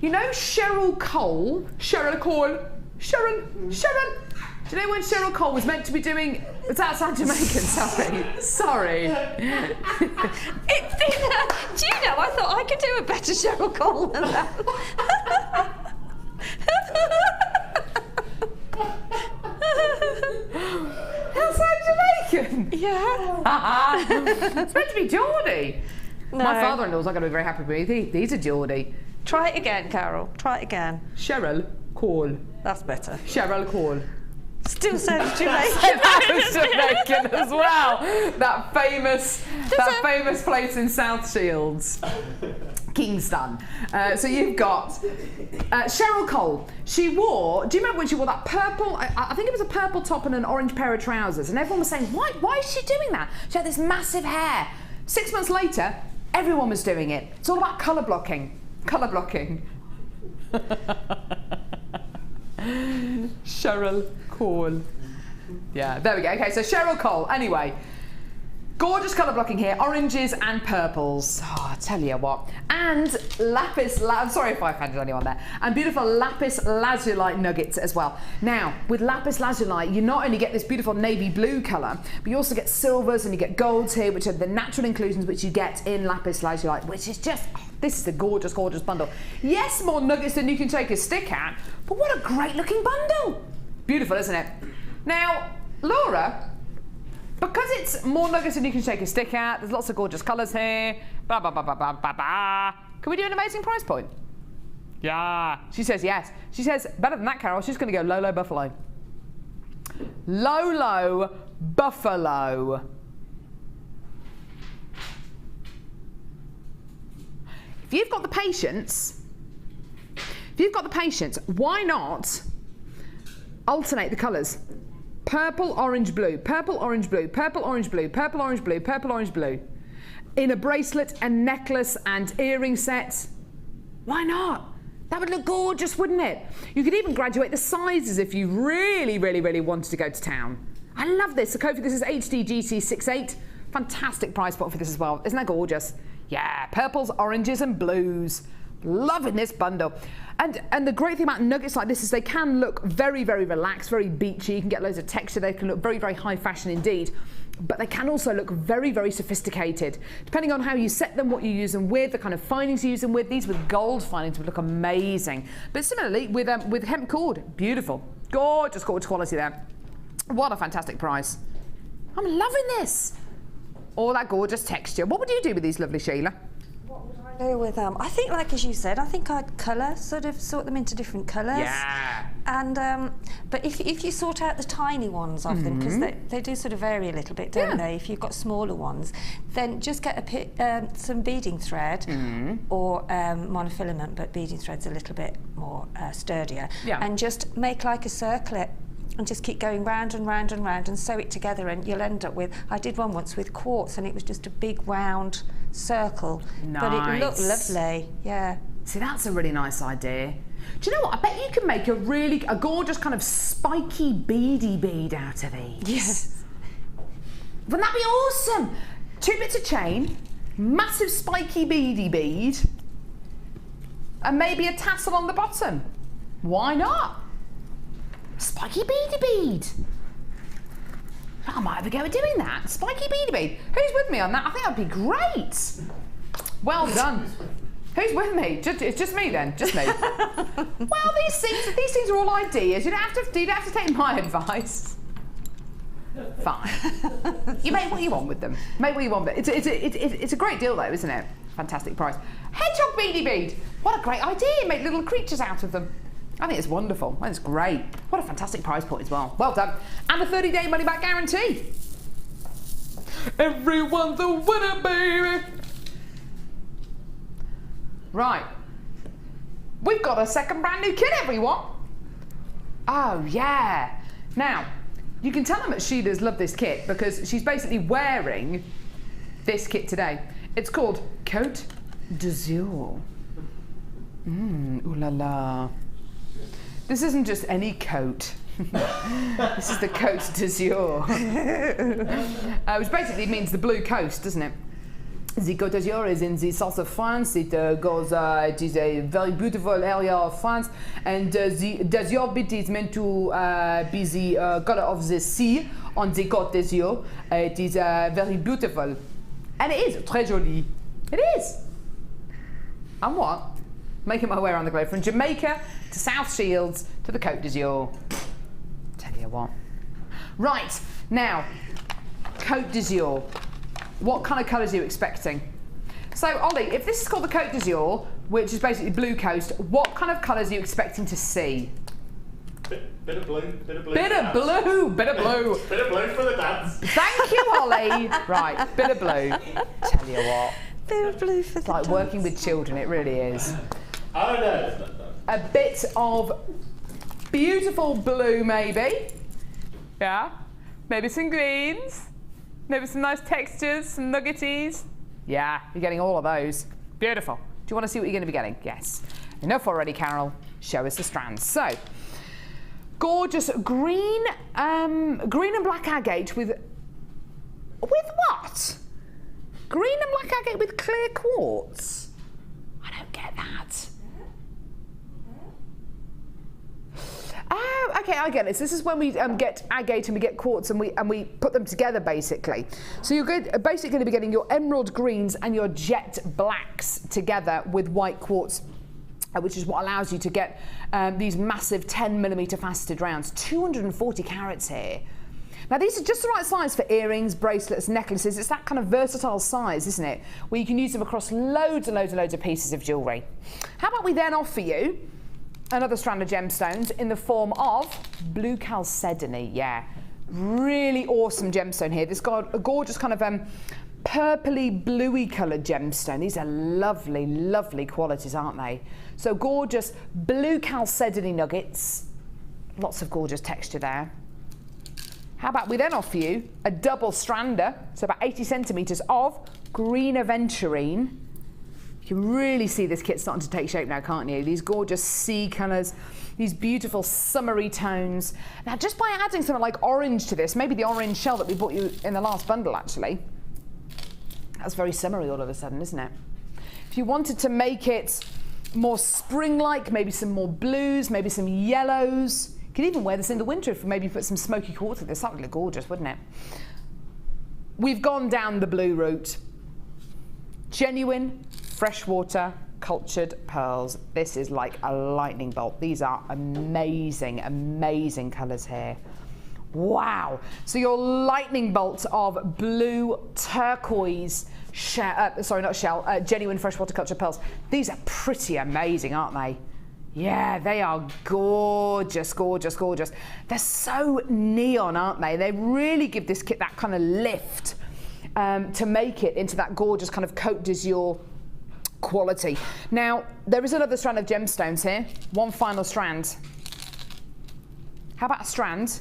you know Cheryl Cole? Do you know when Cheryl Cole was meant to be doing... Was that sound Jamaican? Sorry. It didn't. Do you know, I thought I could do a better Cheryl Cole than that. That sound Jamaican? Yeah. It's meant to be Geordie. No. My father-in-law's not going to be very happy with me. These are Geordie. Try it again, Carol. Try it again. Cheryl Cole. That's better. Cheryl Cole. Still sounds Jamaican. That was Jamaican as well. That famous place in South Shields, Kingston. So you've got Cheryl Cole. She wore. Do you remember when she wore that purple? I think it was a purple top and an orange pair of trousers, and everyone was saying, "Why is she doing that?" She had this massive hair. 6 months later, everyone was doing it. It's all about colour blocking. Colour blocking. Cheryl Cole. Yeah, there we go. Okay, so Cheryl Cole. Anyway, Gorgeous colour blocking here, oranges and purples. Oh, I tell you what. And I'm sorry if I offended anyone there. And beautiful lapis lazuli nuggets as well. Now, with lapis lazuli, you not only get this beautiful navy blue colour, but you also get silvers and you get golds here, which are the natural inclusions which you get in lapis lazuli, which is just, this is a gorgeous, gorgeous bundle. Yes, more nuggets than you can take a stick at, but what a great looking bundle. Beautiful, isn't it? Now, Laura, because it's more nuggets than you can shake a stick at, there's lots of gorgeous colours here, blah, blah, blah, blah, blah, blah, blah. Can we do an amazing price point? Yeah. She says yes. She says, better than that, Carol, she's going to go low, low buffalo. Low, low buffalo. If you've got the patience, why not alternate the colours? Purple, orange, blue, purple, orange, blue, purple, orange, blue, purple, orange, blue, purple, orange, blue. In a bracelet and necklace and earring set. Why not? That would look gorgeous, wouldn't it? You could even graduate the sizes if you really, really, really wanted to go to town. I love this. So Kofi, this is HDGC68. Fantastic price point for this as well. Isn't that gorgeous? Yeah, purples, oranges and blues. Loving this bundle. And the great thing about nuggets like this is they can look very, very relaxed, very beachy. You can get loads of texture. They can look very, very high fashion indeed. But they can also look very, very sophisticated. Depending on how you set them, what you use them with, the kind of findings you use them with. These with gold findings would look amazing. But similarly with hemp cord, beautiful. Gorgeous, gorgeous quality there. What a fantastic price. I'm loving this. All that gorgeous texture. What would you do with these, lovely Sheila? With I think, like as you said, I think I'd sort them into different colours. Yeah. And but if you sort out the tiny ones of them, because they do sort of vary a little bit, don't they? If you've got smaller ones, then just get some beading thread or monofilament, but beading thread's a little bit more sturdier. Yeah. And just make like a circlet. And just keep going round and round and round and sew it together, and you'll end up with, I did one once with quartz and it was just a big round circle. Nice. But it looked lovely, yeah. See, that's a really nice idea. Do you know what? I bet you can make a gorgeous kind of spiky beady bead out of these. Yes. Wouldn't that be awesome? 2 bits of chain, massive spiky beady bead, and maybe a tassel on the bottom. Why not? Spiky beady bead. I might have a go at doing that. Spiky beady bead. Who's with me on that? I think that'd be great. Well done. Who's with me? It's just me then. Just me. Well, these things are all ideas. You don't have to take my advice. Fine. You make what you want with them. Make what you want. It's a great deal though, isn't it? Fantastic price. Hedgehog beady bead. What a great idea. Make little creatures out of them. I think it's wonderful. That's great. What a fantastic price point as well. Well done. And a 30-day money-back guarantee. Everyone's a winner, baby. Right. We've got a second brand new kit, everyone. Oh, yeah. Now, you can tell them that Sheila's loved this kit because she's basically wearing this kit today. It's called Cote d'Azur. Ooh la la. This isn't just any coat. This is the Cote d'Azur. Which basically means the blue coast, doesn't it? The Cote d'Azur is in the south of France. It it is a very beautiful area of France, and the d'Azur bit is meant to be the color of the sea on the Cote d'Azur. It is very beautiful, and it is très joli. It is. And what? Making my way around the globe from Jamaica to South Shields to the Cote d'Azur. Tell you what. Right, now, Cote d'Azur. What kind of colours are you expecting? So, Ollie, if this is called the Cote d'Azur, which is basically blue coast, what kind of colours are you expecting to see? Bit of blue, bit of blue. Bit of blue, bit of blue. Bit of blue for the dance. Thank you, Ollie. Right, bit of blue. Tell you what. Bit of blue for the It's like working with children, it really is. Oh no. A bit of beautiful blue, maybe. Yeah. Maybe some greens. Maybe some nice textures, some nuggeties. Yeah, you're getting all of those. Beautiful. Do you want to see what you're going to be getting? Yes. Enough already, Carol. Show us the strands. So, gorgeous green and black agate with what? Green and black agate with clear quartz. I don't get that. Oh, okay, I get it. So this is when we get agate and we get quartz and we put them together, basically. So you're basically going to be getting your emerald greens and your jet blacks together with white quartz, which is what allows you to get these massive 10mm faceted rounds. 240 carats here. Now these are just the right size for earrings, bracelets, necklaces. It's that kind of versatile size, isn't it? Where you can use them across loads and loads and loads of pieces of jewellery. How about we then offer you another strand of gemstones in the form of blue chalcedony. Yeah, really awesome gemstone here. This got a gorgeous kind of purpley bluey coloured gemstone. These are lovely, lovely qualities, aren't they? So gorgeous blue chalcedony nuggets. Lots of gorgeous texture there. How about we then offer you a double strander, so about 80 centimetres of green aventurine. You can really see this kit starting to take shape now, can't you? These gorgeous sea colours, these beautiful summery tones. Now, just by adding something like orange to this, maybe the orange shell that we bought you in the last bundle, actually, that's very summery all of a sudden, isn't it? If you wanted to make it more spring-like, maybe some more blues, maybe some yellows. You could even wear this in the winter if maybe put some smoky quartz with this. That would look gorgeous, wouldn't it? We've gone down the blue route. Genuine freshwater cultured pearls. This is like a lightning bolt. These are amazing, amazing colours here. Wow. So your lightning bolt of blue turquoise genuine freshwater cultured pearls. These are pretty amazing, aren't they? Yeah, they are gorgeous, gorgeous, gorgeous. They're so neon, aren't they? They really give this kit that kind of lift to make it into that gorgeous kind of Côte d'Azur quality. Now, there is another strand of gemstones here. One final strand. How about a strand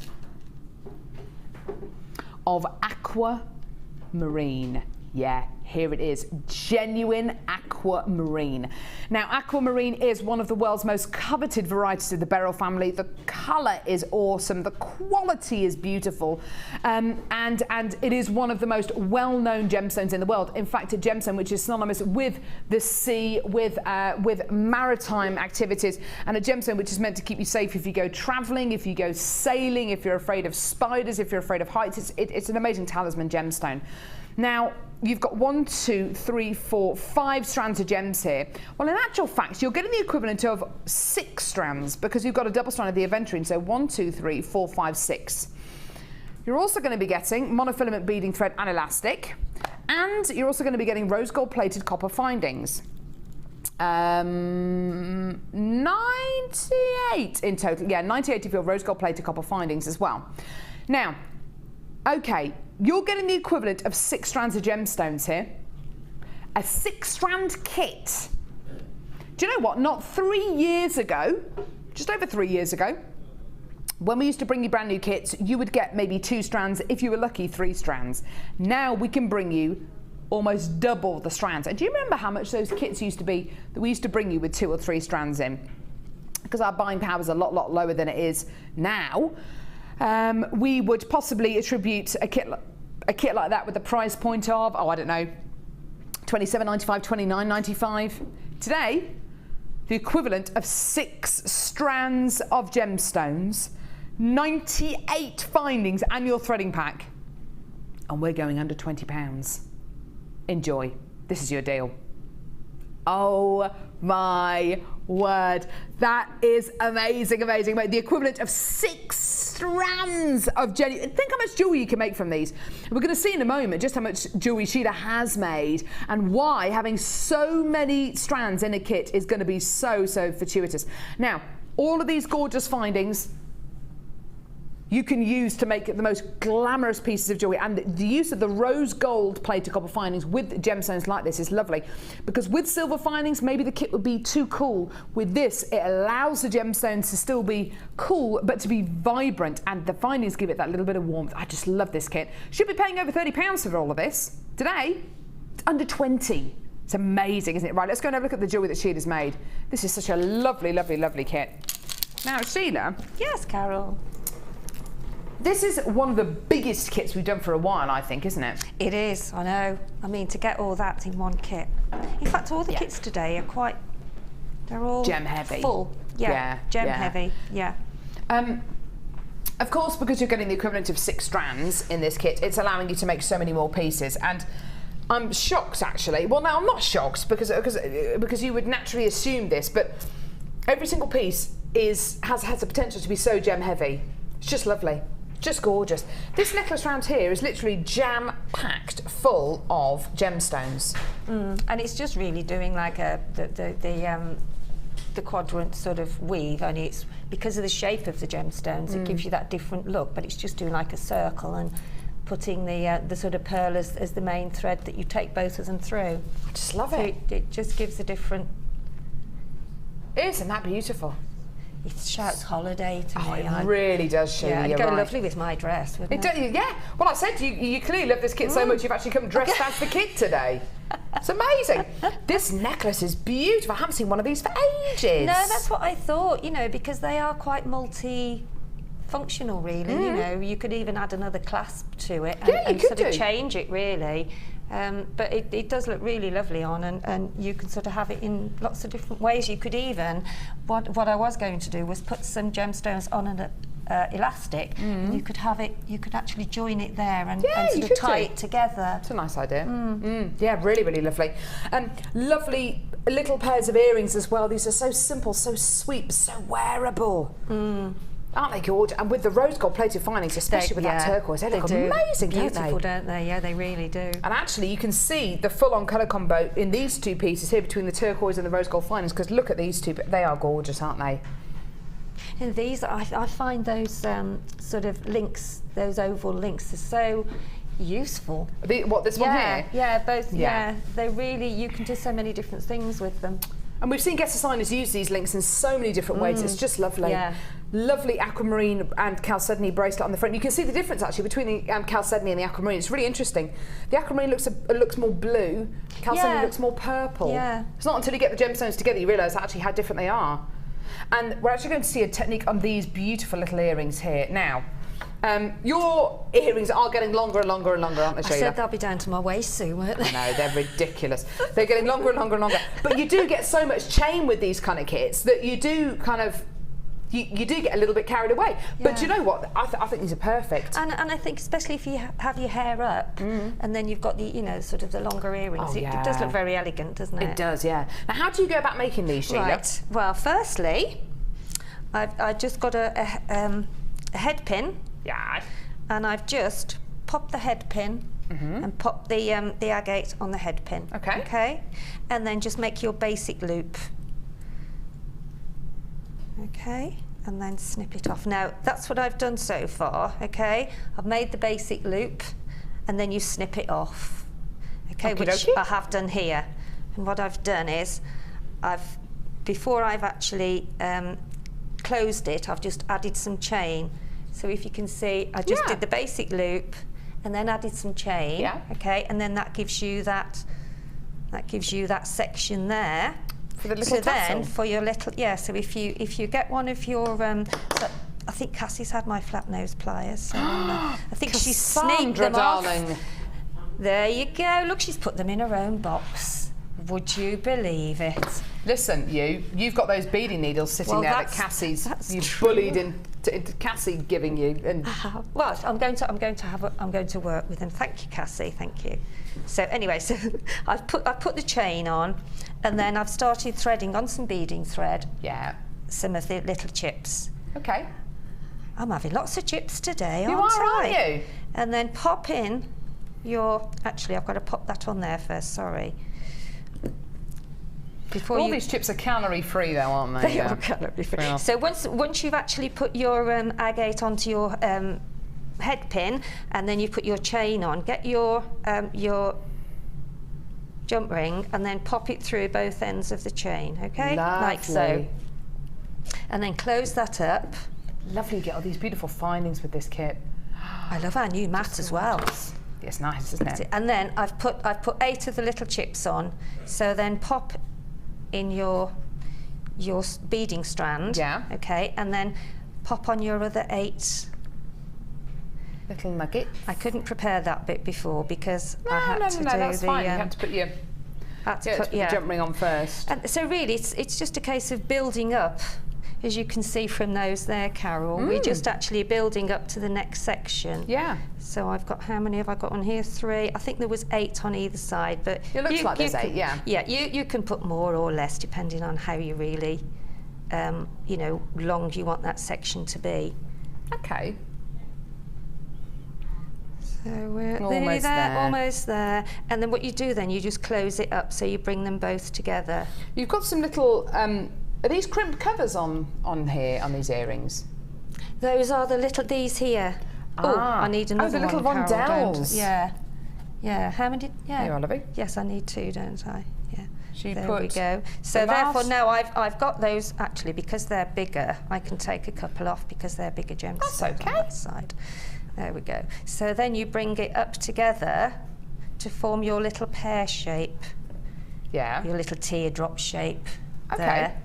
of aquamarine? Yeah, here it is, genuine aquamarine. Now, aquamarine is one of the world's most coveted varieties of the beryl family. The colour is awesome, the quality is beautiful, and it is one of the most well-known gemstones in the world. In fact, a gemstone which is synonymous with the sea, with maritime activities, and a gemstone which is meant to keep you safe if you go travelling, if you go sailing, if you're afraid of spiders, if you're afraid of heights. It's an amazing talisman gemstone. Now, you've got 1, 2, 3, 4, 5 strands of gems here. Well, in actual fact, you're getting the equivalent of 6 strands because you've got a double strand of the aventurine. So 1, 2, 3, 4, 5, 6. You're also going to be getting monofilament beading thread and elastic. And you're also going to be getting rose gold plated copper findings. 98 in total. Yeah, 98 of your rose gold plated copper findings as well. Now, okay, you're getting the equivalent of 6 strands of gemstones here. A 6-strand kit. Do you know what? Not 3 years ago, just over 3 years ago, when we used to bring you brand new kits, you would get maybe 2 strands, if you were lucky, 3 strands. Now we can bring you almost double the strands. And do you remember how much those kits used to be that we used to bring you with 2 or 3 strands in? Because our buying power is a lot lower than it is now. We would possibly attribute a kit like that with a price point of, oh, I don't know, $27.95, $29.95. Today, the equivalent of 6 strands of gemstones, 98 findings and your threading pack, and we're going under £20. Enjoy. This is your deal. Oh my word, that is amazing, amazing. The equivalent of 6 strands of genuine. Think how much jewelry you can make from these. We're going to see in a moment just how much jewelry Sheila has made and why having so many strands in a kit is going to be so fortuitous. Now, all of these gorgeous findings you can use to make the most glamorous pieces of jewelry, and the use of the rose gold plated copper findings with gemstones like this is lovely, because with silver findings maybe the kit would be too cool. With this, it allows the gemstones to still be cool but to be vibrant, and the findings give it that little bit of warmth. I just love this kit. Should be paying over £30 for all of this. Today, it's under 20. It's amazing, isn't it? Right, let's go and have a look at the jewelry that Sheila's made. This is such a lovely, lovely, lovely kit. Now, Sheila. Yes, Carol. this is one of the biggest kits we've done for a while, I think, isn't it? It is, I know. I mean, to get all that in one kit. In fact, all the kits today are quite, they're all gem heavy. Full. Yeah, gem heavy, yeah. Of course, because you're getting the equivalent of 6 strands in this kit, it's allowing you to make so many more pieces. And I'm shocked, actually. Well, no, I'm not shocked because you would naturally assume this, but every single piece has the potential to be so gem heavy. It's just lovely, just gorgeous. This necklace round here is literally jam-packed full of gemstones. And it's just really doing like the quadrant sort of weave, only it's because of the shape of the gemstones, it gives you that different look, but it's just doing like a circle and putting the sort of pearl as the main thread that you take both of them through. I just love so it. It just gives a different... Isn't that beautiful? It shouts holiday to me. It really does, Sheila. Yeah, it'd you're go right. lovely with my dress, wouldn't it? Yeah. Well, I said you clearly love this kit so much you've actually come dressed as the kit today. It's amazing. This necklace is beautiful. I haven't seen one of these for ages. No, that's what I thought, you know, because they are quite multi-functional, really. You know, you could even add another clasp to it and sort of change it, really. But it does look really lovely on, and you can sort of have it in lots of different ways. You could even, what I was going to do was put some gemstones on an elastic, and you could have it, you could actually join it there and sort of tie it together. It's a nice idea. Yeah, really, really lovely. Lovely little pairs of earrings as well. These are so simple, so sweet, so wearable. Aren't they gorgeous? And with the rose gold plated findings, especially with that turquoise, they look amazing, don't they? Beautiful, don't they? Yeah, they really do. And actually, you can see the full-on colour combo in these 2 pieces here between the turquoise and the rose gold findings, because look at these 2, they are gorgeous, aren't they? And these, I find those sort of links, those oval links, are so useful. What, this one here? Yeah, both. Yeah, they really, you can do so many different things with them. And we've seen guest designers use these links in so many different ways. It's just lovely. Yeah. Lovely aquamarine and chalcedony bracelet on the front. You can see the difference actually between the chalcedony and the aquamarine. It's really interesting. The aquamarine looks more blue. Chalcedony looks more purple. Yeah. It's not until you get the gemstones together you realise actually how different they are. And we're actually going to see a technique on these beautiful little earrings here. Now, your earrings are getting longer and longer and longer, aren't they, Sheila? I said they'll be down to my waist soon, won't they? No, they're ridiculous. They're getting longer and longer and longer. But you do get so much chain with these kind of kits that you do kind of, you do get a little bit carried away. But do you know what? I think these are perfect. And I think especially if you have your hair up and then you've got the, you know, sort of the longer earrings, it does look very elegant, doesn't it? It does, yeah. Now, how do you go about making these, Sheila? Right. Well, firstly, I've just got a head pin. Yeah. And I've just popped the head pin and popped the agate on the head pin. Okay. Okay. And then just make your basic loop. Okay. And then snip it off. Now, that's what I've done so far. Okay. I've made the basic loop and then you snip it off. Okay, which I have done here. And what I've done is, before I've actually closed it, I've just added some chain. So if you can see, I just did the basic loop and then added some chain. Yeah. Okay, and then that gives you that section there. For the little tassel. Then for your little, so if you get one of your I think Cassie's had my flat nose pliers, so I think she's sneaked them darling. off. There you go. Look, she's put them in her own box. Would you believe it? Listen, you've got those beading needles sitting there that Cassie's bullied into Cassie giving you. And well, I'm going to work with them. Thank you, Cassie. Thank you. So anyway, so I've put the chain on, and then I've started threading on some beading thread. Yeah. Some of the little chips. Okay. I'm having lots of chips today, aren't you? And then pop in your. Actually, I've got to pop that on there first. Sorry. All these chips are calorie-free, though, aren't they? They are calorie-free. Yeah. So once you've actually put your agate onto your head pin, and then you put your chain on, get your jump ring, and then pop it through both ends of the chain. Okay, lovely. Like so. And then close that up. Lovely, you get all these beautiful findings with this kit. I love our new mat as well. It's nice, isn't it? And then I've put 8 of the little chips on. So then pop in your beading strand. Yeah. Okay, and then pop on your other 8 Little nugget. I couldn't prepare that bit before because I had to do that's the. fine. You had to put your the jump ring on first. And so really, it's just a case of building up. As you can see from those there, Carol, we're just actually building up to the next section. Yeah. So I've got, how many have I got on here? 3. I think there was 8 on either side, but it looks like there's 8. Yeah. Yeah, you can put more or less depending on how you really, you know, long you want that section to be. Okay. So we're almost there. And then what you do then, you just close it up, so you bring them both together. You've got some little. Are these crimped covers on here on these earrings? Those are the little, these here. Oh, I need another one. Oh, the little rondelles. Yeah. Yeah, how many? Yeah. Here, Oliver. Yes, I need 2, don't I? Yeah. There we go. So therefore now I've got those, actually, because they're bigger, I can take a couple off because they're bigger gemstones. That's okay. On that side. There we go. So then you bring it up together to form your little pear shape. Yeah. Your little teardrop shape. Okay. There.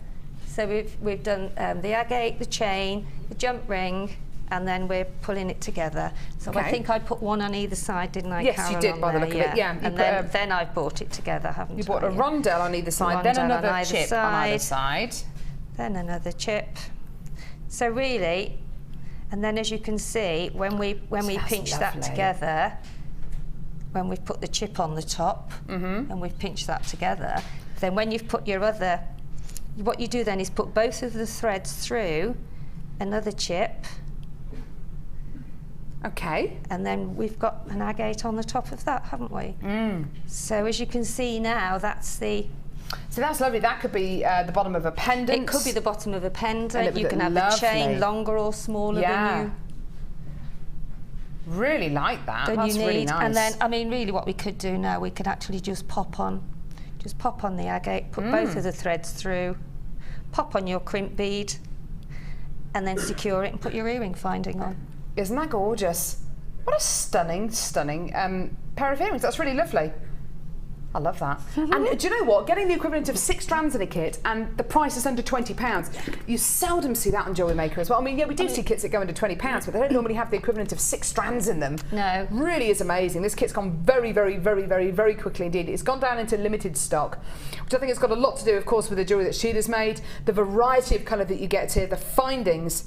So we've done the agate, the chain, the jump ring, and then we're pulling it together. So I think I put one on either side, didn't I, yes, Carol? you did, by the look of it. Yeah. And then I've brought it together, haven't I? You brought a rondelle on either side, then another chip on either side. Then another chip. So really, and then as you can see, when we pinch that together, when we've put the chip on the top, and we've pinched that together, then when you've put your other, what you do then is put both of the threads through another chip. Okay. And then we've got an agate on the top of that, haven't we? So as you can see now, that's the... So that's lovely. That could be the bottom of a pendant. It could be the bottom of a pendant. You can have the chain longer or smaller than you... Really like that. That's really nice. And then, I mean, really what we could do now, we could actually just pop on the agate, put both of the threads through, pop on your crimp bead, and then secure it and put your earring finding on. Isn't that gorgeous? What a stunning, stunning pair of earrings. That's really lovely. I love that. And do you know what? Getting the equivalent of 6 strands in a kit and the price is under £20. You seldom see that on Jewellery Maker as well. I mean, yeah, we do see kits that go under £20, but they don't normally have the equivalent of 6 strands in them. No. Really is amazing. This kit's gone very, very, very, very, very quickly indeed. It's gone down into limited stock, which I think has got a lot to do, of course, with the jewellery that Sheila's made, the variety of colour that you get here, the findings.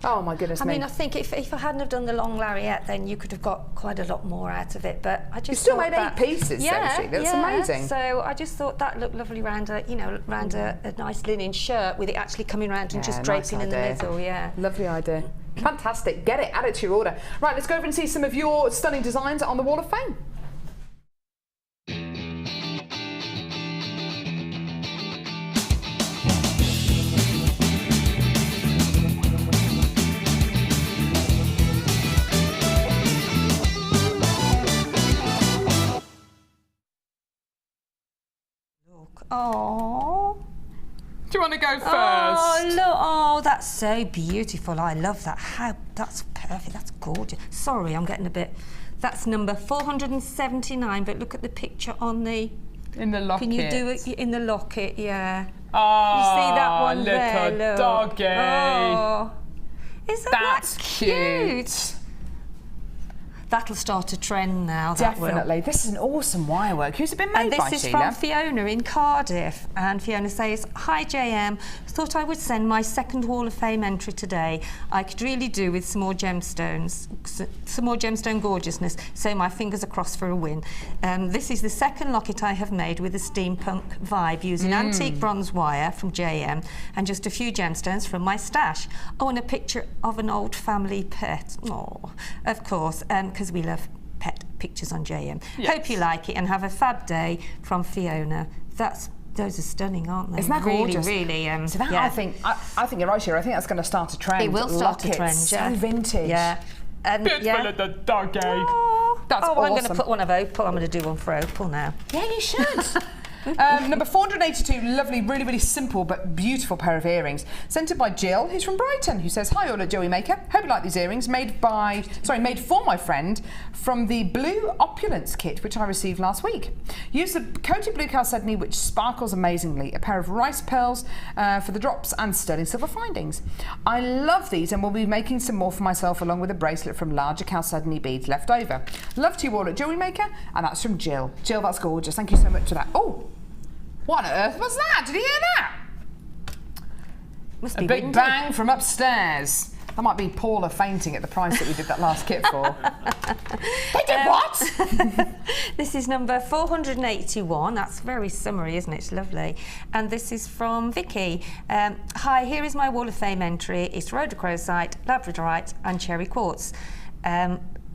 Oh my goodness me. I mean, I think if I hadn't have done the long lariat, then you could have got quite a lot more out of it. But I just you still made 8 pieces, don't you? That's amazing. So I just thought that looked lovely round a, you know, round a nice linen shirt with it actually coming round and just draping in the middle. Yeah. Lovely idea. Fantastic. Get it. Add it to your order. Right. Let's go over and see some of your stunning designs on the Wall of Fame. Oh. Do you want to go first? Oh, look. Oh, that's so beautiful. I love that. That's perfect. That's gorgeous. Sorry, I'm getting a bit... That's number 479, but look at the picture on the... In the locket. Can you do it in the locket? Yeah. Oh, you see that one little there? Look. Doggy. Oh. Isn't That's that cute? That'll start a trend now. Definitely. This is an awesome wirework. Who's it been made by, Sheila? And this is Sheila? from Fiona in Cardiff. And Fiona says, "Hi JM, thought I would send my second Wall of Fame entry today. I could really do with some more gemstones, some more gemstone gorgeousness, so my fingers are crossed for a win. This is the second locket I have made with a steampunk vibe using antique bronze wire from JM and just a few gemstones from my stash. Oh, and a picture of an old family pet. Oh, of course, because we love pet pictures on JM. Yes. Hope you like it and have a fab day from Fiona." Those are stunning, aren't they? Isn't that gorgeous? Really, so that, I think you're right, Sheila. I think that's going to start a trend. It will start a trend, so vintage. Yeah. Beautiful little doggy. Oh, That's awesome. I'm going to put one of Opal. I'm going to do one for Opal now. Yeah, you should. Number 482, lovely, really, really simple but beautiful pair of earrings. Sent it by Jill, who's from Brighton, who says, hi all at Jewellery Maker. Hope you like these earrings. Made for my friend from the Blue Opulence kit, which I received last week. Use the coated blue chalcedony, which sparkles amazingly. A pair of rice pearls for the drops and sterling silver findings. I love these and will be making some more for myself along with a bracelet from larger chalcedony beads left over. Love to you all at Jewellery Maker, and that's from Jill. Jill, that's gorgeous. Thank you so much for that. Oh, what on earth was that? Did you hear that? Must A be big windy. bang from upstairs. That might be Paula fainting at the price that we did that last kit for. They did what? This is number 481. That's very summery, isn't it? It's lovely. And this is from Vicky. Hi, here is my Wall of Fame entry. It's rhodochrosite, labradorite and cherry quartz.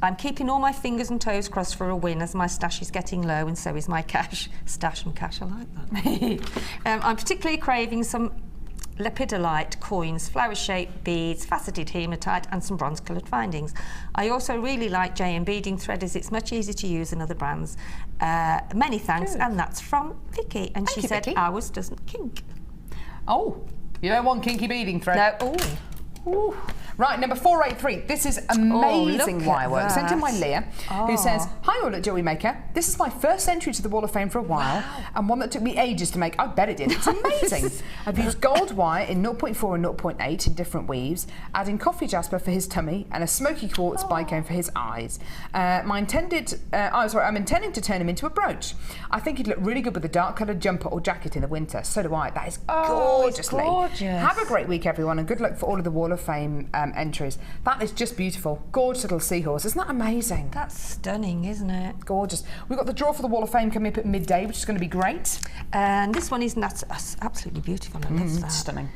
I'm keeping all my fingers and toes crossed for a win as my stash is getting low and so is my cash. Stash and cash, I like that. I'm particularly craving some lepidolite coins, flower-shaped beads, faceted hematite and some bronze-coloured findings. I also really like JM beading thread as it's much easier to use than other brands. Many thanks. Good. And that's from Vicky. And she said Vicky. Ours doesn't kink. Oh, you don't want kinky beading thread? No. Ooh. Ooh. Right, number 483. This is amazing wire work. Sent in by Leah, who says, hi all at Jewellery Maker. This is my first entry to the Wall of Fame for a while, and one that took me ages to make. I bet it did. It's amazing. I've used gold wire in 0.4 and 0.8 in different weaves, adding coffee jasper for his tummy and a smoky quartz bicone for his eyes. I'm intending to turn him into a brooch. I think he'd look really good with a dark coloured jumper or jacket in the winter. So do I. That is gorgeous. Have a great week, everyone, and good luck for all of the Wall of Fame entries. That is just beautiful. Gorgeous little seahorse. Isn't that amazing? That's stunning, isn't it? Gorgeous. We've got the draw for the Wall of Fame coming up at midday, which is going to be great. And this one is absolutely beautiful. I love that. Stunning.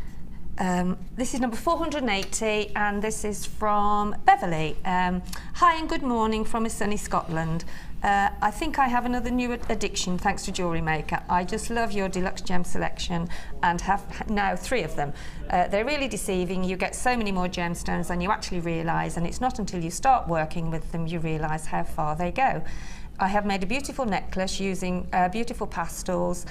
This is number 480 and this is from Beverly. Hi and good morning from a sunny Scotland. I think I have another new addiction thanks to Jewellery Maker. I just love your deluxe gem selection and have now 3 of them. They're really deceiving. You get so many more gemstones than you actually realise, and it's not until you start working with them you realise how far they go. I have made a beautiful necklace using beautiful pastels,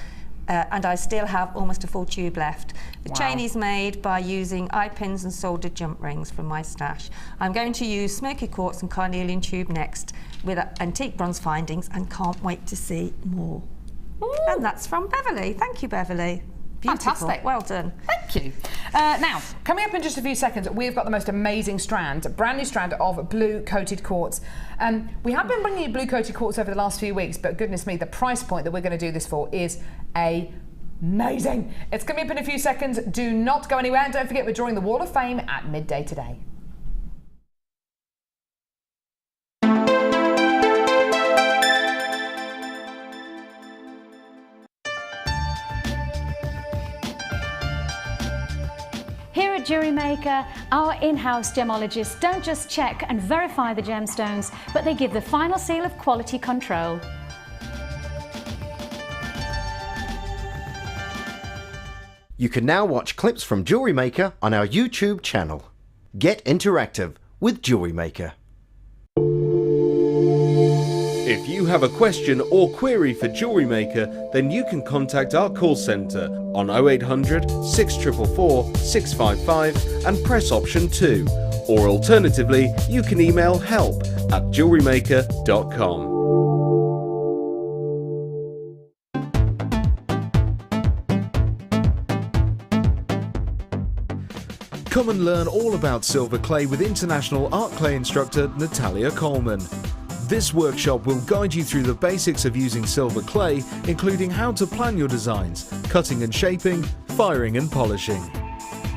and I still have almost a full tube left. The chain is made by using eye pins and soldered jump rings from my stash. I'm going to use smoky quartz and carnelian tube next with antique bronze findings and can't wait to see more. Ooh. And that's from Beverly. Thank you, Beverly. Beautiful. Fantastic. Well done. Thank you. Now, coming up in just a few seconds, we've got the most amazing strand, a brand new strand of blue coated quartz. We have been bringing you blue coated quartz over the last few weeks, but goodness me, the price point that we're going to do this for is amazing. It's coming up in a few seconds. Do not go anywhere. And don't forget, we're drawing the Wall of Fame at midday today. Here at Jewellery Maker, our in-house gemologists don't just check and verify the gemstones, but they give the final seal of quality control. You can now watch clips from Jewellery Maker on our YouTube channel. Get interactive with Jewellery Maker. If you have a question or query for Jewellery Maker, then you can contact our call centre on 0800 644 655 and press option 2. Or alternatively, you can email help@jewellerymaker.com. Come and learn all about silver clay with international art clay instructor Natalia Coleman. This workshop will guide you through the basics of using silver clay, including how to plan your designs, cutting and shaping, firing and polishing.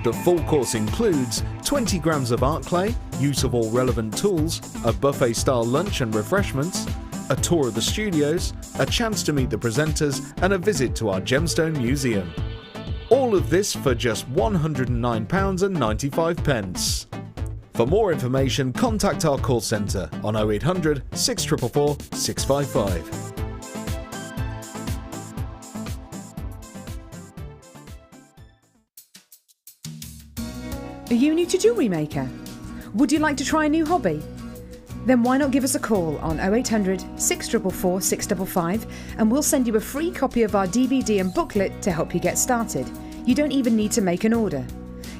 The full course includes 20 grams of art clay, use of all relevant tools, a buffet-style lunch and refreshments, a tour of the studios, a chance to meet the presenters, and a visit to our gemstone museum. All of this for just £109.95. For more information, contact our call centre on 0800 644 655. Are you new to Jewellery Maker? Would you like to try a new hobby? Then why not give us a call on 0800 644 655 and we'll send you a free copy of our DVD and booklet to help you get started. You don't even need to make an order.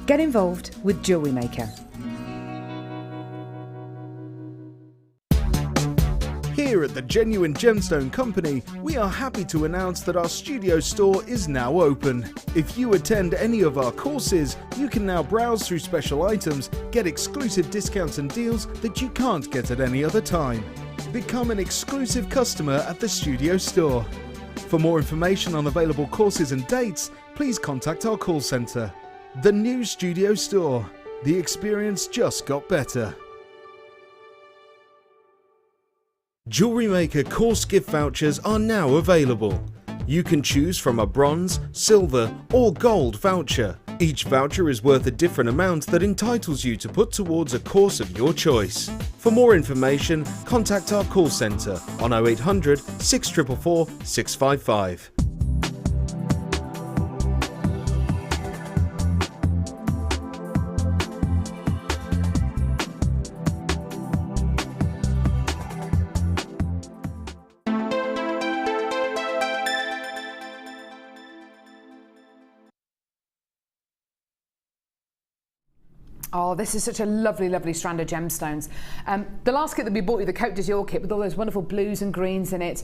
Get involved with Jewellery Maker. Here at the Genuine Gemstone Company, we are happy to announce that our studio store is now open. If you attend any of our courses, you can now browse through special items, get exclusive discounts and deals that you can't get at any other time. Become an exclusive customer at the studio store. For more information on available courses and dates, please contact our call centre. The new studio store. The experience just got better. Jewellery Maker course gift vouchers are now available. You can choose from a bronze, silver or gold voucher. Each voucher is worth a different amount that entitles you to put towards a course of your choice. For more information, contact our call centre on 0800 644 655. Oh, this is such a lovely, lovely strand of gemstones. The last kit that we bought you, the Côte d'Azur kit with all those wonderful blues and greens in it,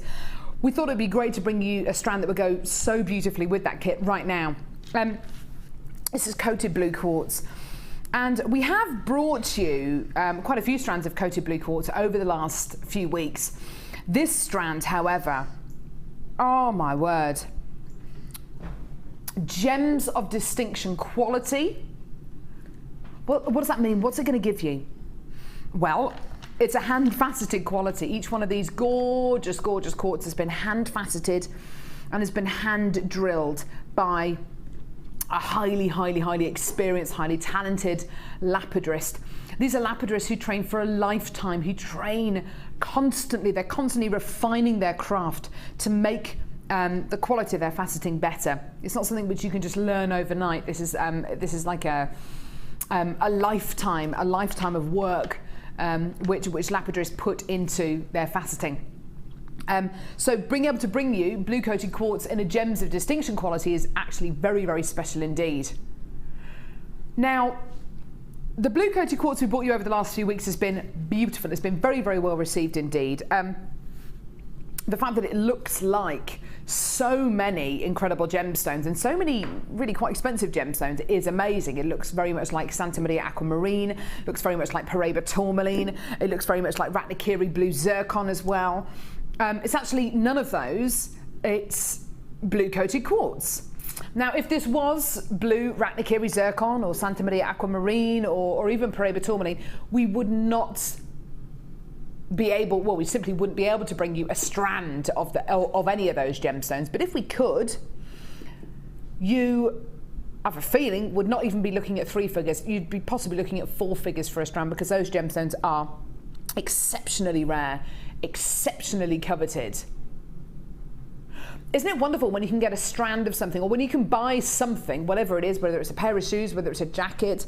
we thought it'd be great to bring you a strand that would go so beautifully with that kit right now. This is coated blue quartz. And we have brought you quite a few strands of coated blue quartz over the last few weeks. This strand, however, oh my word, gems of distinction quality. What does that mean? What's it going to give you? Well, it's a hand-faceted quality. Each one of these gorgeous, gorgeous quartz has been hand-faceted and has been hand-drilled by a highly, highly, highly experienced, highly talented lapidrist. These are lapidrists who train for a lifetime, who train constantly. They're constantly refining their craft to make the quality of their faceting better. It's not something which you can just learn overnight. This is like a lifetime of work which lapidrists put into their faceting. So being able to bring you blue coated quartz in a gems of distinction quality is actually very, very special indeed. Now, the blue coated quartz we brought you over the last few weeks has been beautiful. It's been very, very well received indeed. The fact that it looks like so many incredible gemstones and so many really quite expensive gemstones is amazing. It looks very much like Santa Maria Aquamarine, looks very much like Paraiba Tourmaline, it looks very much like Ratnakiri Blue Zircon as well. It's actually none of those, it's blue coated quartz. Now, if this was blue Ratnakiri Zircon or Santa Maria Aquamarine or even Paraiba Tourmaline, we would not be able, well, we simply wouldn't be able to bring you a strand of any of those gemstones. But if we could, you, I have a feeling, would not even be looking at 3 figures. You'd be possibly looking at 4 figures for a strand, because those gemstones are exceptionally rare, exceptionally coveted. Isn't it wonderful when you can get a strand of something, or when you can buy something, whatever it is, whether it's a pair of shoes, whether it's a jacket,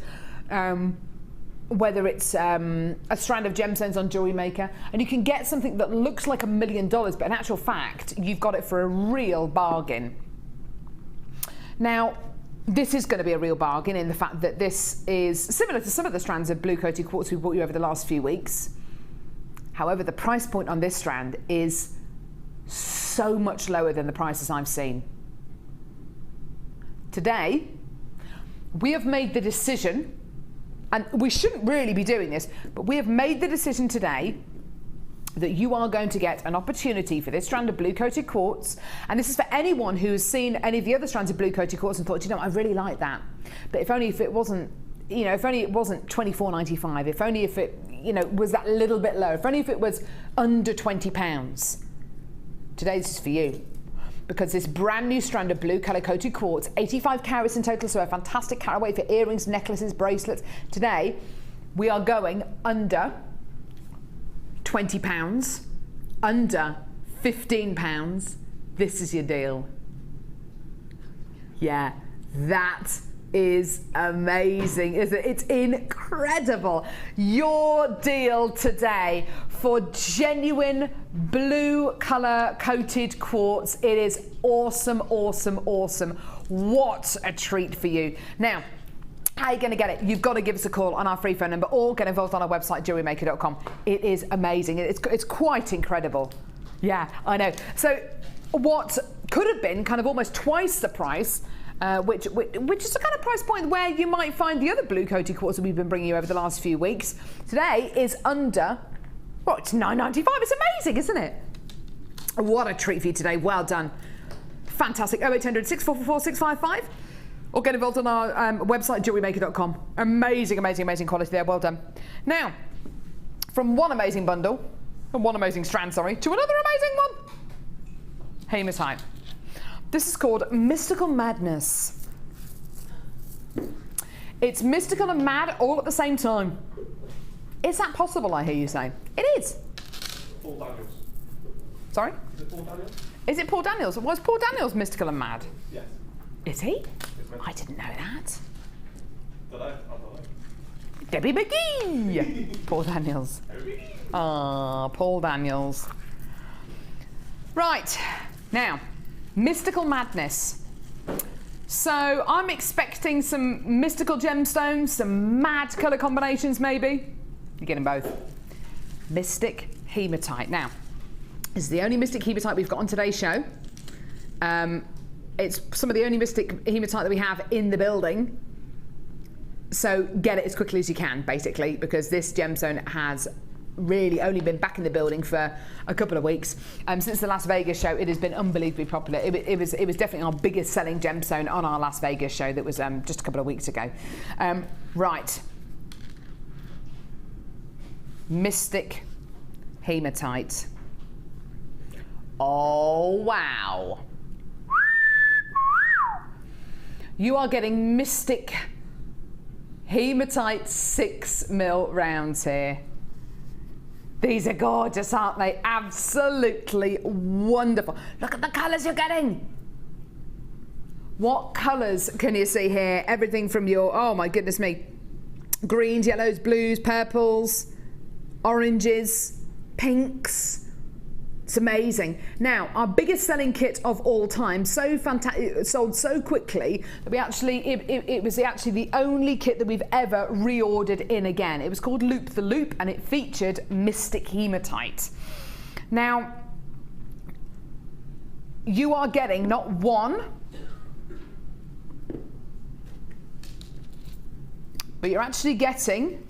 whether it's a strand of gemstones on Jewellery Maker, and you can get something that looks like $1 million, but in actual fact, you've got it for a real bargain. Now, this is going to be a real bargain in the fact that this is similar to some of the strands of blue coated quartz we brought you over the last few weeks. However, the price point on this strand is so much lower than the prices I've seen. Today, we have made the decision, and we shouldn't really be doing this, but we have made the decision today that you are going to get an opportunity for this strand of blue coated quartz, and this is for anyone who has seen any of the other strands of blue coated quartz and thought, you know, I really like that, but if only if it wasn't, you know, if only it wasn't $24.95, if only if it, you know, was that little bit lower, if only if it was under £20. Today this is for you, because this brand new strand of blue colour coated quartz, 85 carats in total, so a fantastic carat weight for earrings, necklaces, bracelets. Today we are going under £20, under £15. This is your deal. Yeah, that is amazing, isn't it? It's incredible. Your deal today for genuine blue colour coated quartz. It is awesome, awesome, awesome. What a treat for you. Now, how are you going to get it? You've got to give us a call on our free phone number or get involved on our website, JewelleryMaker.com. It is amazing. It's quite incredible. Yeah, I know. So what could have been kind of almost twice the price, which is the kind of price point where you might find the other blue coated quartz that we've been bringing you over the last few weeks. Today is under, well, it's $9.95. It's amazing, isn't it? What a treat for you today. Well done. Fantastic. 0800 644 655 or get involved on our website, JewelleryMaker.com. Amazing, amazing, amazing quality there. Well done. Now, from one amazing bundle, one amazing strand, sorry, to another amazing one. Hematite. This is called Mystical Madness. It's mystical and mad all at the same time. Is that possible, I hear you saying? It is. Paul Daniels. Sorry? Is it Paul Daniels? Is it Paul Daniels? Was Paul Daniels mystical and mad? Yes. Is he? I didn't know that. Did I? I don't know. Debbie McGee! Paul Daniels. Ah, Paul Daniels. Right, now, Mystical Madness. So I'm expecting some mystical gemstones, some mad colour combinations maybe. You're getting both. Mystic Hematite. Now, this is the only Mystic Hematite we've got on today's show. It's some of the only Mystic Hematite that we have in the building. So get it as quickly as you can, basically, because this gemstone has really only been back in the building for a couple of weeks. Since the Las Vegas show, it has been unbelievably popular. It was definitely our biggest selling gemstone on our Las Vegas show that was just a couple of weeks ago. Right. Mystic Hematite. Oh, wow. You are getting Mystic Hematite 6mm rounds here. These are gorgeous, aren't they? Absolutely wonderful. Look at the colours you're getting. What colours can you see here? Everything from your, oh my goodness me, greens, yellows, blues, purples, oranges, pinks. It's amazing. Now, our biggest selling kit of all time, so fantastic, sold so quickly that we actually, it was actually the only kit that we've ever reordered in again. It was called Loop the Loop and it featured Mystic Hematite. Now, you are getting not one, but you're actually getting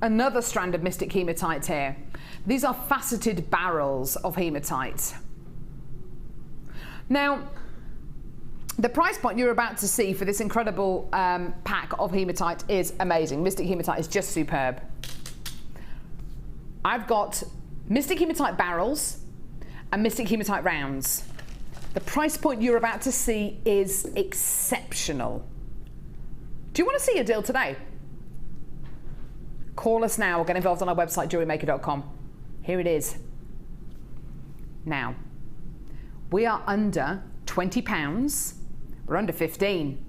another strand of Mystic Hematite here. These are faceted barrels of hematite. Now, the price point you're about to see for this incredible pack of hematite is amazing. Mystic Hematite is just superb. I've got Mystic Hematite barrels and Mystic Hematite rounds. The price point you're about to see is exceptional. Do you want to see a deal today? Call us now or get involved on our website, JewelleryMaker.com. Here it is. Now, we are under £20. We're under 15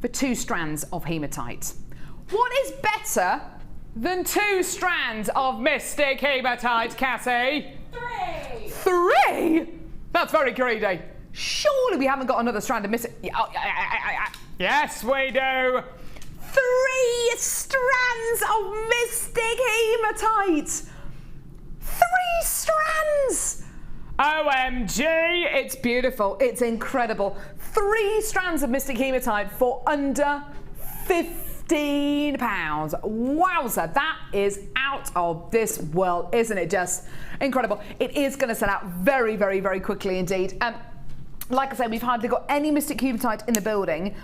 for 2 strands of hematite. What is better than 2 strands of Mystic Hematite, Cassie? 3! 3? That's very greedy. Surely we haven't got another strand of Mystic... Yes, we do. 3 strands of Mystic Hematite. 3 strands! OMG, it's beautiful, it's incredible. 3 strands of Mystic Hematite for under £15. Wowza, that is out of this world, isn't it just incredible? It is going to sell out very, very, very quickly indeed. Like I said, we've hardly got any Mystic Hematite in the building.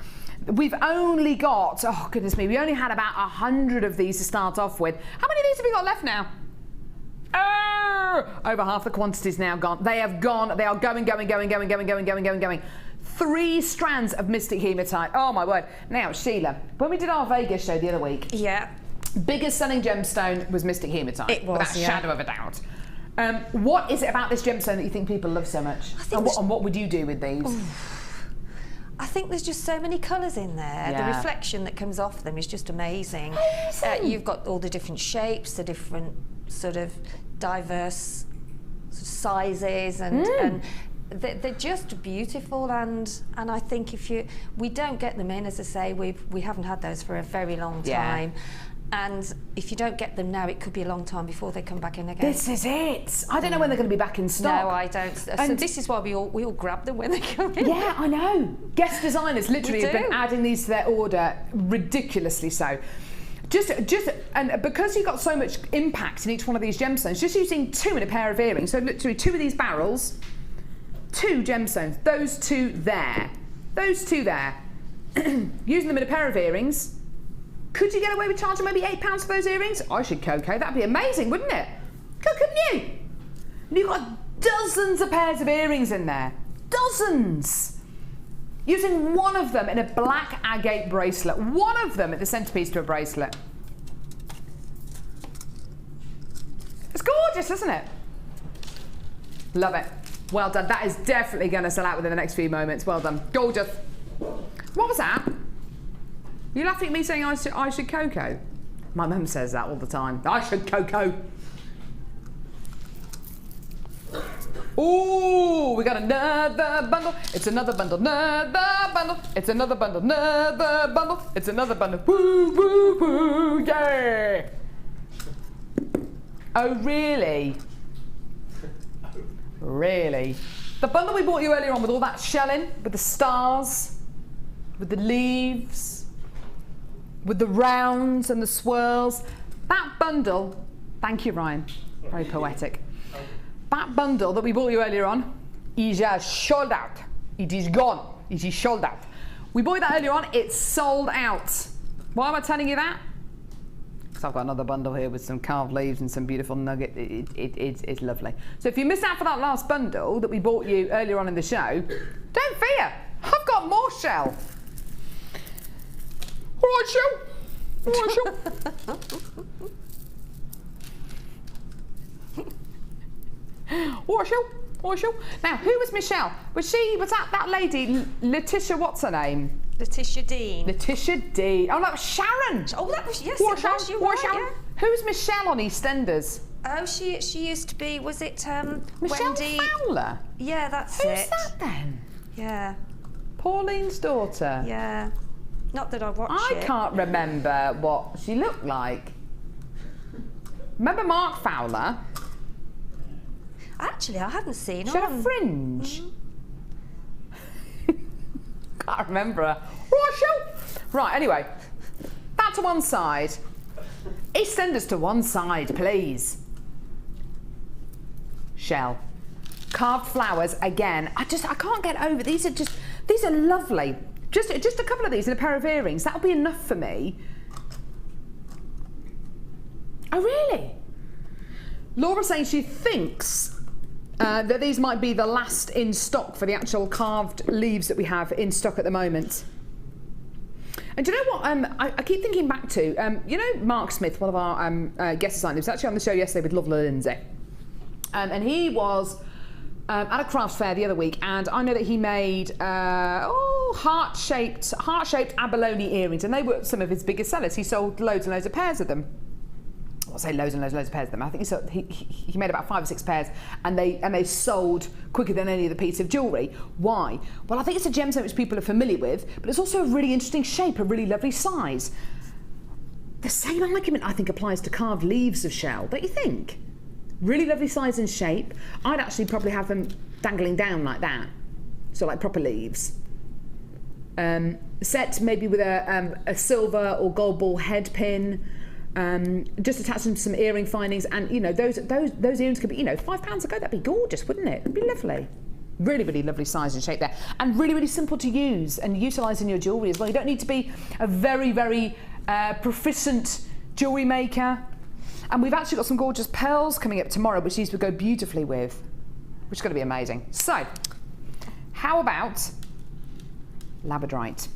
We've only got, oh goodness me, we only had about 100 of these to start off with. How many of these have we got left now? Oh, over half the quantity's now gone. They have gone. They are going. 3 strands of Mystic Hematite. Oh my word. Now, Sheila, when we did our Vegas show the other week, yeah, biggest selling gemstone was Mystic Hematite. It was, without a shadow of a doubt. What is it about this gemstone that you think people love so much? And what would you do with these? I think there's just so many colours in there. Yeah. The reflection that comes off them is just amazing. You've got all the different shapes, the different sort of diverse sort of sizes, and they're just beautiful. And I think we don't get them in, as I say, we haven't had those for a very long time. And if you don't get them now, it could be a long time before they come back in again. This is it. I don't know when they're going to be back in stock. No, I don't. So this is why we all grab them when they come in. Yeah, I know. Guest designers literally have been adding these to their order, ridiculously so. And because you've got so much impact in each one of these gemstones, just using 2 in a pair of earrings, so literally 2 of these barrels, 2 gemstones, those 2 there, using them in a pair of earrings. Could you get away with charging maybe £8 for those earrings? I should Coco. That'd be amazing, wouldn't it? Couldn't you? And you've got dozens of pairs of earrings in there. Dozens! Using one of them in a black agate bracelet. One of them at the centrepiece to a bracelet. It's gorgeous, isn't it? Love it. Well done. That is definitely going to sell out within the next few moments. Well done. Gorgeous. What was that? You're laughing at me saying I should Coco? My mum says that all the time. I should Coco. Ooh, we got another bundle. It's another bundle, another bundle. It's another bundle, another bundle. It's another bundle. Woo, woo, woo, yeah. Oh, really? Really? The bundle we bought you earlier on with all that shelling, with the stars, with the leaves, with the rounds and the swirls. That bundle, thank you, Ryan, very poetic. That bundle that we bought you earlier on is sold out. It is gone. It is sold out. We bought that earlier on, it's sold out. Why am I telling you that? Because I've got another bundle here with some carved leaves and some beautiful nugget. It's lovely. So if you missed out for that last bundle that we bought you earlier on in the show, don't fear. I've got more shell. All right, Shell. All right, Shell. All right, Shell. All right, Shell. Now, who was Michelle? Was that lady, Letitia, what's her name? Letitia Dean. Letitia Dean. Oh, that was Sharon. Oh, that was, yes, All it right, was, you're All right, Sharon. Who's Michelle on EastEnders? Oh, she used to be, was it Michelle Wendy? Fowler? Yeah, that's Who's it. that then? Yeah. Pauline's daughter? Yeah. Not that I watched I can't remember what she looked like. Remember Mark Fowler? Actually, I hadn't seen her. She had a fringe. Can't remember her. Right, anyway. That to one side. EastEnders to one side, please. Shell. Carved flowers again. I can't get over. These are lovely. Just a couple of these and a pair of earrings. That'll be enough for me. Oh, really? Laura's saying she thinks that these might be the last in stock for the actual carved leaves that we have in stock at the moment. And do you know what I keep thinking back to? You know Mark Smith, one of our guest designers, was actually on the show yesterday with Lovely Lindsay. And he was at a craft fair the other week, and I know that he made heart-shaped abalone earrings, and they were some of his biggest sellers. He sold loads and loads of pairs of them. I'll say loads and loads of pairs of them. I think he made about 5 or 6 pairs, and they sold quicker than any other piece of jewellery. Why? Well, I think it's a gemstone which people are familiar with, but it's also a really interesting shape, a really lovely size. The same argument, I think, applies to carved leaves of shell, don't you think? Really lovely size and shape. I'd actually probably have them dangling down like that, so like proper leaves. Set maybe with a silver or gold ball head pin. Just attach them to some earring findings, and you know those earrings could be, you know, £5 a go. That'd be gorgeous, wouldn't it? It'd be lovely. Really, really lovely size and shape there, and really, really simple to use and utilise in your jewellery as well. You don't need to be a very, very proficient jewellery maker. And we've actually got some gorgeous pearls coming up tomorrow, which these would go beautifully with, which is going to be amazing. So, how about labradorite?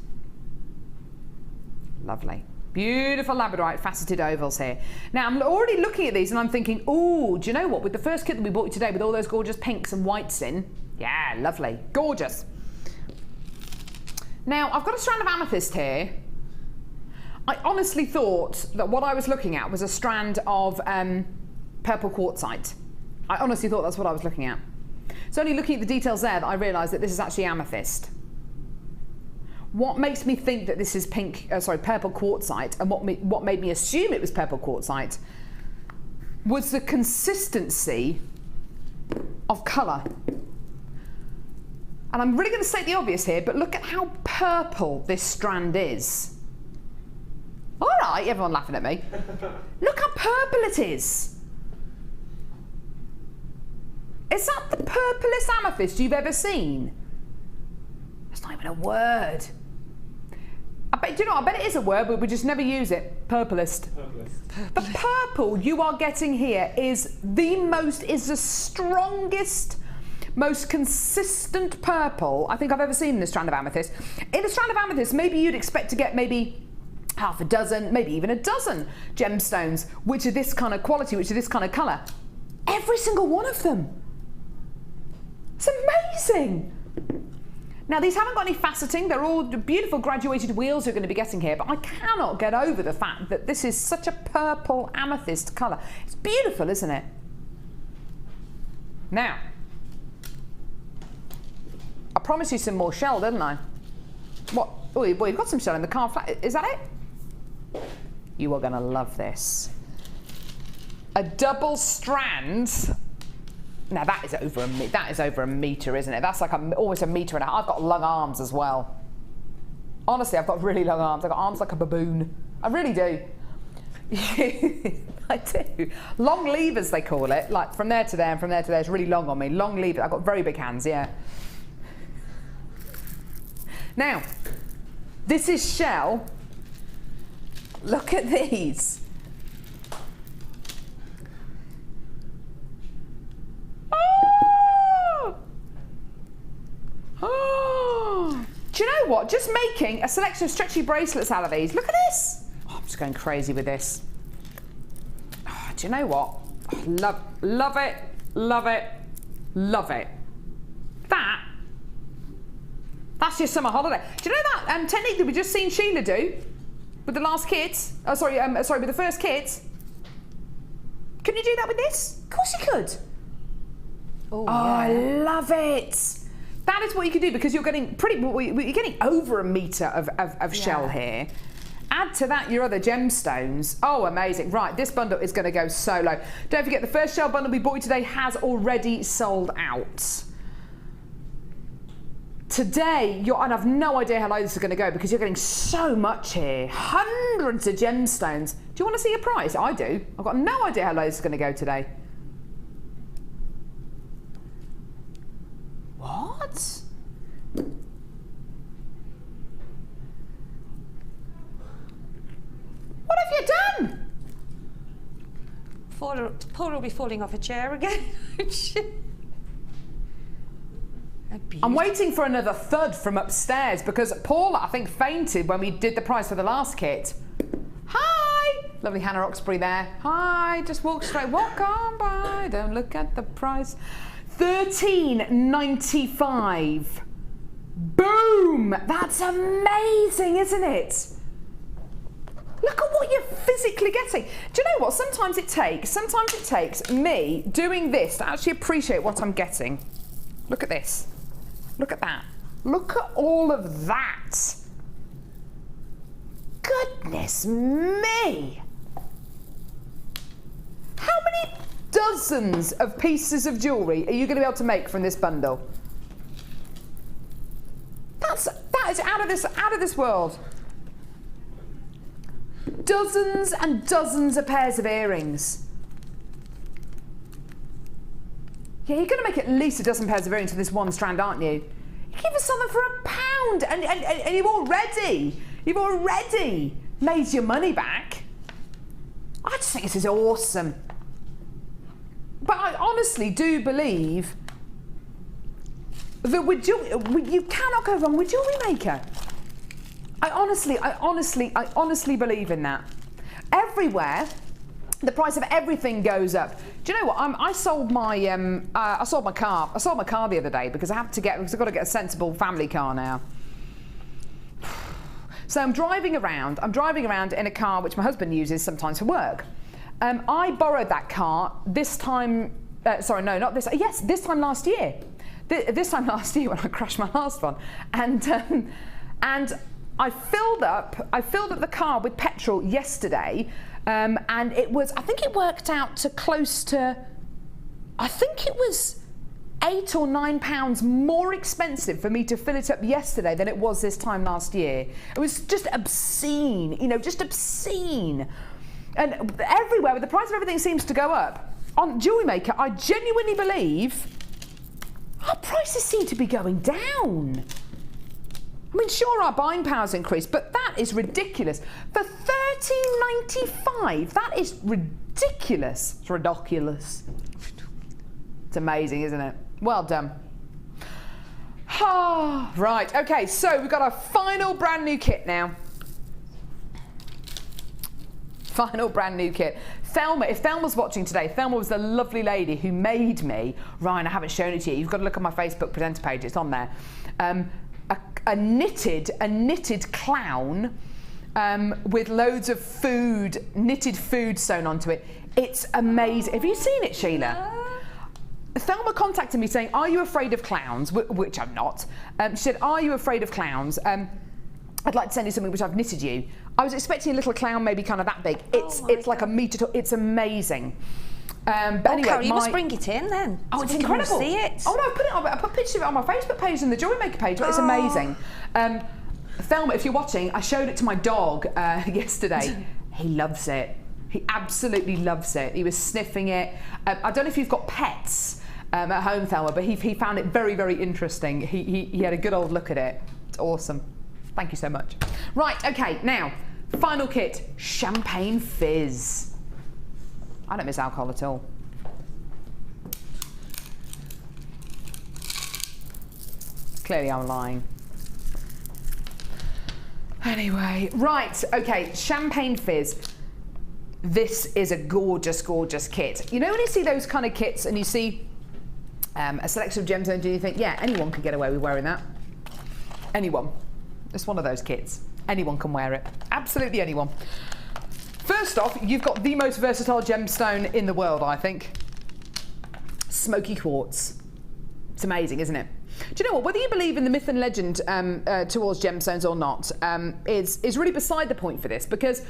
Lovely. Beautiful labradorite faceted ovals here. Now, I'm already looking at these and I'm thinking, oh, do you know what? With the first kit that we bought you today with all those gorgeous pinks and whites in, yeah, lovely, gorgeous. Now, I've got a strand of amethyst here. I honestly thought that what I was looking at was a strand of purple quartzite. I honestly thought that's what I was looking at. It's only looking at the details there that I realised that this is actually amethyst. What makes me think that this is purple quartzite, and what made me assume it was purple quartzite, was the consistency of colour. And I'm really going to state the obvious here, but look at how purple this strand is. All right, everyone laughing at me. Look how purple it is. Is that the purplest amethyst you've ever seen? It's not even a word. Do you know, I bet it is a word, but we just never use it. Purplest. The purple you are getting here is the strongest, most consistent purple I think I've ever seen in a strand of amethyst. In a strand of amethyst, maybe you'd expect to get maybe half a dozen, maybe even a dozen gemstones, which are this kind of quality, which are this kind of colour. Every single one of them. It's amazing. Now, these haven't got any faceting. They're all beautiful graduated wheels you're going to be getting here, but I cannot get over the fact that this is such a purple amethyst colour. It's beautiful, isn't it? Now, I promised you some more shell, didn't I? What? Oh, boy, you've got some shell in the car flat. Is that it? You are going to love this. A double strand. Now that is over a metre, isn't it? That's like almost a metre and a half. I've got long arms as well. Honestly, I've got really long arms. I've got arms like a baboon. I really do. I do. Long levers, they call it. Like from there to there and from there to there. It's really long on me. Long levers. I've got very big hands, yeah. Now, this is shell. Look at these. Oh. Do you know what? Just making a selection of stretchy bracelets out of these. Look at this. Oh, I'm just going crazy with this. Oh, do you know what? Oh, love it, love it, love it. That's your summer holiday. Do you know that technique that we just seen Sheila do with the last kit? Oh, sorry, with the first kit. Can you do that with this? Of course you could. Oh, yeah. I love it. That is what you can do, because you're getting you're getting over a metre of shell here. Add to that your other gemstones. Oh, amazing. Right, this bundle is going to go so low. Don't forget, the first shell bundle we bought you today has already sold out. Today, and I've no idea how low this is going to go, because you're getting so much here. Hundreds of gemstones. Do you want to see a price? I do. I've got no idea how low this is going to go today. What? What have you done? Paul will be falling off a chair again. I'm waiting for another thud from upstairs, because Paul, I think, fainted when we did the price for the last kit. Hi! Lovely Hannah Oxbury there. Hi, just walk straight, walk on by, don't look at the price. $13.95. Boom! That's amazing, isn't it? Look at what you're physically getting. Do you know what? Sometimes it takes me doing this to actually appreciate what I'm getting. Look at this. Look at that. Look at all of that. Goodness me. How many dozens of pieces of jewellery are you going to be able to make from this bundle? That is out of this world. Dozens and dozens of pairs of earrings. Yeah, you're going to make at least a dozen pairs of earrings for this one strand, aren't you? You give us something for £1, and you've already made your money back. I just think this is awesome. But I honestly do believe that you cannot go wrong with Jewellery Maker. I honestly believe in that. Everywhere, the price of everything goes up. Do you know what? I sold my car the other day, because I've got to get a sensible family car now. So I'm driving around in a car which my husband uses sometimes for work. I borrowed that car this time, sorry, no, not this, yes, this time last year. This time last year when I crashed my last one. And I filled up the car with petrol yesterday, and it was, I think it worked out to close to, I think it was £8 or £9 more expensive for me to fill it up yesterday than it was this time last year. It was just obscene, you know, just obscene. And everywhere, the price of everything seems to go up. On Jewellery Maker, I genuinely believe our prices seem to be going down. I mean, sure, our buying power's increased, but that is ridiculous. For $13.95, that is ridiculous. It's ridiculous. It's amazing, isn't it? Well done. Right, okay, so we've got our final brand new kit now. Final brand new kit. Thelma, if Thelma's watching today, Thelma was the lovely lady who made me, Ryan, I haven't shown it to you, you've got to look at my Facebook presenter page, it's on there, a knitted clown with loads of food, knitted food sewn onto it. It's amazing. Have you seen it, Sheila? Thelma contacted me saying, are you afraid of clowns? Which I'm not. She said, are you afraid of clowns? I'd like to send you something which I've knitted you. I was expecting a little clown, maybe kind of that big. It's like a metre tall. It's amazing. But anyway, Carol, you must bring it in then. Oh, it's incredible. See it. Oh no, I put pictures of it on my Facebook page and the Jewellery Maker page. But it's amazing. Thelma, if you're watching, I showed it to my dog yesterday. He loves it. He absolutely loves it. He was sniffing it. I don't know if you've got pets at home, Thelma, but he found it very, very interesting. He had a good old look at it. It's awesome. Thank you so much. Right, okay, now, final kit, champagne fizz. I don't miss alcohol at all. Clearly I'm lying. Anyway, right, okay, champagne fizz. This is a gorgeous, gorgeous kit. You know when you see those kind of kits and you see a selection of gemstones and you think, yeah, anyone could get away with wearing that? Anyone. It's one of those kits. Anyone can wear it. Absolutely anyone. First off, you've got the most versatile gemstone in the world, I think. Smoky quartz. It's amazing, isn't it? Do you know what? Whether you believe in the myth and legend towards gemstones or not is really beside the point for this, because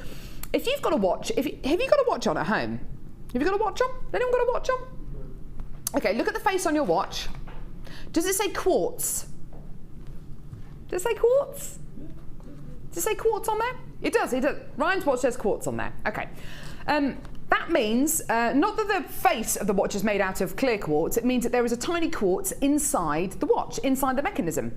if you've got a watch, have you got a watch on at home? Have you got a watch on? Anyone got a watch on? Okay, look at the face on your watch. Does it say quartz? Does it say quartz? Does it say quartz on there? It does, it does. Ryan's watch says quartz on there. Okay. That means, not that the face of the watch is made out of clear quartz, it means that there is a tiny quartz inside the watch, inside the mechanism.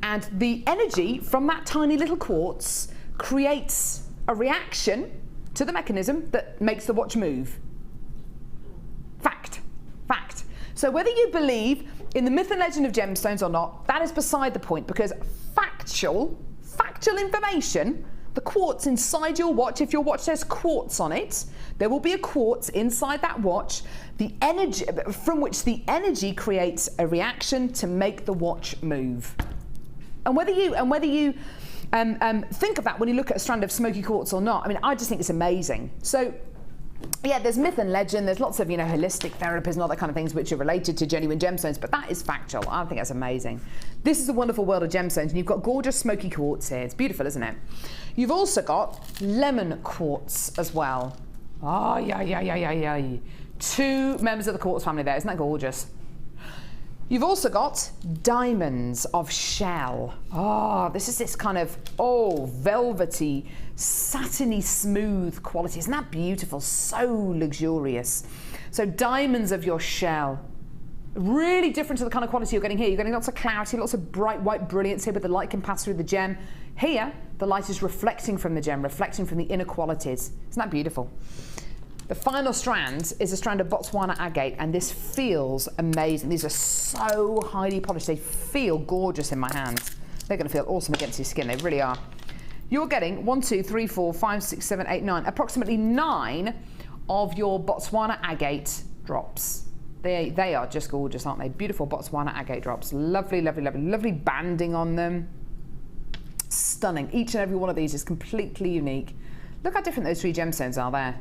And the energy from that tiny little quartz creates a reaction to the mechanism that makes the watch move. Fact. Fact. So whether you believe in the myth and legend of gemstones or not, that is beside the point, because factual information, the quartz inside your watch, if your watch says quartz on it, there will be a quartz inside that watch, the energy from which the energy creates a reaction to make the watch move. And whether you think of that when you look at a strand of smoky quartz or not, I mean, I just think it's amazing. So yeah, there's myth and legend, there's lots of, you know, holistic therapies and all that kind of things which are related to genuine gemstones, but that is factual. I think that's amazing. This is a wonderful world of gemstones, and you've got gorgeous smoky quartz here. It's beautiful, isn't it? You've also got lemon quartz as well. Oh, yeah. 2 members of the quartz family there. Isn't that gorgeous? You've also got diamonds of shell. Oh, this is this kind of, velvety, satiny, smooth quality. Isn't that beautiful? So luxurious. So diamonds of your shell. Really different to the kind of quality you're getting here. You're getting lots of clarity, lots of bright white brilliance here, but the light can pass through the gem. Here, the light is reflecting from the gem, reflecting from the inner qualities. Isn't that beautiful? The final strand is a strand of Botswana agate, and this feels amazing. These are so highly polished. They feel gorgeous in my hands. They're going to feel awesome against your skin. They really are. You're getting 1, 2, 3, 4, 5, 6, 7, 8, 9, approximately 9 of your Botswana agate drops. They are just gorgeous, aren't they? Beautiful Botswana agate drops. Lovely, lovely, lovely, lovely banding on them. stunning. Each and every one of these is completely unique. Look how different those 3 gemstones are there.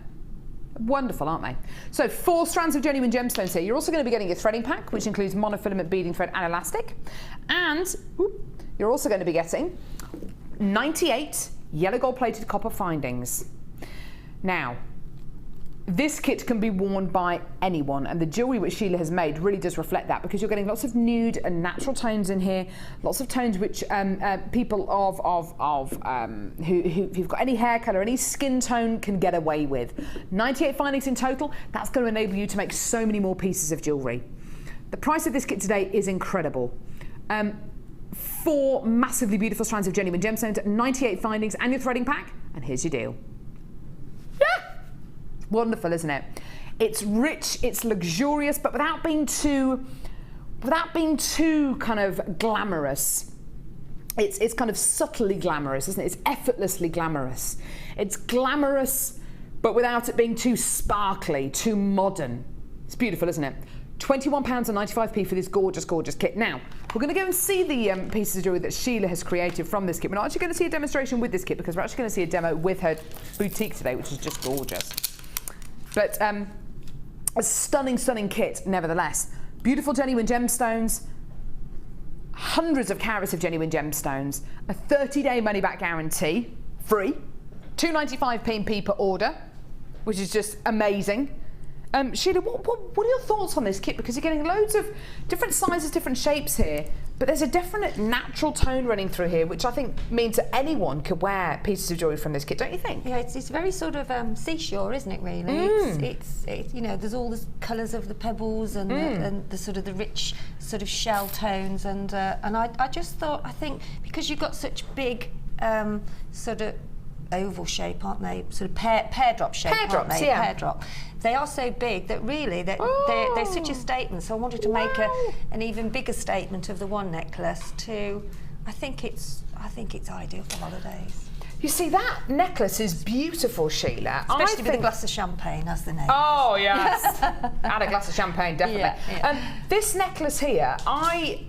Wonderful, aren't they? So 4 strands of genuine gemstones here. You're also going to be getting your threading pack, which includes monofilament beading thread and elastic. And you're also going to be getting 98 yellow gold plated copper findings. Now, this kit can be worn by anyone, and the jewellery which Sheila has made really does reflect that, because you're getting lots of nude and natural tones in here, lots of tones which people who've got any hair colour, any skin tone can get away with. 98 findings in total. That's going to enable you to make so many more pieces of jewellery. The price of this kit today is incredible. 4 massively beautiful strands of genuine gemstones, 98 findings, and your threading pack, and here's your deal. Wonderful, isn't it? It's rich, it's luxurious, but without being too kind of glamorous. It's kind of subtly glamorous, isn't it? It's effortlessly glamorous. It's glamorous, but without it being too sparkly, too modern. It's beautiful, isn't it? £21.95 for this gorgeous, gorgeous kit. Now, we're going to go and see the pieces of jewellery that Sheila has created from this kit. We're not actually going to see a demonstration with this kit, because we're actually going to see a demo with her boutique today, which is just gorgeous. But a stunning, stunning kit, nevertheless. Beautiful genuine gemstones, hundreds of carats of genuine gemstones, a 30-day money-back guarantee, free, £2.95p per order, which is just amazing. Sheila, what are your thoughts on this kit? Because you're getting loads of different sizes, different shapes here, but there's a definite natural tone running through here, which I think means that anyone could wear pieces of jewellery from this kit, don't you think? Yeah, it's very sort of seashore, isn't it, really? It's you know, there's all the colours of the pebbles and, the sort of the rich sort of shell tones, and I just thought, I think, because you've got such big sort of oval shape, aren't they? Sort of pear drop shape, aren't they? Yeah. Pear drop. They are so big that really they're such a statement. So I wanted to make an even bigger statement of the one necklace too. I think it's ideal for holidays. You see, that necklace is beautiful, Sheila. Especially with a glass of champagne, as the name. Oh yes, add a glass of champagne, definitely. Yeah. This necklace here, I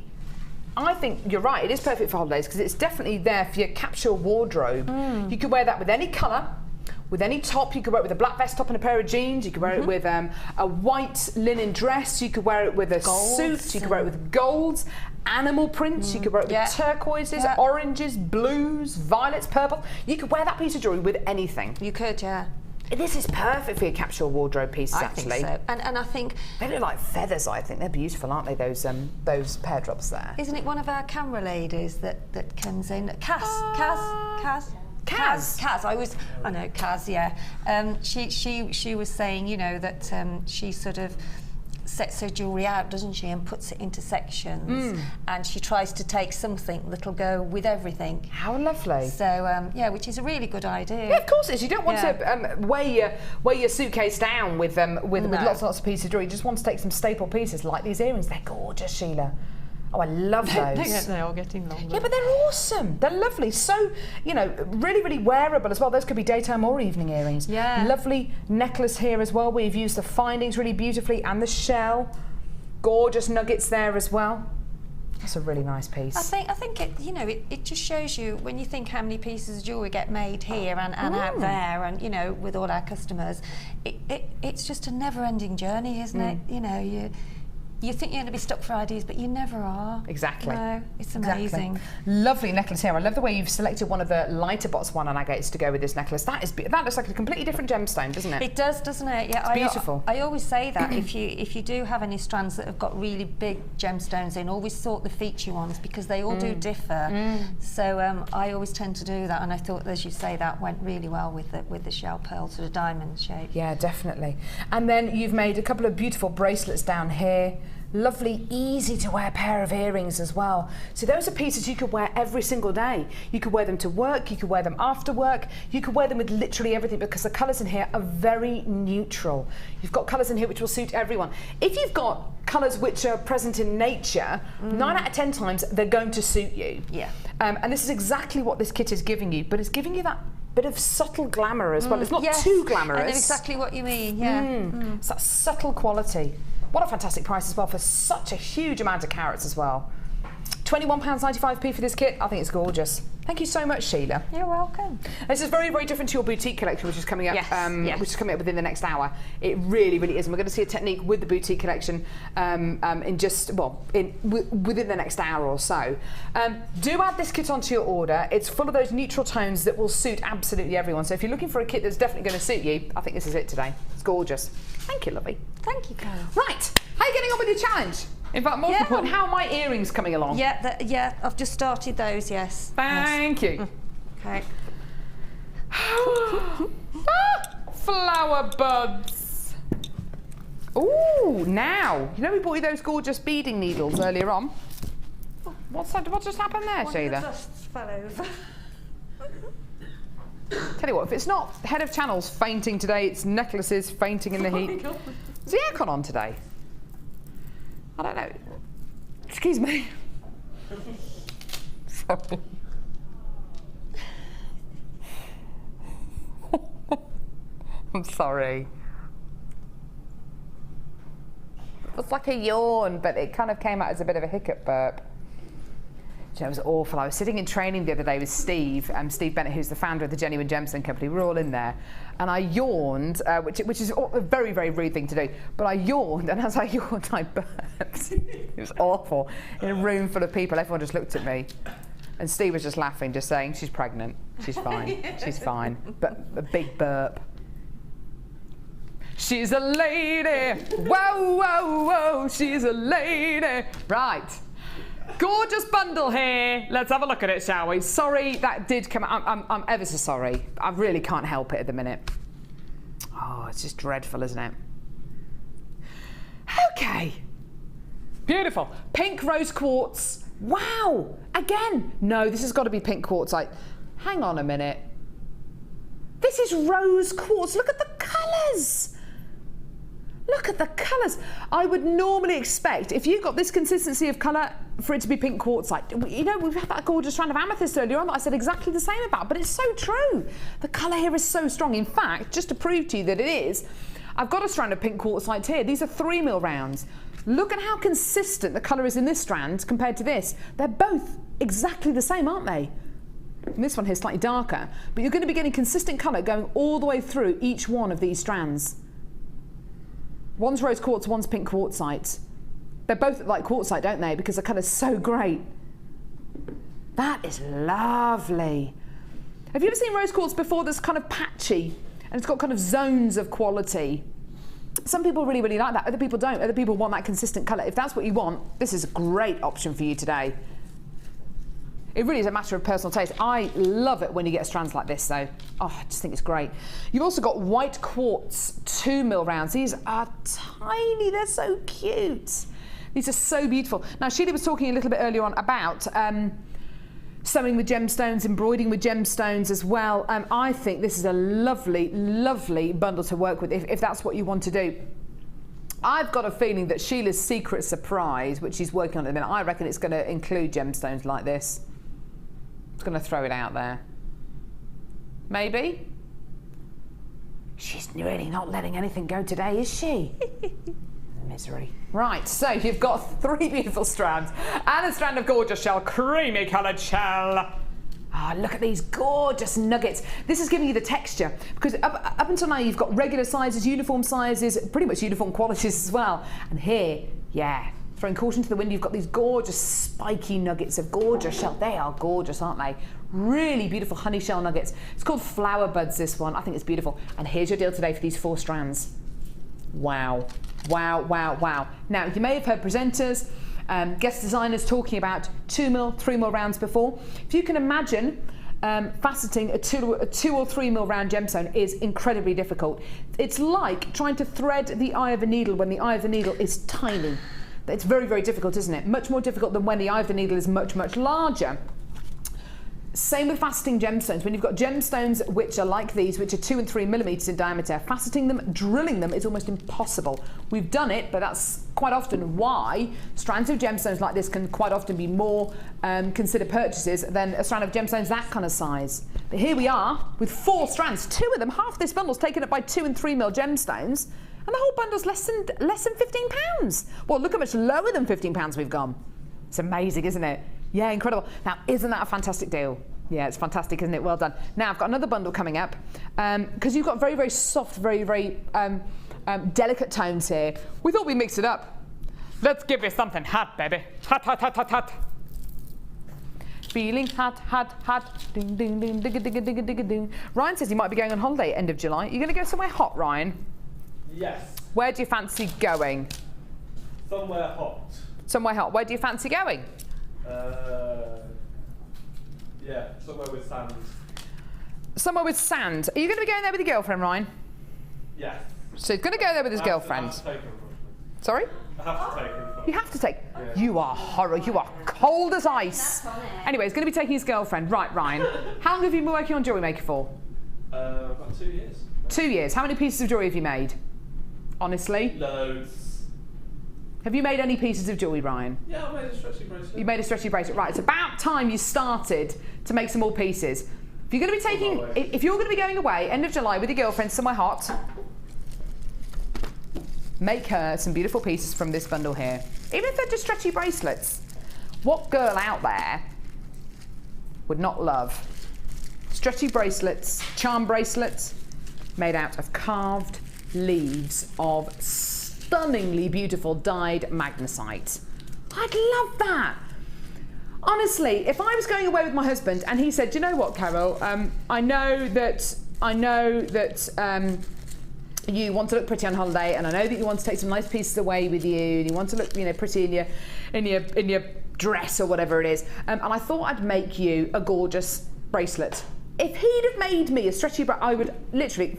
think you're right. It is perfect for holidays, because it's definitely there for your capsule wardrobe. You could wear that with any colour, with any top. You could wear it with a black vest top and a pair of jeans. You could wear it with a white linen dress. You could wear it with a suit. You could wear it with golds, animal prints. You could wear it with turquoises, oranges, blues, violets, purple. You could wear that piece of jewellery with anything. You could, yeah. This is perfect for your capsule wardrobe pieces, actually. I think so. And I think they look like feathers. I think they're beautiful, aren't they? Those pear drops there. Isn't it one of our camera ladies that comes in? Kaz. I know Kaz. Yeah. She was saying, you know, that she sort of sets her jewellery out, doesn't she, and puts it into sections, and she tries to take something that'll go with everything. How lovely. So yeah, which is a really good idea. Yeah, of course it is. You don't want to weigh your suitcase down with lots and lots of pieces of jewellery. You just want to take some staple pieces like these earrings. They're gorgeous, Sheila. Oh, I love those. They are getting longer. Yeah, but they're awesome. They're lovely. So, you know, really, really wearable as well. Those could be daytime or evening earrings. Yeah. Lovely necklace here as well, where you've used the findings really beautifully and the shell. Gorgeous nuggets there as well. That's a really nice piece. I think it, you know, it just shows you, when you think how many pieces of jewellery get made here and out there, and, you know, with all our customers, it's just a never-ending journey, isn't it? You know, you think you're going to be stuck for ideas, but you never are. Exactly. No, it's amazing. Exactly. Lovely necklace here. I love the way you've selected one of the lighter Botswana agates to go with this necklace. That looks like a completely different gemstone, doesn't it? It does, doesn't it? Yeah, it's beautiful. I always say that if you do have any strands that have got really big gemstones in, always sort the feature ones, because they all do differ. So I always tend to do that, and I thought, as you say, that went really well with the shell pearl sort of diamond shape. Yeah, definitely. And then you've made a couple of beautiful bracelets down here. Lovely, easy to wear pair of earrings as well. So those are pieces you could wear every single day. You could wear them to work, you could wear them after work, you could wear them with literally everything, because the colours in here are very neutral. You've got colours in here which will suit everyone. If you've got colours which are present in nature, 9 out of 10 times they're going to suit you. Yeah. And this is exactly what this kit is giving you, but it's giving you that bit of subtle glamour as well. It's not too glamorous. I know exactly what you mean, yeah. It's that subtle quality. What a fantastic price as well for such a huge amount of carats as well. £21.95p for this kit. I think it's gorgeous. Thank you so much, Sheila. You're welcome. This is very, very different to your boutique collection, which is coming up. Yes, Which is coming up within the next hour. It really, really is. And we're going to see a technique with the boutique collection in just within the next hour or so. Do add this kit onto your order. It's full of those neutral tones that will suit absolutely everyone. So if you're looking for a kit that's definitely going to suit you, I think this is it today. It's gorgeous. Thank you, lovely. Thank you, Carol. Right, how are you getting on with your challenge? In fact, more to the point, how are my earrings coming along? Yeah, I've just started those, yes. Thank you. Okay. Flower buds. Ooh, now. You know we bought you those gorgeous beading needles earlier on? What just happened there, Sheila? The dust fell over. Tell you what, if it's not head of channels fainting today, it's necklaces fainting in the heat. Is the aircon on today? I don't know. Excuse me. Sorry. I'm sorry. It was like a yawn, but it kind of came out as a bit of a hiccup burp. It was awful. I was sitting in training the other day with Steve Bennett, who's the founder of the Genuine Gemstone Company. We were all in there, and I yawned, which is a very, very rude thing to do. But I yawned, and as I yawned, I burped. It was awful. In a room full of people, everyone just looked at me, and Steve was just laughing, just saying, "She's pregnant. She's fine. She's fine." But a big burp. She's a lady. Whoa, whoa, whoa. She's a lady. Right. Gorgeous bundle here. Let's have a look at it, shall we? Sorry, that did come out. I'm ever so sorry. I really can't help it at the minute. Oh, it's just dreadful, isn't it? Okay. Beautiful. Pink rose quartz. Wow. Again. No, this has got to be pink quartzite. Hang on a minute. This is rose quartz. Look at the colours. Look at the colours. I would normally expect, if you've got this consistency of colour, for it to be pink quartzite. You know, we've had that gorgeous strand of amethyst earlier on that I said exactly the same about, but it's so true. The colour here is so strong. In fact, just to prove to you that it is, I've got a strand of pink quartzite here. These are 3mm rounds. Look at how consistent the colour is in this strand compared to this. They're both exactly the same, aren't they? And this one here is slightly darker, but you're going to be getting consistent colour going all the way through each one of these strands. One's rose quartz, one's pink quartzite. They both look like quartzite, don't they? Because the colour's so great. That is lovely. Have you ever seen rose quartz before that's kind of patchy and it's got kind of zones of quality? Some people really, really like that. Other people don't. Other people want that consistent colour. If that's what you want, this is a great option for you today. It really is a matter of personal taste. I love it when you get strands like this, though. Oh, I just think it's great. You've also got white quartz 2mm rounds. These are tiny. They're so cute. These are so beautiful. Now, Sheila was talking a little bit earlier on about sewing with gemstones, embroidering with gemstones as well. I think this is a lovely, lovely bundle to work with if that's what you want to do. I've got a feeling that Sheila's secret surprise, which she's working on at the minute, I reckon it's going to include gemstones like this. It's going to throw it out there. Maybe? She's really not letting anything go today, is she? Misery. Right, so you've got 3 beautiful strands and a strand of gorgeous shell, creamy coloured shell. Ah, look at these gorgeous nuggets. This is giving you the texture, because up until now you've got regular sizes, uniform sizes, pretty much uniform qualities as well. And here, yeah, throwing caution to the wind, you've got these gorgeous spiky nuggets of gorgeous shell. They are gorgeous, aren't they? Really beautiful honey shell nuggets. It's called flower buds, this one. I think it's beautiful. And here's your deal today for these 4 strands. Wow. Wow, wow, wow. Now, you may have heard presenters, guest designers talking about 2mm, 3mm rounds before. If you can imagine, faceting a 2 or 3mm round gemstone is incredibly difficult. It's like trying to thread the eye of a needle when the eye of the needle is tiny. It's very, very difficult, isn't it? Much more difficult than when the eye of the needle is much, much larger. Same with faceting gemstones. When you've got gemstones which are like these, which are 2 and 3 millimeters in diameter, faceting them, drilling them is almost impossible. We've done it, but that's quite often why strands of gemstones like this can quite often be more considered purchases than a strand of gemstones that kind of size. But here we are with 4 strands, 2 of them, half this bundle's taken up by 2 and 3mm gemstones, and the whole bundle's less than £15. Well, look how much lower than £15 we've gone. It's amazing, isn't it? Yeah, incredible. Now, isn't that a fantastic deal? Yeah, it's fantastic, isn't it? Well done. Now, I've got another bundle coming up, because you've got very, very soft, very, very delicate tones here. We thought we'd mix it up. Let's give you something hot, baby. Hot, hot, hot, hot, hot. Feeling hot, hot, hot. Ding, ding, ding, digga, digga, digga, digga, ding. Ryan says he might be going on holiday end of July. You're going to go somewhere hot, Ryan? Yes. Where do you fancy going? Somewhere hot. Somewhere hot. Where do you fancy going? Yeah, somewhere with sand. Somewhere with sand. Are you going to be going there with your girlfriend, Ryan? Yes. So he's going to go there with his girlfriend. I have to take her, unfortunately. Sorry? I have to take her. You have to take. Yeah. You are horror. You are cold as ice. Anyway, he's going to be taking his girlfriend. Right, Ryan. How long have you been working on Jewellery Maker for? About 2 years. 2 years. How many pieces of jewellery have you made? Honestly? Loads. Have you made any pieces of jewellery, Ryan? Yeah, I made a stretchy bracelet. You made a stretchy bracelet. Right, it's about time you started to make some more pieces. If you're going to be taking, if you're going to be going away end of July with your girlfriend somewhere hot, make her some beautiful pieces from this bundle here. Even if they're just stretchy bracelets. What girl out there would not love stretchy bracelets, charm bracelets made out of carved leaves of stunningly beautiful dyed magnesite? I'd love that. Honestly, if I was going away with my husband and he said, do you know what, Carol, I know that you want to look pretty on holiday, and I know that you want to take some nice pieces away with you, and you want to look, you know, pretty in your dress or whatever it is. And I thought I'd make you a gorgeous bracelet. If he'd have made me a stretchy bracelet, I would literally,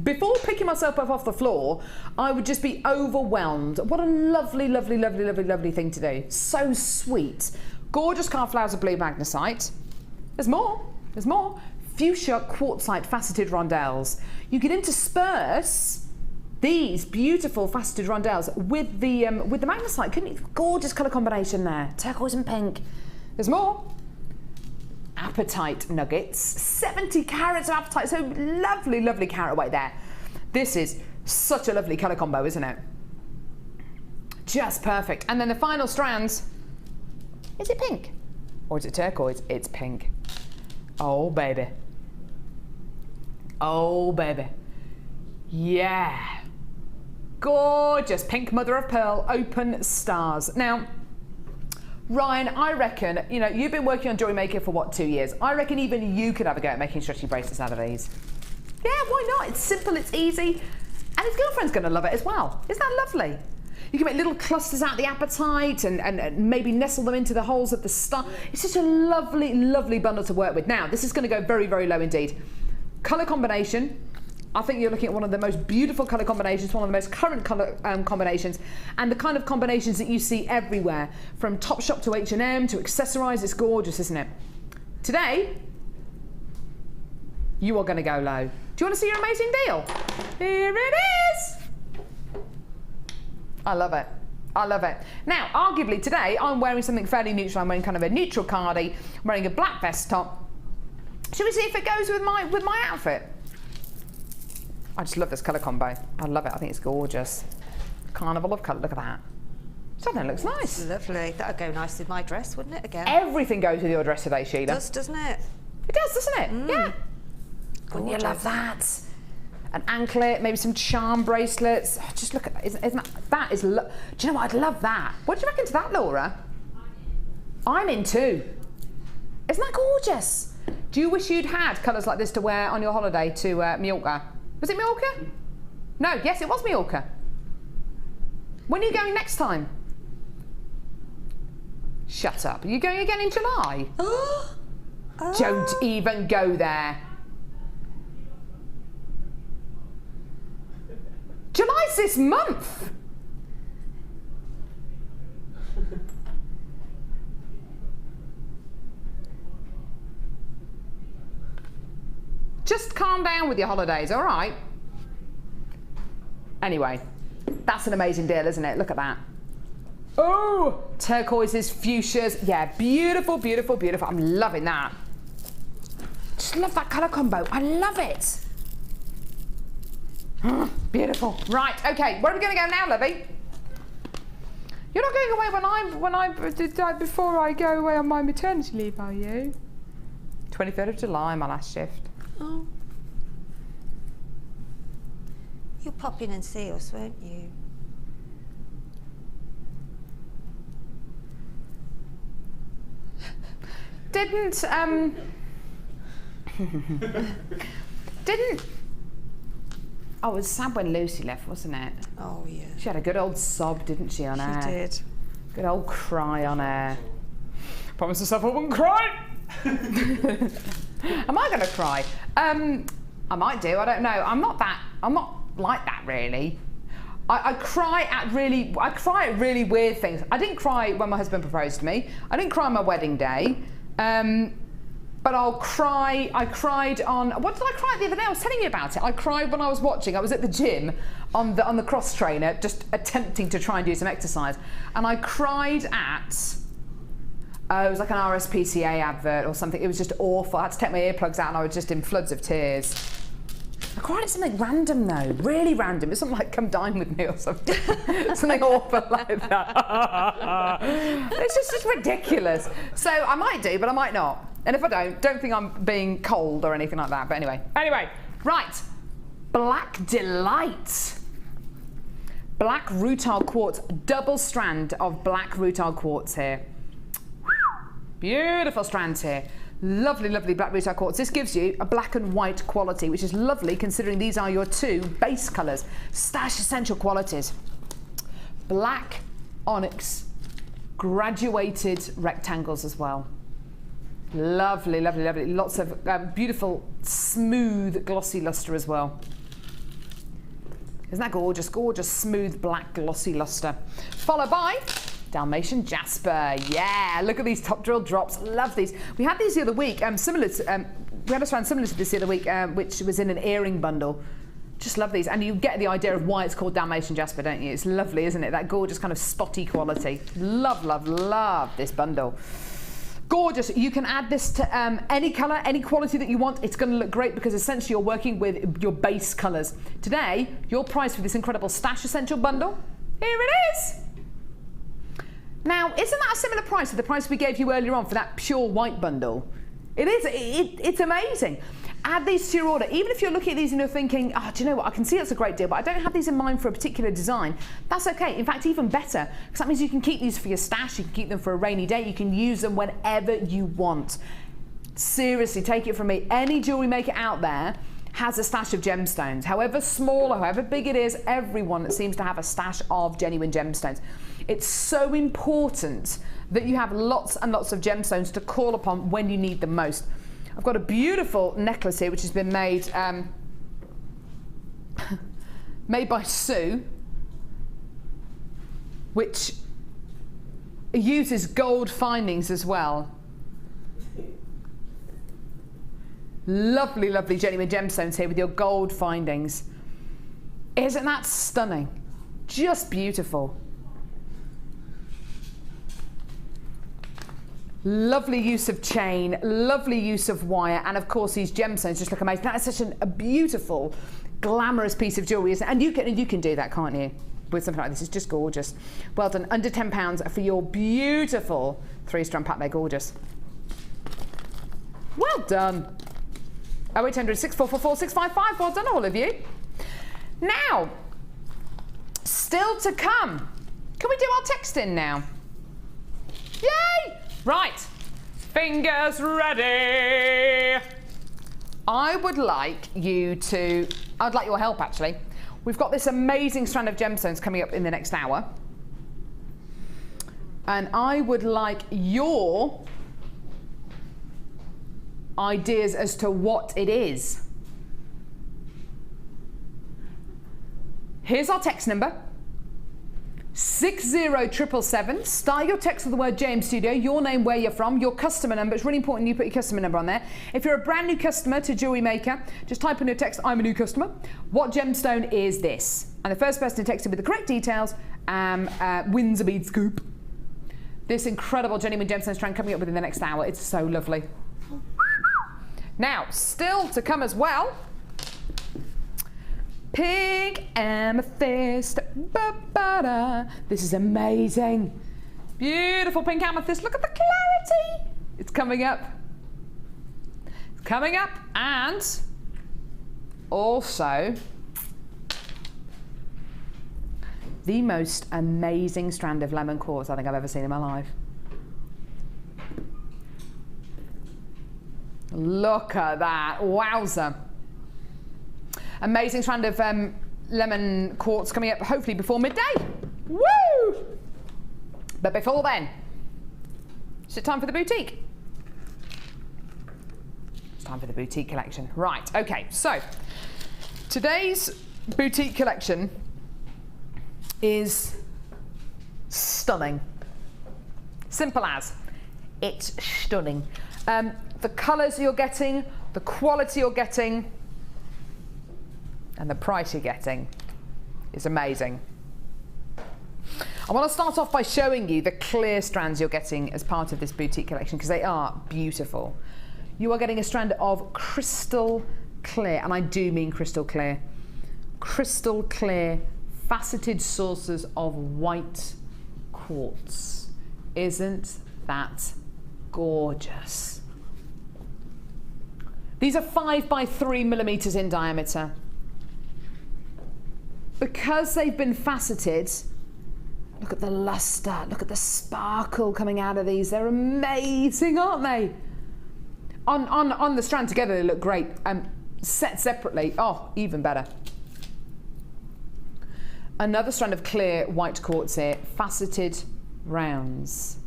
before picking myself up off the floor, I would just be overwhelmed. What a lovely, lovely, lovely, lovely, lovely thing to do. So sweet. Gorgeous carved flowers of blue magnesite. There's more. There's more. Fuchsia quartzite faceted rondelles. You can intersperse these beautiful faceted rondelles with the magnesite. Couldn't you? Gorgeous colour combination there. Turquoise and pink. There's more. Apatite nuggets. 70 carats of apatite. So lovely, lovely carat weight there. This is such a lovely colour combo, isn't it? Just perfect. And then the final strands. Is it pink? Or is it turquoise? It's pink. Oh, baby. Oh, baby. Yeah. Gorgeous. Pink mother of pearl, open stars. Now, Ryan, I reckon, you know, you've been working on Jewellery Maker for what, 2 years? I reckon even you could have a go at making stretchy bracelets out of these. Yeah, why not? It's simple, it's easy. And his girlfriend's going to love it as well. Isn't that lovely? You can make little clusters out of the apatite and maybe nestle them into the holes of the star. It's such a lovely, lovely bundle to work with. Now, this is going to go very, very low indeed. Colour combination. I think you're looking at one of the most beautiful colour combinations, one of the most current colour combinations, and the kind of combinations that you see everywhere. From Topshop to H&M to accessorise, it's gorgeous, isn't it? Today, you are going to go low. Do you want to see your amazing deal? Here it is! I love it. I love it. Now, arguably today, I'm wearing something fairly neutral. I'm wearing kind of a neutral cardi, wearing a black vest top. Should we see if it goes with my outfit? I just love this colour combo. I love it. I think it's gorgeous. Carnival of colour. Look at that. Something looks nice. It's lovely. That would go nice with my dress, wouldn't it, again? Everything goes with your dress today, Sheila. It does, doesn't it? It does, doesn't it? Mm. Yeah. Wouldn't you love that? An anklet, maybe some charm bracelets. Oh, just look at that. Isn't that is, do you know what? I'd love that. What do you reckon to that, Laura? I'm in too. Isn't that gorgeous? Do you wish you'd had colours like this to wear on your holiday to Mallorca? Was it Mallorca? No, yes, it was Mallorca. When are you going next time? Shut up. Are you going again in July? Don't even go there. July's this month. Just calm down with your holidays, all right? Anyway, that's an amazing deal, isn't it? Look at that. Oh, turquoises, fuchsias. Yeah, beautiful, beautiful, beautiful. I'm loving that. Just love that colour combo. I love it. Beautiful. Right, okay, where are we going to go now, Lovey? You're not going away before I go away on my maternity leave, are you? 23rd of July, my last shift. Oh. You'll pop in and see us, won't you? Didn't oh, it was sad when Lucy left, wasn't it? Oh, yeah. She had a good old sob, didn't she, on air? She did. Good old cry on air. Promised herself I wouldn't cry. Am I going to cry? I might do, I don't know. I'm not like that really. I cry at really weird things. I didn't cry when my husband proposed to me. I didn't cry on my wedding day. But I'll cry. I cried on, what did I cry the other day? I was telling you about it. I cried when I was watching. I was at the gym on the cross trainer, just attempting to try and do some exercise. And I cried at, it was like an RSPCA advert or something. It was just awful. I had to take my earplugs out and I was just in floods of tears. I cried at something random though, really random. It's something like "Come dine with me" or something. Something awful like that. It's just ridiculous. So I might do, but I might not. And if I don't think I'm being cold or anything like that. But anyway, right. Black Delight. Black rutile quartz, double strand of black rutile quartz here. Beautiful strands here. Lovely, lovely black rutile quartz. This gives you a black and white quality, which is lovely considering these are your two base colours. Stash essential qualities. Black onyx, graduated rectangles as well. Lovely, lovely, lovely. Lots of beautiful, smooth, glossy lustre as well. Isn't that gorgeous? Gorgeous, smooth, black, glossy lustre. Followed by Dalmatian Jasper. Yeah, look at these top drill drops. Love these. We had these the other week, similar to, we had a strand similar to this the other week, which was in an earring bundle. Just love these. And you get the idea of why it's called Dalmatian Jasper, don't you? It's lovely, isn't it? That gorgeous kind of spotty quality. Love, love, love this bundle. Gorgeous. You can add this to any colour, any quality that you want. It's going to look great because essentially you're working with your base colours. Today, your price for this incredible Stash Essential bundle, here it is. Now, isn't that a similar price to the price we gave you earlier on for that pure white bundle? It is. It's amazing. Add these to your order. Even if you're looking at these and you're thinking, oh, do you know what? I can see it's a great deal, but I don't have these in mind for a particular design. That's okay. In fact, even better, because that means you can keep these for your stash. You can keep them for a rainy day. You can use them whenever you want. Seriously, take it from me. Any jewellery maker out there has a stash of gemstones. However small or however big it is, everyone seems to have a stash of genuine gemstones. It's so important that you have lots and lots of gemstones to call upon when you need them most. I've got a beautiful necklace here which has been made made by Sue, which uses gold findings as well. Lovely, lovely genuine gemstones here with your gold findings. Isn't that stunning? Just beautiful. Lovely use of chain, lovely use of wire, and of course these gemstones just look amazing. That is such a beautiful, glamorous piece of jewellery, and you can do that, can't you? With something like this, it's just gorgeous. Well done. Under £10 for your beautiful 3-strand pack. They're gorgeous. Well done. 0800 6444 655. Well done, all of you. Now, still to come. Can we do our texting now? Yay! Right, fingers ready. I'd like your help actually. We've got this amazing strand of gemstones coming up in the next hour. And I would like your ideas as to what it is. Here's our text number. 60777. Start your text with the word JM Studio, your name, where you're from, your customer number. It's really important you put your customer number on there. If you're a brand new customer to Jewellery Maker, just type in your text, I'm a new customer. What gemstone is this? And the first person to text it with the correct details wins a bead scoop. This incredible genuine gemstone strand coming up within the next hour. It's so lovely. Now, still to come as well. Pink amethyst. Ba-ba-da. This is amazing. Beautiful pink amethyst. Look at the clarity. It's coming up. Coming up, and also the most amazing strand of lemon quartz I think I've ever seen in my life. Look at that, wowza. Amazing strand of lemon quartz coming up hopefully before midday. Woo! But before then, is it time for the boutique? It's time for the boutique collection. Right, okay, so today's boutique collection is stunning. Simple as. It's stunning. The colours you're getting, the quality you're getting, and the price you're getting is amazing. I want to start off by showing you the clear strands you're getting as part of this boutique collection because they are beautiful. You are getting a strand of crystal clear, and I do mean crystal clear faceted sources of white quartz. Isn't that gorgeous? These are 5 by 3 millimeters in diameter. Because they've been faceted, look at the luster, look at the sparkle coming out of these. They're amazing, aren't they? On the strand together, they look great. Set separately, oh, even better. Another strand of clear white quartz here, faceted rounds.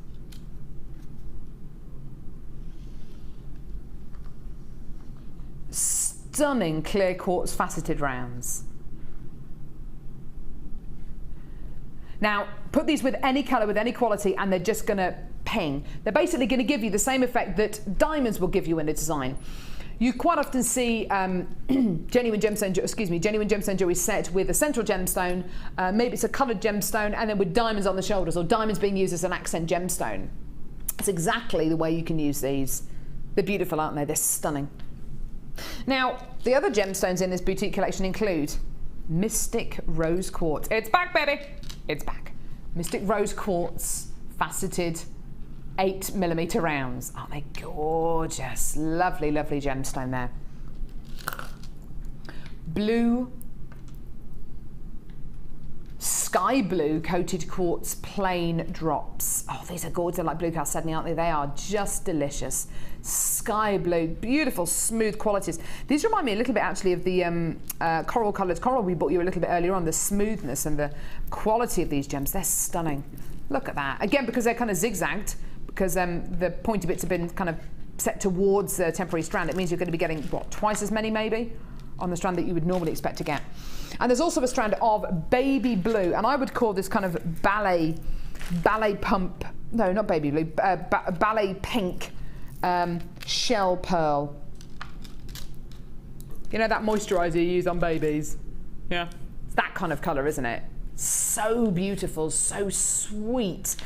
Stunning clear quartz faceted rounds. Now, put these with any colour, with any quality, and they're just going to ping. They're basically going to give you the same effect that diamonds will give you in a design. You quite often see genuine gemstone jewelry set with a central gemstone, maybe it's a coloured gemstone, and then with diamonds on the shoulders, or diamonds being used as an accent gemstone. It's exactly the way you can use these. They're beautiful, aren't they? They're stunning. Now, the other gemstones in this boutique collection include Mystic Rose Quartz. It's back, baby! It's back. Mystic Rose Quartz, faceted 8mm rounds. Aren't they gorgeous? Lovely, lovely gemstone there. Blue, sky blue coated quartz plain drops. Oh, these are gorgeous. They're like blue chalcedony, aren't they? They are just delicious. Sky blue, beautiful, smooth qualities. These remind me a little bit actually of the coral coloured coral we bought you a little bit earlier on. The smoothness and the quality of these gems, they're stunning. Look at that. Again, because they're kind of zigzagged, because the pointy bits have been kind of set towards the temporary strand, it means you're going to be getting, what, twice as many maybe on the strand that you would normally expect to get. And there's also a strand of baby blue, and I would call this kind of ballet pump, no, not baby blue, ballet pink shell pearl. You know that moisturiser you use on babies? Yeah. It's that kind of colour, isn't it? So beautiful, so sweet.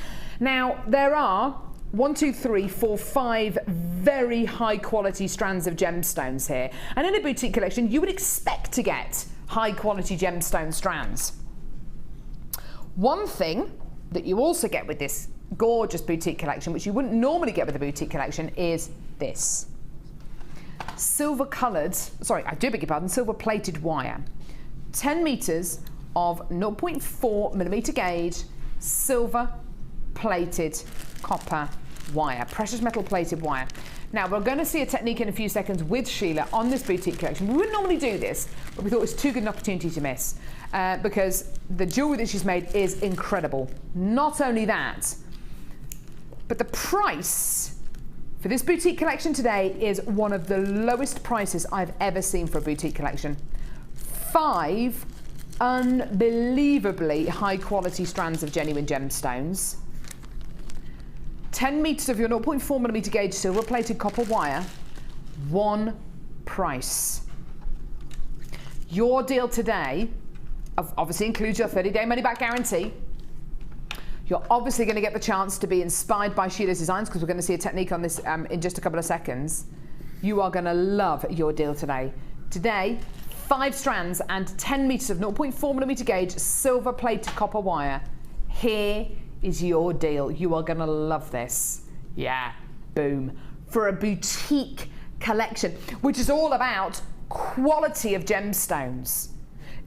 Now, there are 5 very high quality strands of gemstones here. And in a boutique collection, you would expect to get high quality gemstone strands. One thing that you also get with this gorgeous boutique collection, which you wouldn't normally get with a boutique collection, is this. Silver plated wire. 10 meters of 0.4mm gauge, silver plated copper wire, precious metal plated wire. Now, we're going to see a technique in a few seconds with Sheila on this boutique collection. We wouldn't normally do this, but we thought it was too good an opportunity to miss because the jewellery that she's made is incredible. Not only that, but the price for this boutique collection today is one of the lowest prices I've ever seen for a boutique collection. 5 unbelievably high quality strands of genuine gemstones. 10 meters of your 0.4mm gauge silver plated copper wire. One price. Your deal today obviously includes your 30-day money-back guarantee. You're obviously going to get the chance to be inspired by Sheila's designs, because we're going to see a technique on this in just a couple of seconds. You are going to love your deal today. Today, 5 strands and 10 meters of 0.4mm gauge silver plated copper wire. Here is your deal. You are going to love this. Yeah, boom. For a boutique collection, which is all about quality of gemstones.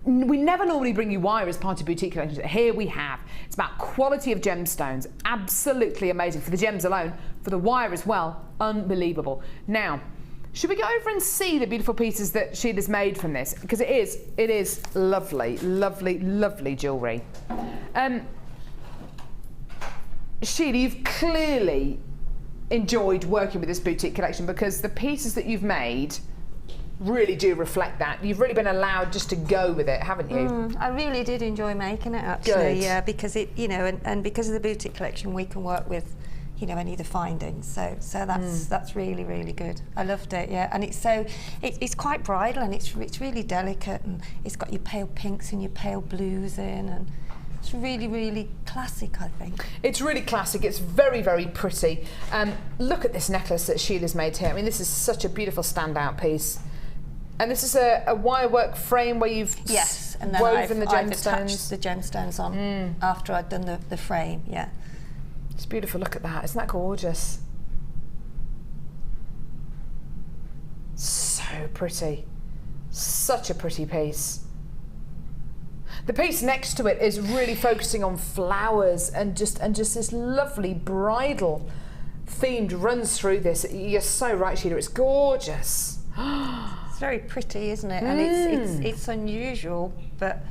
We never normally bring you wire as part of boutique collections. Here we have. It's about quality of gemstones. Absolutely amazing for the gems alone, for the wire as well. Unbelievable. Now, should we go over and see the beautiful pieces that Sheila's made from this? Because it is lovely, lovely, lovely jewellery. Sheila, you've clearly enjoyed working with this boutique collection because the pieces that you've made really do reflect that. You've really been allowed just to go with it, haven't you? I really did enjoy making it, actually. Good. Yeah, because it, you know, and because of the boutique collection, we can work with, you know, any of the findings. So that's really, really good. I loved it. Yeah, and it's quite bridal, and it's really delicate, and it's got your pale pinks and your pale blues in, and it's really, really classic, I think. It's really classic. It's very, very pretty. Look at this necklace that Sheila's made here. I mean, this is such a beautiful standout piece. And this is a wirework frame where you've and then woven the gemstones. I've attached the gemstones on after I'd done the frame. Yeah, it's beautiful. Look at that. Isn't that gorgeous? So pretty. Such a pretty piece. The piece next to it is really focusing on flowers and just this lovely bridal themed runs through this. You're so right, Sheila. It's gorgeous. It's very pretty, isn't it? And it's unusual, but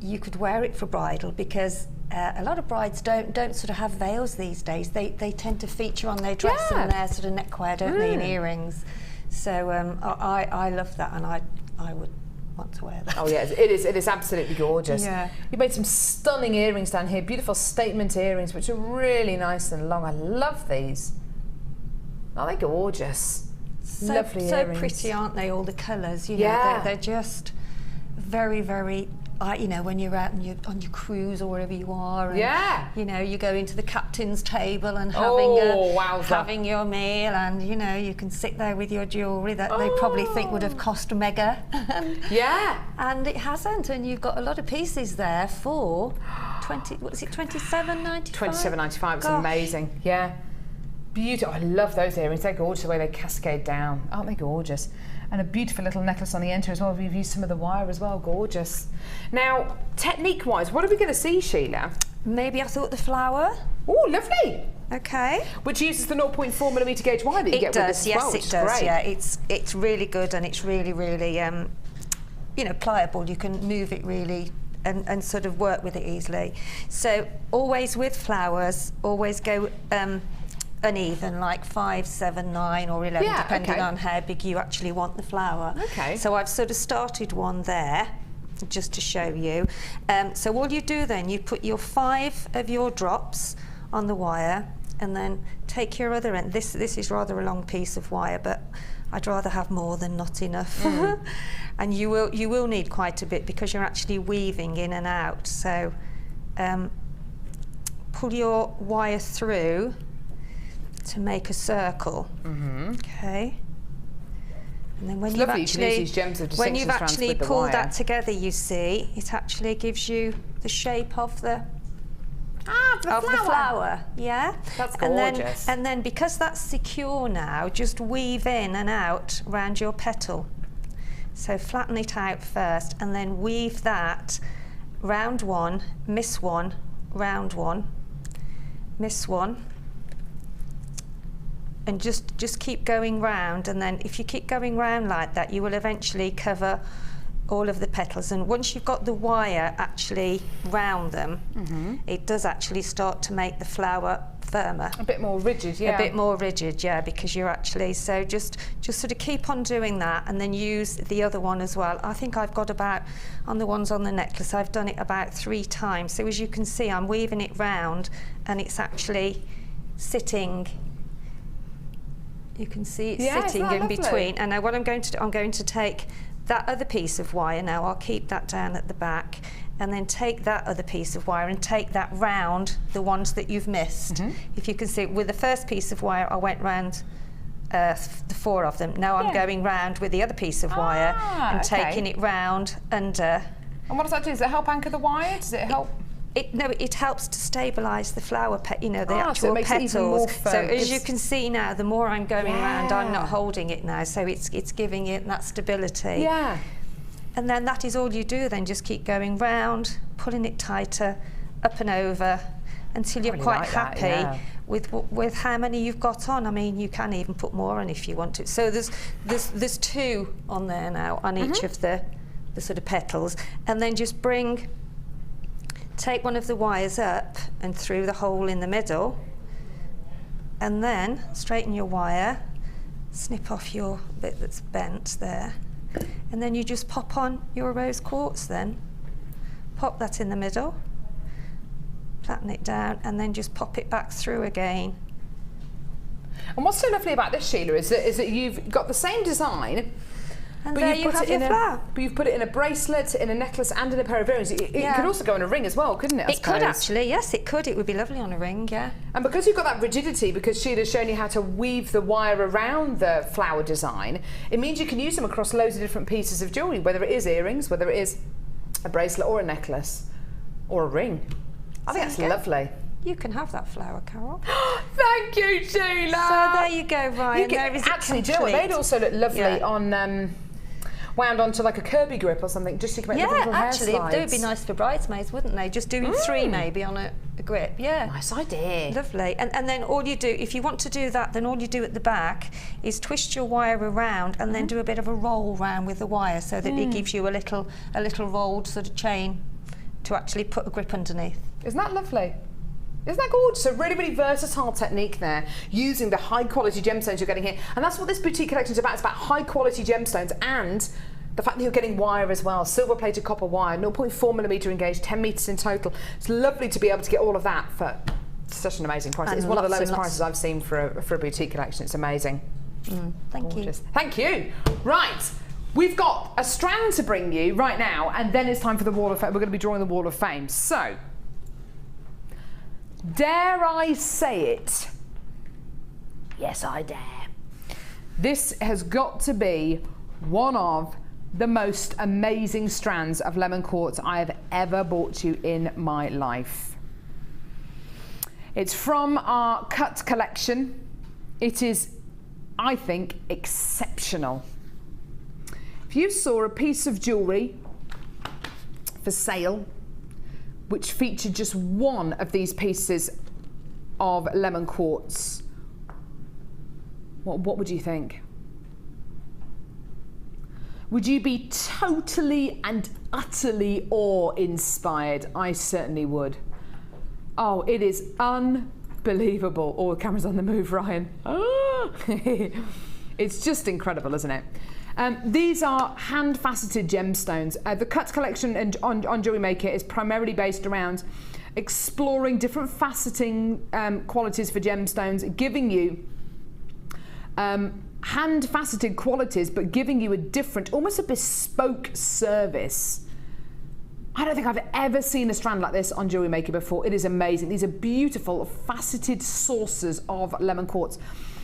you could wear it for bridal because a lot of brides don't sort of have veils these days. They tend to feature on their dress and their sort of neckwear, don't they, and earrings. So I love that, and I would want to wear that. Oh yeah, it is absolutely gorgeous. Yeah. You've made some stunning earrings down here, beautiful statement earrings, which are really nice and long. I love these. Aren't they gorgeous? Lovely earrings. So pretty, aren't they? All the colours, you know, they're just very, very. You know, when you're out and on your cruise or wherever you are, and, you know, you go into the captain's table and having your meal, and you know, you can sit there with your jewellery that they probably think would have cost mega, and it hasn't, and you've got a lot of pieces there for $27.95. $27.95. It's amazing. Yeah. Beautiful. I love those earrings. They're gorgeous the way they cascade down. Aren't they gorgeous? And a beautiful little necklace on the enter as well. We've used some of the wire as well. Gorgeous. Now, technique-wise, what are we going to see, Sheila? Maybe I thought the flower. Oh, lovely. Okay. Which uses the 0.4mm gauge wire that you get with this as well, it does. Yeah, it's really good, and it's really, really, you know, pliable. You can move it really and sort of work with it easily. So always with flowers, always go uneven, like 5, 7, 9 or 11, depending on how big you actually want the flower. Okay. So I've sort of started one there, just to show you. So all you do then, you put your 5 of your drops on the wire, and then take your other end. This is rather a long piece of wire, but I'd rather have more than not enough. And you will need quite a bit because you're actually weaving in and out. So pull your wire through to make a circle. Okay. And then when you've actually pulled that together, you see, it actually gives you the shape of the flower. Yeah. That's gorgeous. And then because that's secure now, just weave in and out around your petal. So flatten it out first, and then weave that round one, miss one, round one, miss one. And just keep going round, and then if you keep going round like that, you will eventually cover all of the petals. And once you've got the wire actually round them, it does actually start to make the flower firmer. A bit more rigid, yeah. A bit more rigid, yeah, because you're actually, so just sort of keep on doing that, and then use the other one as well. I think I've got about, on the ones on the necklace, I've done it about 3 times. So as you can see, I'm weaving it round, and it's actually sitting. You can see it's sitting in between. And now what I'm going to do, I'm going to take that other piece of wire now, I'll keep that down at the back, and then take that other piece of wire and take that round the ones that you've missed. If you can see, with the first piece of wire, I went round the 4 of them. Now I'm going round with the other piece of wire and taking it round under. And what does that do? Does it help anchor the wire? Does it help? It helps to stabilise the flower, the so it actual makes it even more petals. firm. So as you can see now, the more I'm going around, I'm not holding it now, so it's giving it that stability. Yeah. And then that is all you do. Then just keep going round, pulling it tighter, up and over, until you're quite happy with how many you've got on. I mean, you can even put more on if you want to. So there's 2 on there now on each of the sort of petals, and then just take one of the wires up and through the hole in the middle, and then straighten your wire, snip off your bit that's bent there, and then you just pop on your rose quartz then. Pop that in the middle, flatten it down, and then just pop it back through again. And what's so lovely about this, Sheila, is that you've got the same design, And there you have your flower. But you've put it in a bracelet, in a necklace, and in a pair of earrings. It could also go in a ring as well, couldn't it? It could actually, yes, it could. It would be lovely on a ring, yeah. And because you've got that rigidity, because Sheila's shown you how to weave the wire around the flower design, it means you can use them across loads of different pieces of jewellery, whether it is earrings, whether it is a bracelet or a necklace or a ring. I think that's lovely. You can have that flower, Carol. Thank you, Sheila. So there you go, Ryan. There is actually, do you know what? They'd also look lovely on wound onto like a Kirby grip or something, just so you can make little hair actually, slides. they would be nice for bridesmaids, wouldn't they? Just doing 3 maybe on a grip. Yeah. Nice idea. Lovely. And then all you do, if you want to do that, then all you do at the back is twist your wire around and then do a bit of a roll round with the wire, so that it gives you a little rolled sort of chain to actually put a grip underneath. Isn't that lovely? Isn't that gorgeous? A really, really versatile technique there, using the high quality gemstones you're getting here. And that's what this boutique collection is about. It's about high quality gemstones and the fact that you're getting wire as well, silver plated copper wire, 0.4mm engaged, 10 metres in total. It's lovely to be able to get all of that for such an amazing price. It's one of the lowest prices I've seen for a boutique collection. It's amazing. Thank you. Thank you. Right. We've got a strand to bring you right now, and then it's time for the Wall of Fame. We're going to be drawing the Wall of Fame. So, dare I say it? Yes, I dare. This has got to be one of the most amazing strands of lemon quartz I have ever bought you in my life. It's from our cut collection. It is, I think, exceptional. If you saw a piece of jewellery for sale which featured just one of these pieces of lemon quartz, what would you think? Would you be totally and utterly awe-inspired? I certainly would. Oh, it is unbelievable. Oh, the camera's on the move, Ryan. Ah! It's just incredible, isn't it? These are hand-faceted gemstones. The cut collection on Jewellery Maker is primarily based around exploring different faceting qualities for gemstones, giving you hand-faceted qualities, but giving you a different, almost a bespoke service. I don't think I've ever seen a strand like this on Jewellery Maker before. It is amazing. These are beautiful, faceted saucers of lemon quartz.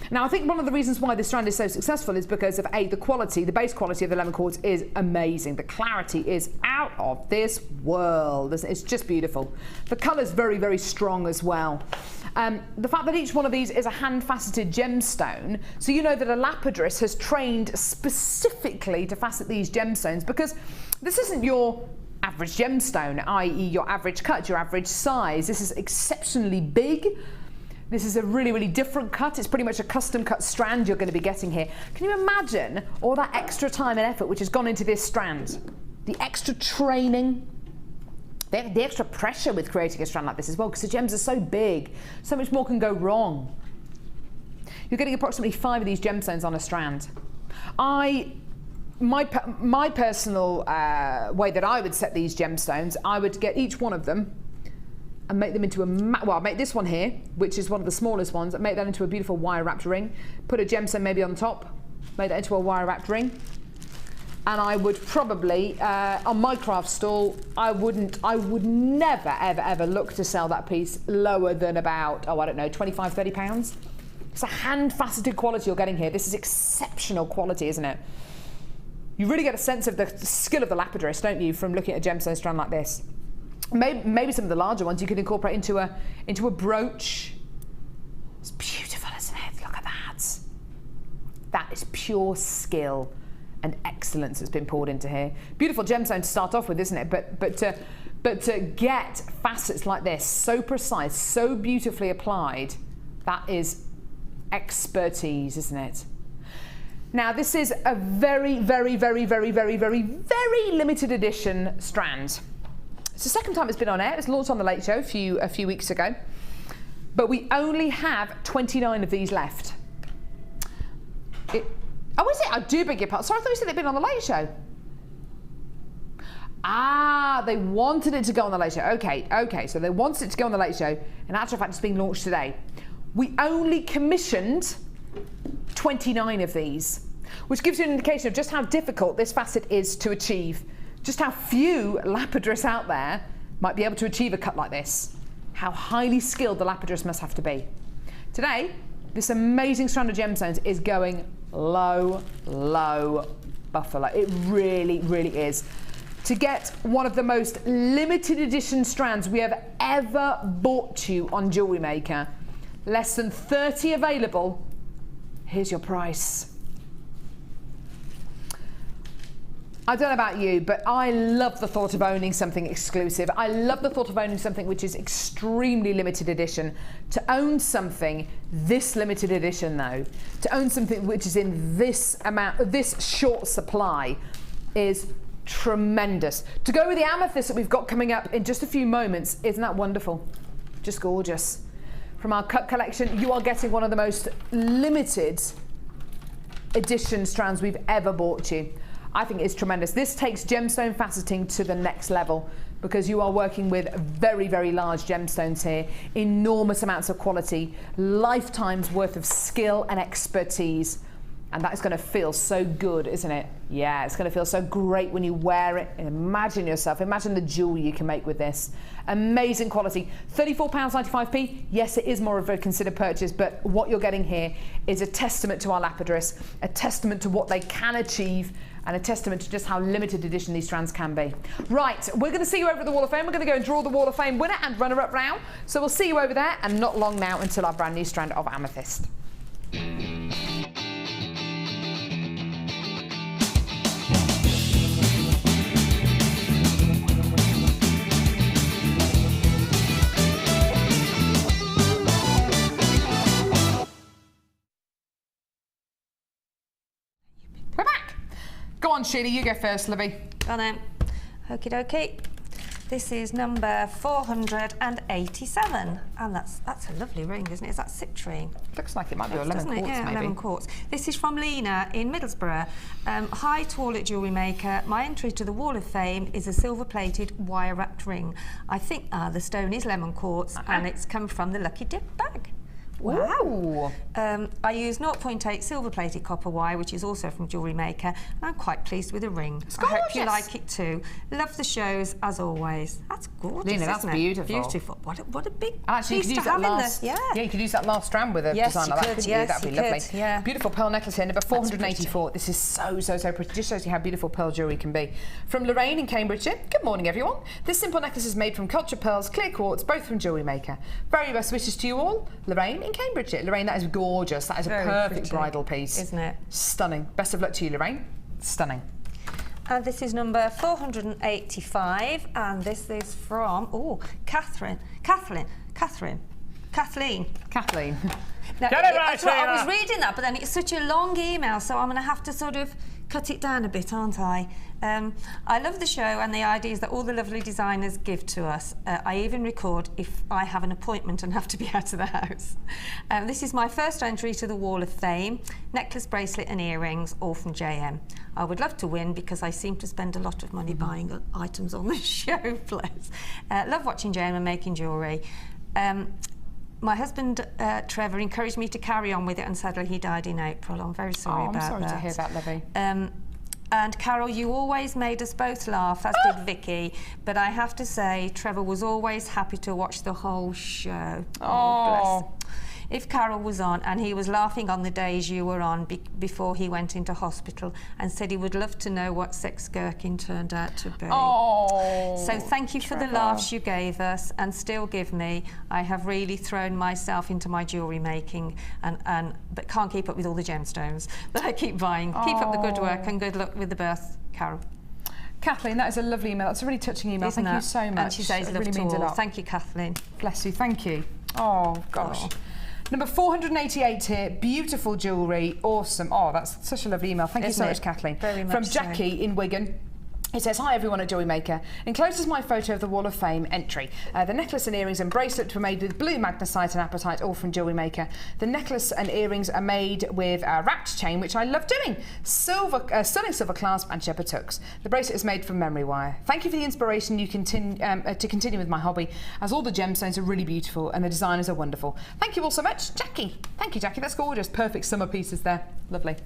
Now, I think one of the reasons why this strand is so successful is because of the quality, the base quality of the lemon quartz is amazing. The clarity is out of this world. It's just beautiful. The colour's very, very strong as well. The fact that each one of these is a hand-faceted gemstone, so you know that a lapidress has trained specifically to facet these gemstones, because this isn't your average gemstone, i.e. your average cut, your average size. This is exceptionally big. This is a really, really different cut. It's pretty much a custom cut strand you're going to be getting here. Can you imagine all that extra time and effort which has gone into this strand? The extra training, the extra pressure with creating a strand like this as well, because the gems are so big, so much more can go wrong. You're getting approximately 5 of these gemstones on a strand. My personal way that I would set these gemstones, I would get each one of them and make them into I'll make this one here, which is one of the smallest ones, and make that into a beautiful wire wrapped ring, put a gemstone maybe on top, make that into a wire wrapped ring, and I would probably, on my craft stall, I would never, ever, ever look to sell that piece lower than about, I don't know, 25, 30 pounds. It's a hand-faceted quality you're getting here. This is exceptional quality, isn't it? You really get a sense of the skill of the lapidress, don't you, from looking at a gemstone strand like this. maybe some of the larger ones you could incorporate into a brooch. It's beautiful, isn't it? Look at that. That is pure skill and excellence that's been poured into here. Beautiful gemstone to start off with, isn't it? But to get facets like this, so precise, so beautifully applied, that is expertise, isn't it? Now, this is a very, very, very, very, very, very, very limited edition strand. It's the second time it's been on air. It was launched on The Late Show a few weeks ago. But we only have 29 of these left. Oh, is it? I do beg your pardon. Sorry, I thought you said they'd been on The Late Show. Ah, they wanted it to go on The Late Show. Okay, so they wanted it to go on The Late Show. In actual fact, it's being launched today. We only commissioned 29 of these, which gives you an indication of just how difficult this facet is to achieve. Just how few lapidarists out there might be able to achieve a cut like this. How highly skilled the lapidarists must have to be. Today, this amazing strand of gemstones is going low, low buffalo. It really, really is. To get one of the most limited edition strands we have ever bought you on Jewellery Maker, less than 30 available, here's your price. I don't know about you, but I love the thought of owning something exclusive. I love the thought of owning something which is extremely limited edition. To own something this limited edition, though, to own something which is in this amount, this short supply, is tremendous. To go with the amethyst that we've got coming up in just a few moments, isn't that wonderful? Just gorgeous. From our cut collection, you are getting one of the most limited edition strands we've ever bought you. I think it's tremendous. This takes gemstone faceting to the next level because you are working with very, very large gemstones here, enormous amounts of quality, lifetimes worth of skill and expertise. And that is going to feel so good, isn't it? Yeah, it's going to feel so great when you wear it. Imagine yourself, imagine the jewel you can make with this. Amazing quality. £34.95p. Yes, it is more of a considered purchase, but what you're getting here is a testament to our lapidarists, a testament to what they can achieve, and a testament to just how limited edition these strands can be. Right, we're going to see you over at the Wall of Fame. We're going to go and draw the Wall of Fame winner and runner-up now. So we'll see you over there, and not long now until our brand new strand of amethyst. We're back. Go on, Sheila, you go first, Libby. Go on then. Okie dokie. This is number 487, and that's a lovely ring, isn't it? Is that citrine? Looks like it might be a lemon quartz, yeah, maybe. Lemon quartz. This is from Lena in Middlesbrough. Hi to all at Jewellery Maker. My entry to the Wall of Fame is a silver-plated wire-wrapped ring. I think the stone is lemon quartz, and it's come from the Lucky Dip bag. Wow. I use 0.8 silver-plated copper wire, which is also from Jewellery Maker, and I'm quite pleased with the ring. I hope you like it too. Love the shows, as always. That's gorgeous, Lena, that's isn't it? beautiful. Beautiful. What a big actually, piece you could to use have that in last, there. yeah, you could use that last strand with a design like that, couldn't you? That'd be lovely. Yeah. Beautiful pearl necklace here, number 484. This is so pretty. Just shows you how beautiful pearl jewellery can be. From Lorraine in Cambridgeshire. Good morning, everyone. This simple necklace is made from cultured pearls, clear quartz, both from Jewellery Maker. Very best wishes to you all. Lorraine in Cambridgeshire. Lorraine, that is gorgeous. That is a perfect bridal piece. Isn't it? Stunning. Best of luck to you, Lorraine. Stunning. And this is number 485, and this is from, Kathleen. Now, Get it right, I was reading that, but then it's such a long email, so I'm going to have to sort of cut it down a bit, aren't I? I love the show and the ideas that all the lovely designers give to us. I even record if I have an appointment and have to be out of the house. This is my first entry to the Wall of Fame. Necklace, bracelet and earrings, all from JM. I would love to win because I seem to spend a lot of money buying items on the show, bless. Love watching JM and making jewellery. My husband, Trevor, encouraged me to carry on with it, and sadly he died in April. I'm very sorry about that. I'm sorry to hear that, Libby. And Carol, you always made us both laugh, as did Vicky. But I have to say, Trevor was always happy to watch the whole show. Oh, bless. if Carol was on, and he was laughing on the days you were on before he went into hospital, and said he would love to know what sex Gherkin turned out to be. Oh, so thank you for the laughs you gave us and still give me. I have really thrown myself into my jewellery making, but can't keep up with all the gemstones that I keep buying. Keep up the good work and good luck with the birth, Carol. Kathleen, that is a lovely email. That's a really touching email. Thank you so much. And she says it love really to means a all. lot. Thank you, Kathleen. Bless you. Thank you. Oh, gosh. Oh. Number 488 here. Beautiful jewellery. Awesome. Oh, that's such a lovely email. Thank you so much, Kathleen. Very much From so. Jackie in Wigan. It says, hi everyone at Jewellery Maker. Enclosed is my photo of the Wall of Fame entry. The necklace and earrings and bracelet were made with blue magnesite and apatite, all from Jewellery Maker. The necklace and earrings are made with a wrapped chain, which I love doing. Stunning silver clasp and shepherd hooks. The bracelet is made from memory wire. Thank you for the inspiration to continue with my hobby, as all the gemstones are really beautiful and the designers are wonderful. Thank you all so much, Jackie. Thank you, Jackie. That's gorgeous. Perfect summer pieces there. Lovely.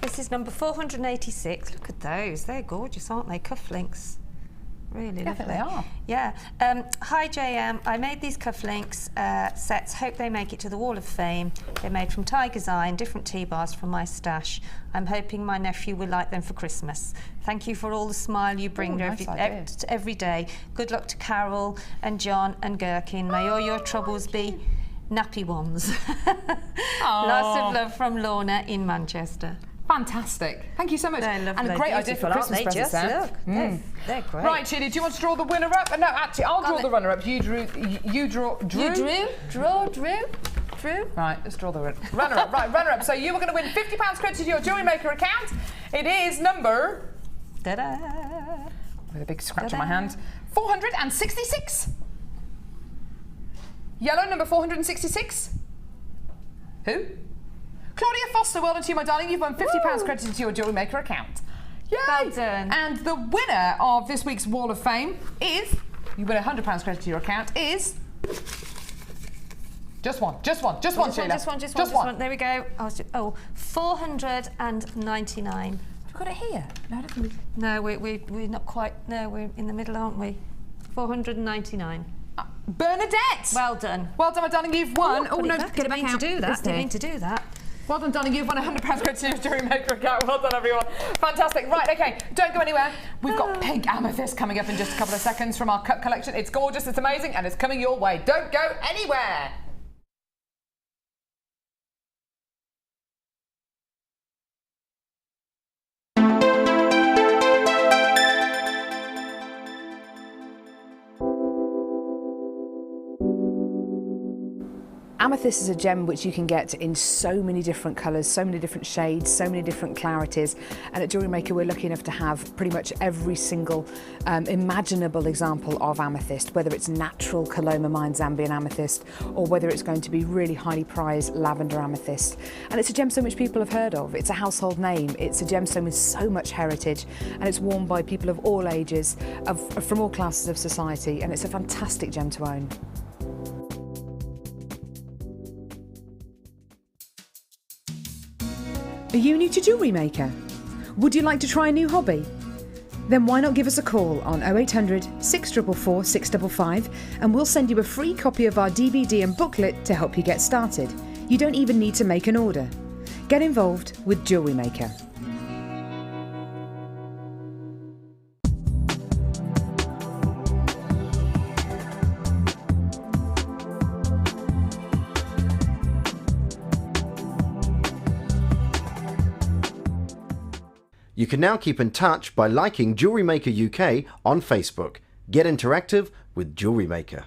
This is number 486. Look at those. They're gorgeous, aren't they? Cufflinks. Really lovely. They are. Yeah. Hi, JM. I made these cufflinks sets. Hope they make it to the Wall of Fame. They're made from Tiger's Eye and different T-bars from my stash. I'm hoping my nephew will like them for Christmas. Thank you for all the smile you bring every day. Good luck to Carol and John and Gherkin. May all your troubles be nappy ones. Lots of love from Lorna in Manchester. Fantastic. Thank you so much. They're lovely. And a great idea for Christmas presents there. Look, they're great. Right, Sheila, do you want to draw the winner up? No, actually, I'll draw the runner up. You drew. Drew. Right, let's draw the runner up. Right, runner up. So you were going to win £50 credit to your Jewellery Maker account. It is number. Ta-da. With a big scratch on my hand. 466. Yellow, number 466. Who? Claudia Foster, well done to you, my darling. You've won £50 credited to your Jewellery Maker account. Yay! Well done. And the winner of this week's Wall of Fame is, you win £100 credited to your account, is... Just one, Sheila. Just one. There we go. Oh, 499. Have you got it here? No, I don't think No, we're not quite. No, we're in the middle, aren't we? 499. Bernadette! Well done. Well done, my darling. You've won. Get it back out. Didn't mean to do that. Well done, darling. You've won £100 credit to your Jewellery Maker account. Well done, everyone. Fantastic. Right, okay. Don't go anywhere. We've got pink amethyst coming up in just a couple of seconds from our cut collection. It's gorgeous, it's amazing, and it's coming your way. Don't go anywhere. Amethyst is a gem which you can get in so many different colours, so many different shades, so many different clarities. And at Jewellery Maker, we're lucky enough to have pretty much every single imaginable example of amethyst, whether it's natural Coloma Mine Zambian amethyst or whether it's going to be really highly prized lavender amethyst. And it's a gemstone which people have heard of. It's a household name. It's a gemstone with so much heritage, and it's worn by people of all ages, from all classes of society, and it's a fantastic gem to own. Are you new to Jewellery Maker? Would you like to try a new hobby? Then why not give us a call on 0800 644 655 and we'll send you a free copy of our DVD and booklet to help you get started. You don't even need to make an order. Get involved with Jewellery Maker. You can now keep in touch by liking Jewellery Maker UK on Facebook. Get interactive with Jewellery Maker.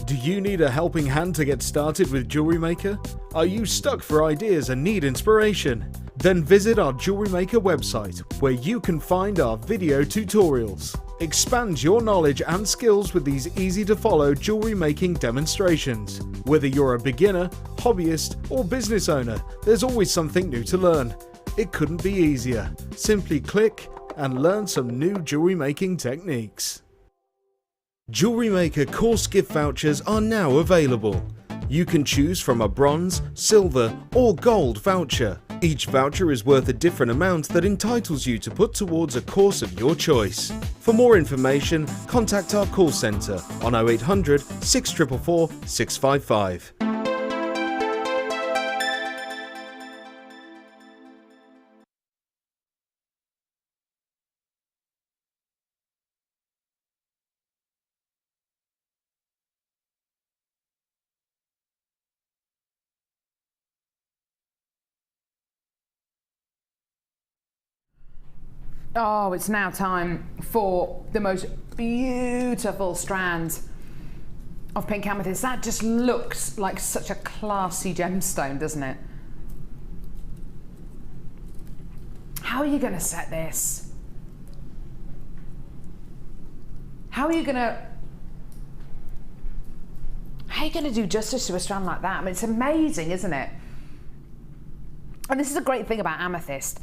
Do you need a helping hand to get started with Jewellery Maker? Are you stuck for ideas and need inspiration? Then visit our Jewellery Maker website, where you can find our video tutorials. Expand your knowledge and skills with these easy-to-follow jewellery making demonstrations. Whether you're a beginner, hobbyist, or business owner, there's always something new to learn. It couldn't be easier. Simply click and learn some new jewellery making techniques. Jewellery Maker course gift vouchers are now available. You can choose from a bronze, silver, or gold voucher. Each voucher is worth a different amount that entitles you to put towards a course of your choice. For more information, contact our call centre on 0800 644 655. Oh, it's now time for the most beautiful strand of pink amethyst. That just looks like such a classy gemstone, doesn't it? How are you going to set this? How are you going to do justice to a strand like that? I mean, it's amazing, isn't it? And this is a great thing about amethyst.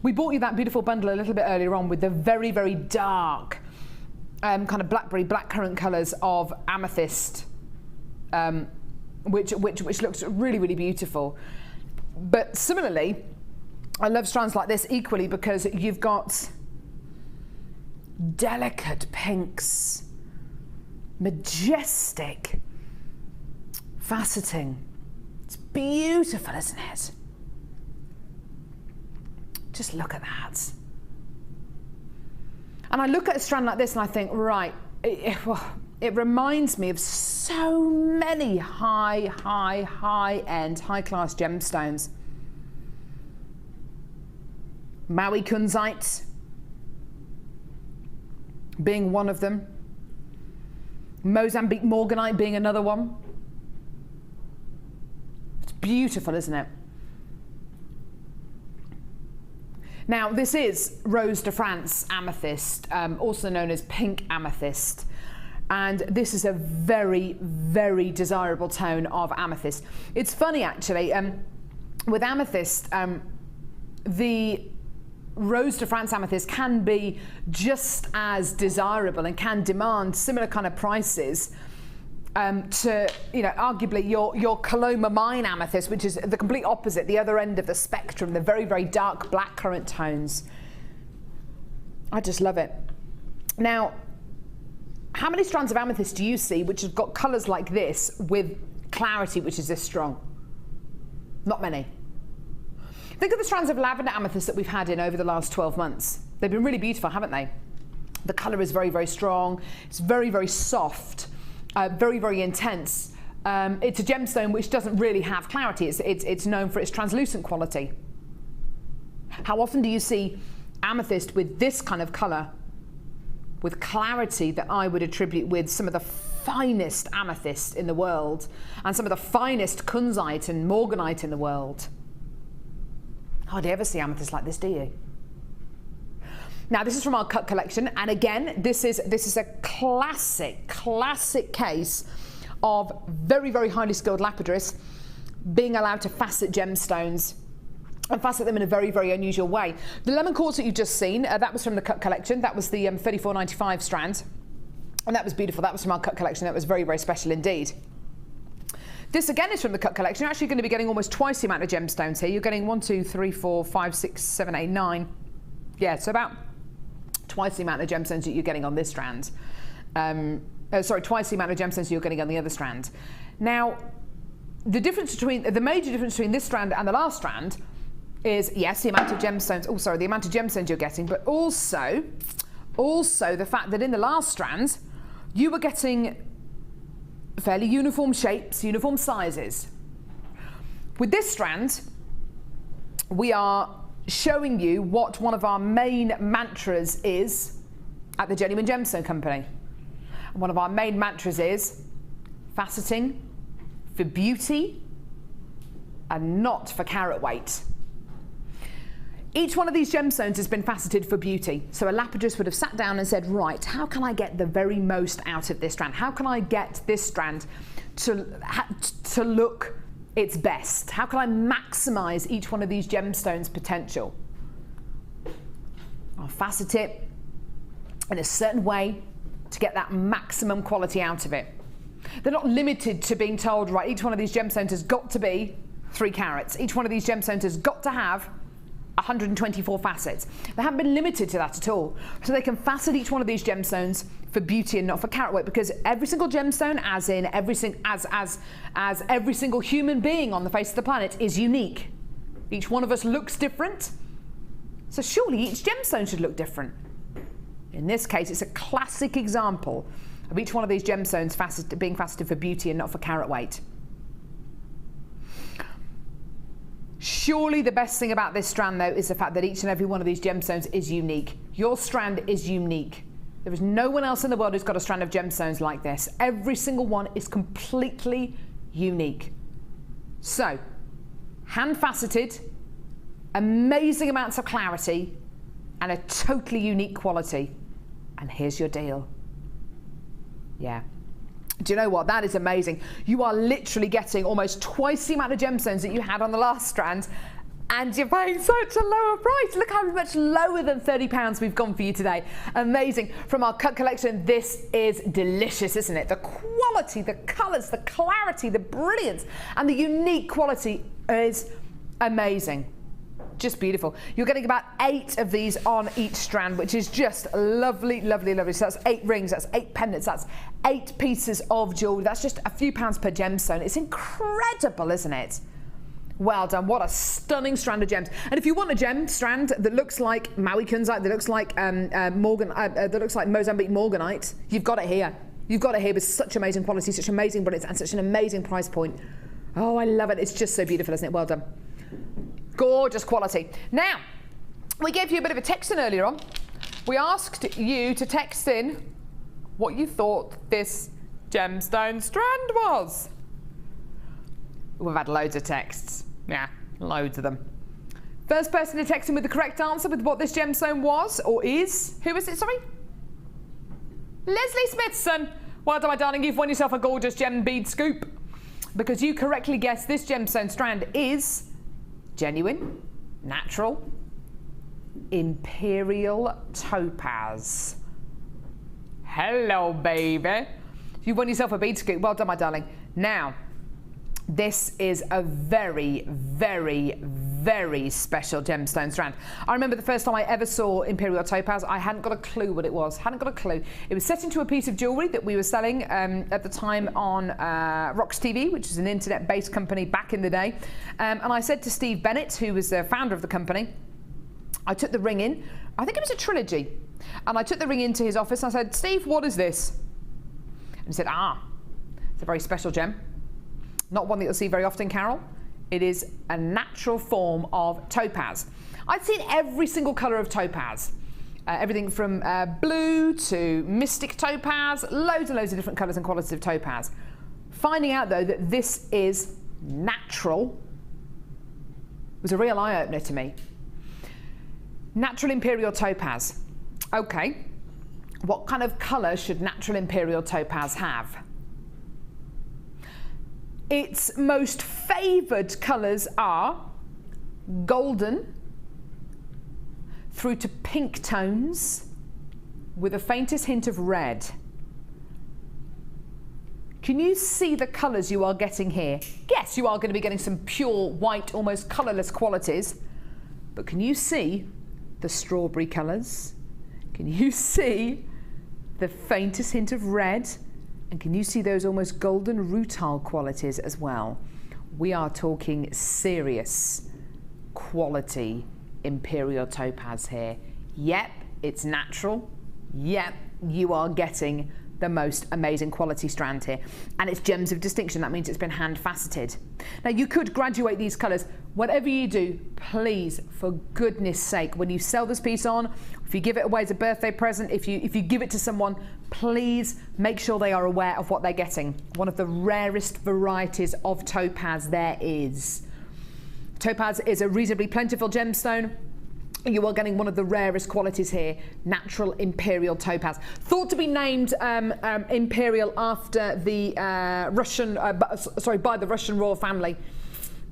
We bought you that beautiful bundle a little bit earlier on with the very, very dark kind of blackberry, blackcurrant colours of amethyst, which looks really, really beautiful. But similarly, I love strands like this equally because you've got delicate pinks, majestic faceting. It's beautiful, isn't it? Just look at that. And I look at a strand like this and I think, right, it reminds me of so many high-end, high-class gemstones. Maui kunzite being one of them. Mozambique morganite being another one. It's beautiful, isn't it? Now, this is Rose de France amethyst, also known as pink amethyst. And this is a very, very desirable tone of amethyst. It's funny, actually, with amethyst, the Rose de France amethyst can be just as desirable and can demand similar kind of prices to, you know, arguably your Coloma Mine amethyst, which is the complete opposite, the other end of the spectrum, the very, very dark blackcurrant tones. I just love it. Now, how many strands of amethyst do you see which have got colours like this with clarity which is this strong? Not many. Think of the strands of lavender amethyst that we've had in over the last 12 months. They've been really beautiful, haven't they? The colour is very, very strong. It's very, very soft. Very, very intense. It's a gemstone which doesn't really have clarity. It's known for its translucent quality. How often do you see amethyst with this kind of colour, with clarity that I would attribute with some of the finest amethyst in the world and some of the finest kunzite and morganite in the world? Hardly ever see amethyst like this, do you? Now, this is from our cut collection, and again, this is a classic case of very, very highly skilled lapidarists being allowed to facet gemstones and facet them in a very, very unusual way. The lemon quartz that you've just seen, that was from the cut collection. That was the 34.95 strand, and that was beautiful. That was from our cut collection. That was very, very special indeed. This again is from the cut collection. You're actually going to be getting almost twice the amount of gemstones here. You're getting 1, 2, 3, 4, 5, 6, 7, 8, 9. Yeah, so about twice the amount of gemstones that you're getting on this strand. Twice the amount of gemstones you're getting on the other strand. Now, the major difference between this strand and the last strand is, yes, the amount of gemstones. The amount of gemstones you're getting, but also the fact that in the last strand you were getting fairly uniform shapes, uniform sizes. With this strand, we are showing you what one of our main mantras is at the Genuine Gemstone Company. And one of our main mantras is faceting for beauty and not for carat weight. Each one of these gemstones has been faceted for beauty. So a lapidarist would have sat down and said, right, how can I get the very most out of this strand? How can I get this strand to look its best? How can I maximize each one of these gemstones' potential? I'll facet it in a certain way to get that maximum quality out of it. They're not limited to being told, right, each one of these gemstones has got to be 3 carats. Each one of these gemstones has got to have 124 facets. They haven't been limited to that at all. So they can facet each one of these gemstones for beauty and not for carat weight, because every single gemstone, as in as every single human being on the face of the planet, is unique. Each one of us looks different. So surely each gemstone should look different. In this case, it's a classic example of each one of these gemstones being faceted for beauty and not for carat weight. Surely the best thing about this strand, though, is the fact that each and every one of these gemstones is unique. Your strand is unique. There is no one else in the world who's got a strand of gemstones like this. Every single one is completely unique. So, hand-faceted, amazing amounts of clarity, and a totally unique quality. And here's your deal. Yeah. Do you know what? That is amazing. You are literally getting almost twice the amount of gemstones that you had on the last strand, and you're paying such a lower price. Look how much lower than £30 we've gone for you today. Amazing. From our cut collection, this is delicious, isn't it? The quality, the colours, the clarity, the brilliance, and the unique quality is amazing. Just beautiful. You're getting about 8 of these on each strand, which is just lovely, lovely, lovely. So that's 8 rings, that's 8 pendants, that's 8 pieces of jewellery. That's just a few pounds per gemstone. It's incredible, isn't it? Well done. What a stunning strand of gems. And if you want a gem strand that looks like Maui Kunzite, that looks like that looks like Mozambique Morganite, you've got it here. You've got it here with such amazing quality, such amazing brilliance, and such an amazing price point. Oh, I love it. It's just so beautiful, isn't it? Well done. Gorgeous quality. Now, we gave you a bit of a text in earlier on. We asked you to text in what you thought this gemstone strand was. We've had loads of texts. Yeah, loads of them. First person to text in with the correct answer with what this gemstone was or is. Who was it, sorry? Leslie Smithson. Well done, my darling. You've won yourself a gorgeous gem bead scoop, because you correctly guessed this gemstone strand is genuine, natural, imperial topaz. Hello, baby. You've won yourself a bead scoop. Well done, my darling. Now, this is a very, very, very special gemstone strand. I remember the first time I ever saw imperial topaz, I hadn't got a clue what it was. Hadn't got a clue. It was set into a piece of jewellery that we were selling at the time on Rox TV, which is an internet-based company back in the day. And I said to Steve Bennett, who was the founder of the company, I took the ring in. I think it was a trilogy. And I took the ring into his office and I said, Steve, what is this? And he said, it's a very special gem. Not one that you'll see very often, Carol. It is a natural form of topaz. I'd seen every single colour of topaz. Everything from blue to mystic topaz, loads and loads of different colours and qualities of topaz. Finding out, though, that this is natural was a real eye-opener to me. Natural imperial topaz. Okay, what kind of colour should natural imperial topaz have? Its most favoured colours are golden through to pink tones with the faintest hint of red. Can you see the colours you are getting here? Yes, you are going to be getting some pure white, almost colourless qualities, but can you see the strawberry colours? Can you see the faintest hint of red? And can you see those almost golden rutile qualities as well? We are talking serious quality imperial topaz here. Yep, it's natural. Yep, you are getting the most amazing quality strand here. And it's gems of distinction. That means it's been hand faceted. Now, you could graduate these colours. Whatever you do, please, for goodness sake, when you sell this piece on, if you give it away as a birthday present, if you give it to someone, please make sure they are aware of what they're getting. One of the rarest varieties of topaz there is. Topaz is a reasonably plentiful gemstone. You are getting one of the rarest qualities here, natural imperial topaz. Thought to be named imperial after the by the Russian royal family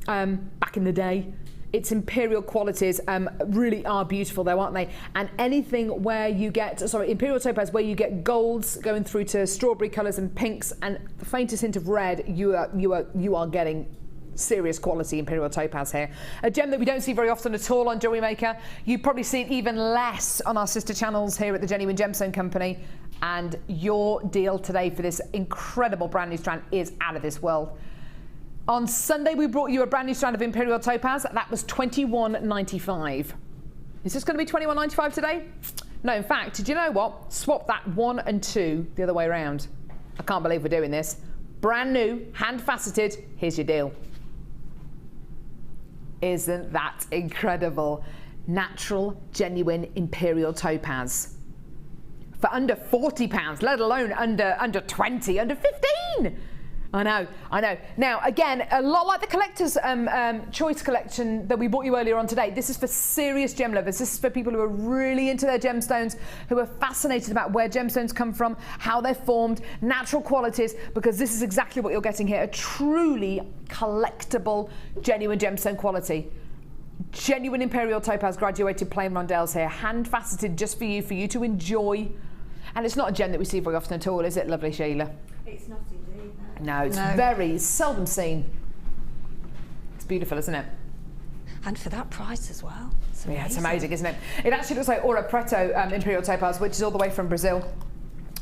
back in the day. Its imperial qualities really are beautiful, though, aren't they? And anything where you get, imperial topaz, where you get golds going through to strawberry colours and pinks and the faintest hint of red, you are getting serious quality imperial topaz here. A gem that we don't see very often at all on Jewellery Maker. You probably see it even less on our sister channels here at the Genuine Gemstone Company. And your deal today for this incredible brand new strand is out of this world. On Sunday, we brought you a brand new strand of imperial topaz. That was $21.95. Is this going to be $21.95 today? No, in fact, did you know what? Swap that 1 and 2 the other way around. I can't believe we're doing this. Brand new, hand faceted. Here's your deal. Isn't that incredible? Natural, genuine imperial topaz. For under £40, let alone under 20, under 15. I know. Now, again, a lot like the collector's choice collection that we bought you earlier on today, this is for serious gem lovers. This is for people who are really into their gemstones, who are fascinated about where gemstones come from, how they're formed, natural qualities, because this is exactly what you're getting here, a truly collectible, genuine gemstone quality. Genuine imperial topaz graduated plain rondelles here, hand faceted just for you to enjoy. And it's not a gem that we see very often at all, is it, lovely Sheila? It's not indeed. No, it's very seldom seen. It's beautiful, isn't it? And for that price as well. It's amazing, isn't it? It actually looks like Ouro Preto imperial topaz, which is all the way from Brazil.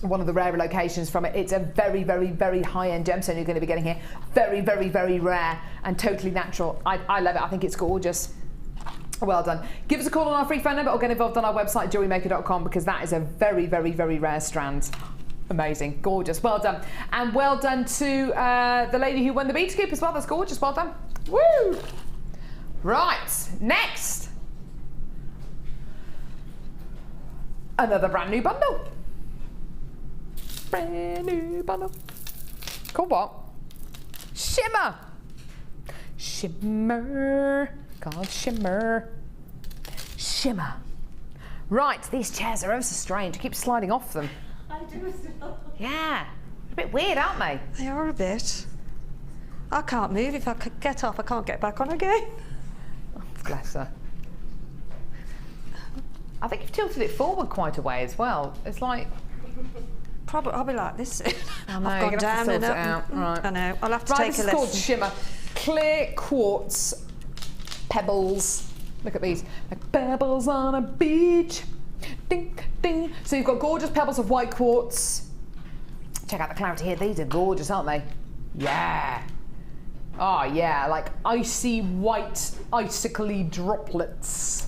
One of the rarer locations from it. It's a very, very, very high-end gemstone you're going to be getting here. Very, very, very rare and totally natural. I love it. I think it's gorgeous. Well done. Give us a call on our free phone number or get involved on our website, JewelleryMaker.com, because that is a very, very, very rare strand. Amazing, gorgeous, well done. And well done to the lady who won the bead scoop as well. That's gorgeous, well done. Woo! Right, next. Another brand new bundle. Brand new bundle. Called what? Shimmer. Shimmer. Called Shimmer. Shimmer. Right, these chairs are ever so strange. I keep sliding off them. I do still. Yeah, a bit weird, aren't they? They are a bit. I can't move. If I could get off, I can't get back on again. Oh, bless her. I think you've tilted it forward quite a way as well. It's like... Probably, I'll be like this. I know, I've gone down to and sort up. it out. Right. I know. I'll have to Right, take this a is called lesson. Shimmer. Clear quartz pebbles. Look at these. Like pebbles on a beach. Ding, ding. So you've got gorgeous pebbles of white quartz. Check out the clarity here. These are gorgeous, aren't they? Yeah. Oh, yeah, like icy white, icically droplets.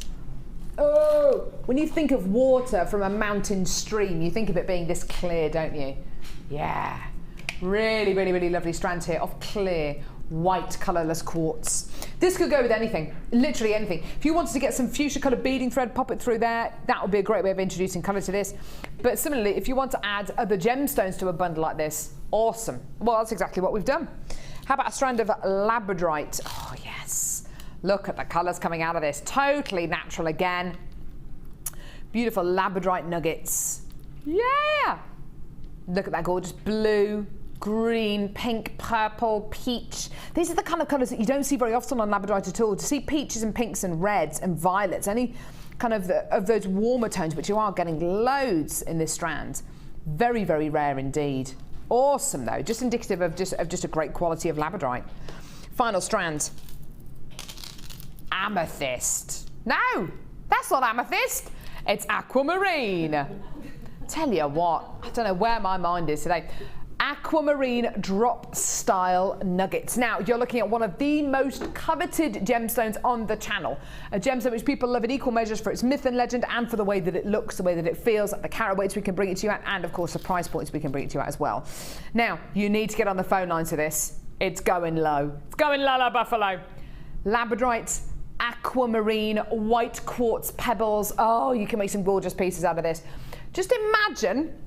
Oh, when you think of water from a mountain stream, you think of it being this clear, don't you? Yeah. Really, really, really lovely strands here of clear, white, colourless quartz. This could go with anything, literally anything. If you wanted to get some fuchsia coloured beading thread, pop it through there. That would be a great way of introducing colour to this. But similarly, if you want to add other gemstones to a bundle like this, awesome. Well, that's exactly what we've done. How about a strand of labradorite? Oh, yes. Look at the colours coming out of this. Totally natural again. Beautiful labradorite nuggets. Yeah. Look at that gorgeous blue, green, pink, purple, peach. These are the kind of colours that you don't see very often on labradorite at all. To see peaches and pinks and reds and violets, any kind of those warmer tones, which you are getting loads in this strand. Very, very rare indeed. Awesome though, just indicative of just a great quality of labradorite. Final strand. Amethyst. No, that's not amethyst. It's aquamarine. Tell you what, I don't know where my mind is today. Aquamarine drop style nuggets. Now you're looking at one of the most coveted gemstones on the channel. A gemstone which people love in equal measures for its myth and legend and for the way that it looks, the way that it feels, the carat weights we can bring it to you at, and of course the price points we can bring it to you at as well. Now you need to get on the phone lines for this. It's going low. It's going low, Buffalo. Labradorite, aquamarine, white quartz pebbles. Oh, you can make some gorgeous pieces out of this. Just imagine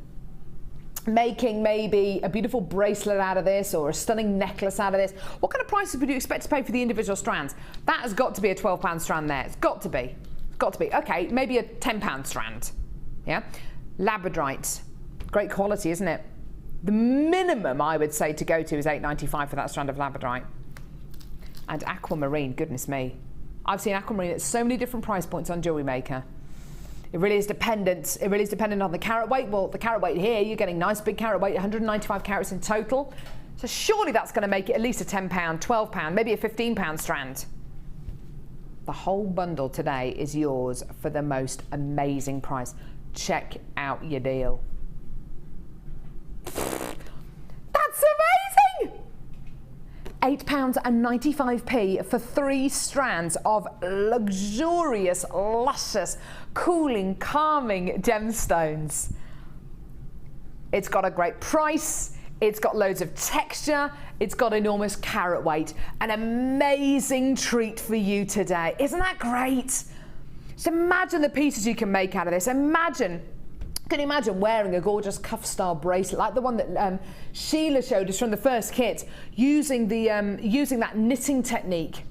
making maybe a beautiful bracelet out of this or a stunning necklace out of this. What kind of prices would you expect to pay for the individual strands? That has got to be a £12 strand there. It's got to be. It's got to be. Okay, maybe a £10 strand. Yeah? Labradorite. Great quality, isn't it? The minimum I would say to go to is £8.95 for that strand of labradorite. And aquamarine, goodness me. I've seen aquamarine at so many different price points on Jewellery Maker. It really is dependent. It really is dependent on the carat weight. Well, the carat weight here, you're getting nice big carat weight, 195 carats in total. So surely that's going to make it at least a £10, £12, maybe a £15 strand. The whole bundle today is yours for the most amazing price. Check out your deal. That's amazing! £8.95 for 3 strands of luxurious, luscious, cooling, calming gemstones. It's got a great price. It's got loads of texture. It's got enormous carat weight. An amazing treat for you today. Isn't that great? Just imagine the pieces you can make out of this. Can you imagine wearing a gorgeous cuff-style bracelet like the one that Sheila showed us from the first kit, using that knitting technique?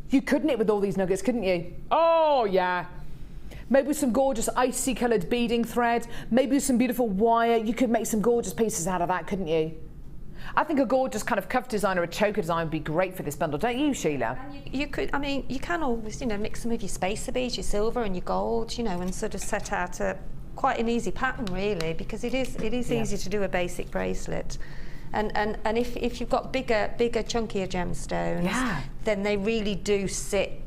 You could knit with all these nuggets, couldn't you? Oh, yeah. Maybe with some gorgeous icy coloured beading thread, maybe with some beautiful wire. You could make some gorgeous pieces out of that, couldn't you? I think a gorgeous kind of cuff design or a choker design would be great for this bundle, don't you, Sheila? And you could, I mean, you can always, you know, mix some of your spacer beads, your silver and your gold, you know, and sort of set out quite an easy pattern, really, because it is easy to do a basic bracelet. And if you've got bigger, chunkier gemstones, then they really do sit.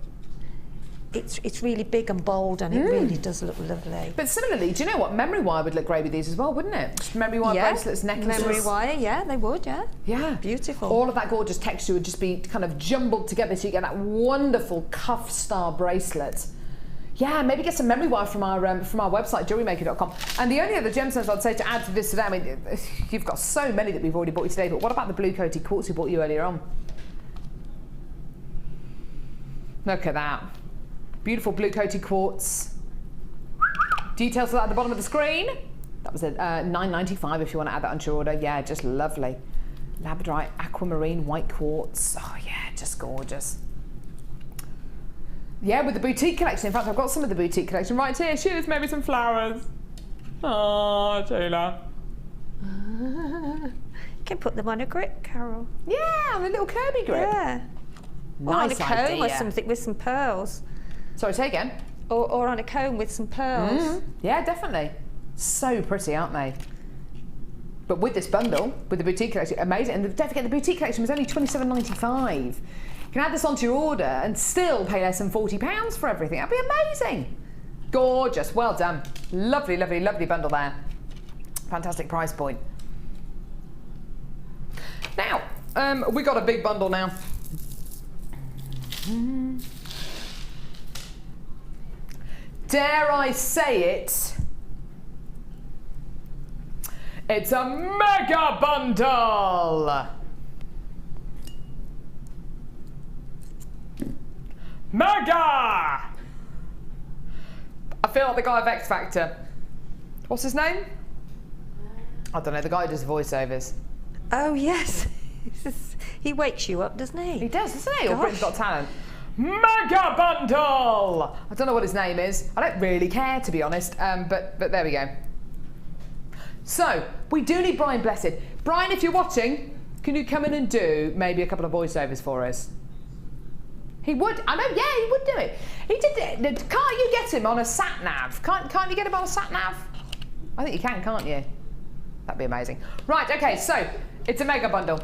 It's really big and bold, and it really does look lovely. But similarly, do you know what? Memory wire would look great with these as well, wouldn't it? Just memory wire bracelets, necklaces. Memory wire, yeah, they would, yeah. Yeah. Beautiful. All of that gorgeous texture would just be kind of jumbled together, so you get that wonderful cuff-style bracelet. Yeah, maybe get some memory wire from our website, JewelleryMaker.com. And the only other gemstones I'd say to add to this today, I mean, you've got so many that we've already bought you today, but what about the blue coated quartz we bought you earlier on? Look at that. Beautiful blue coated quartz. Details for that at the bottom of the screen. That was at $9.95 if you want to add that onto your order. Yeah, just lovely. Labradorite, aquamarine, white quartz. Oh yeah, just gorgeous. Yeah, with the boutique collection. In fact, I've got some of the boutique collection right here. Sheila's made me some flowers. Oh, Sheila. You can put them on a grip, Carol. Yeah, on a little Kirby grip. Yeah. Nice or on a comb idea. or something with some pearls. Sorry, say again. Or on a comb with some pearls. Yeah, definitely. So pretty, aren't they? But with this bundle, with the boutique collection, amazing. And don't forget, the boutique collection was only $27.95. You can add this onto your order and still pay less than £40 for everything. That'd be amazing. Gorgeous. Well done. Lovely, lovely, lovely bundle there. Fantastic price point. Now, we got a big bundle now. Dare I say it? It's a mega bundle! Mega! I feel like the guy of X Factor. What's his name? I don't know, the guy who does voiceovers. Oh, yes. He wakes you up, doesn't he? He does, doesn't he? Or Britain's Got Talent. Mega bundle! I don't know what his name is. I don't really care, to be honest, but there we go. So, we do need Brian Blessed. Brian, if you're watching, can you come in and do maybe a couple of voiceovers for us? He would. I know, yeah, he would do it. He did it. Can't you get him on a sat-nav? Can't you get him on a sat-nav? I think you can, can't you? That'd be amazing. Right, okay, so, it's a mega bundle.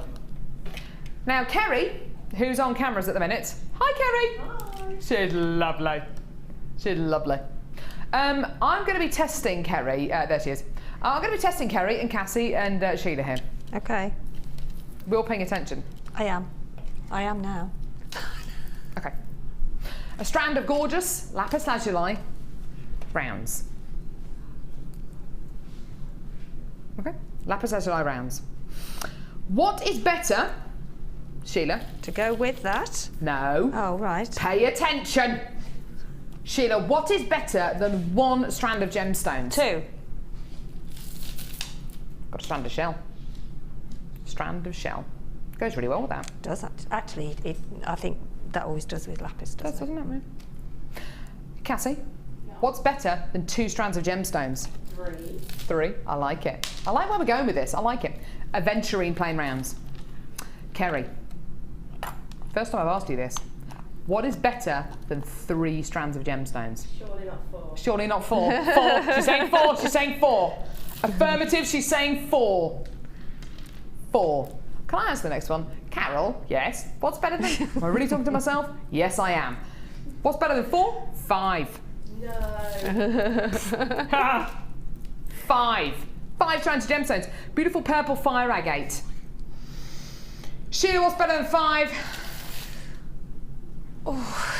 Now, Kerry, who's on cameras at the minute. Hi, Kerry. Hi. She's lovely. She's lovely. I'm going to be testing Kerry. There she is. I'm going to be testing Kerry and Cassie and Sheila here. Okay. We're all paying attention. I am. I am now. Okay. A strand of gorgeous lapis lazuli rounds. Okay. Lapis lazuli rounds. What is better, Sheila? To go with that? No. Oh, right. Pay attention. Sheila, what is better than one strand of gemstones? 2. Got a strand of shell. Strand of shell. Goes really well with that. Does that? Actually, I think that always does with lapis, doesn't it? Doesn't it? Cassie, what's better than 2 strands of gemstones? 3. 3. I like it. I like where we're going with this. I like it. Aventurine plain rounds. Kerry, first time I've asked you this. What is better than 3 strands of gemstones? Surely not 4. Surely not 4. 4. She's saying 4. She's saying 4. Affirmative, she's saying 4. 4. Can I answer the next one? Carol, yes. What's better than... Am I really talking to myself? Yes, I am. What's better than 4? 5. No. 5. 5 strands of gemstones. Beautiful purple fire agate. Sheila, what's better than 5? Oh.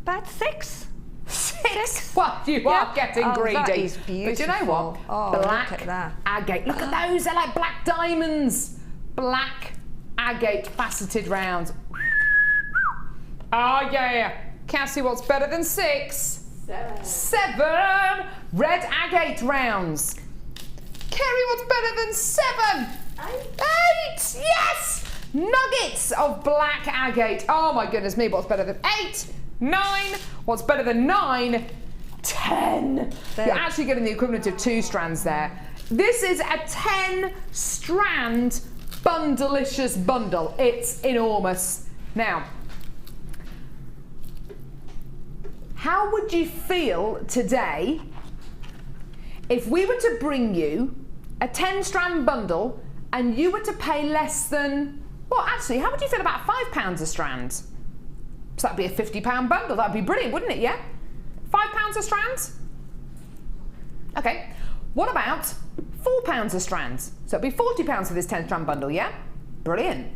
About 6. 6? Well, you are getting greedy. That is beautiful. But you know what? Oh, black look at that. agate. Look at those. They're like black diamonds. Black agate faceted rounds. Oh, yeah. Cassie, what's better than 6? 7. Red agate rounds. Kerry, what's better than 7? 8. Yes! Nuggets of black agate. Oh my goodness me, what's better than 8? 9. What's better than 9? 10. You're actually getting the equivalent of 2 strands there. This is a 10 strand bundleicious bundle. It's enormous. Now, how would you feel today if we were to bring you a 10 strand bundle and you were to pay less than, well, actually, how would you feel about £5 a strand? So that'd be a £50 bundle. That'd be brilliant, wouldn't it? Yeah? £5 a strand? Okay. What about £4 a strand? So it'd be £40 for this 10 strand bundle, yeah? Brilliant.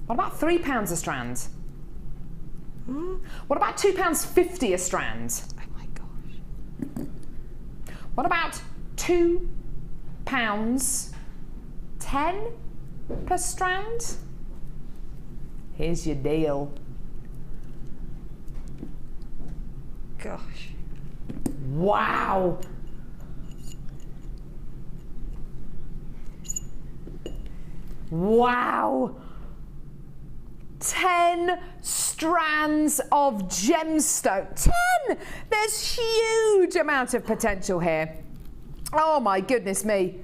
What about £3 a strand? What about £2.50 a strand? Oh my gosh. What about £2.10 per strand? Here's your deal. Gosh. Wow. Wow. 10 strands of gemstone. 10! There's huge amount of potential here. Oh my goodness me.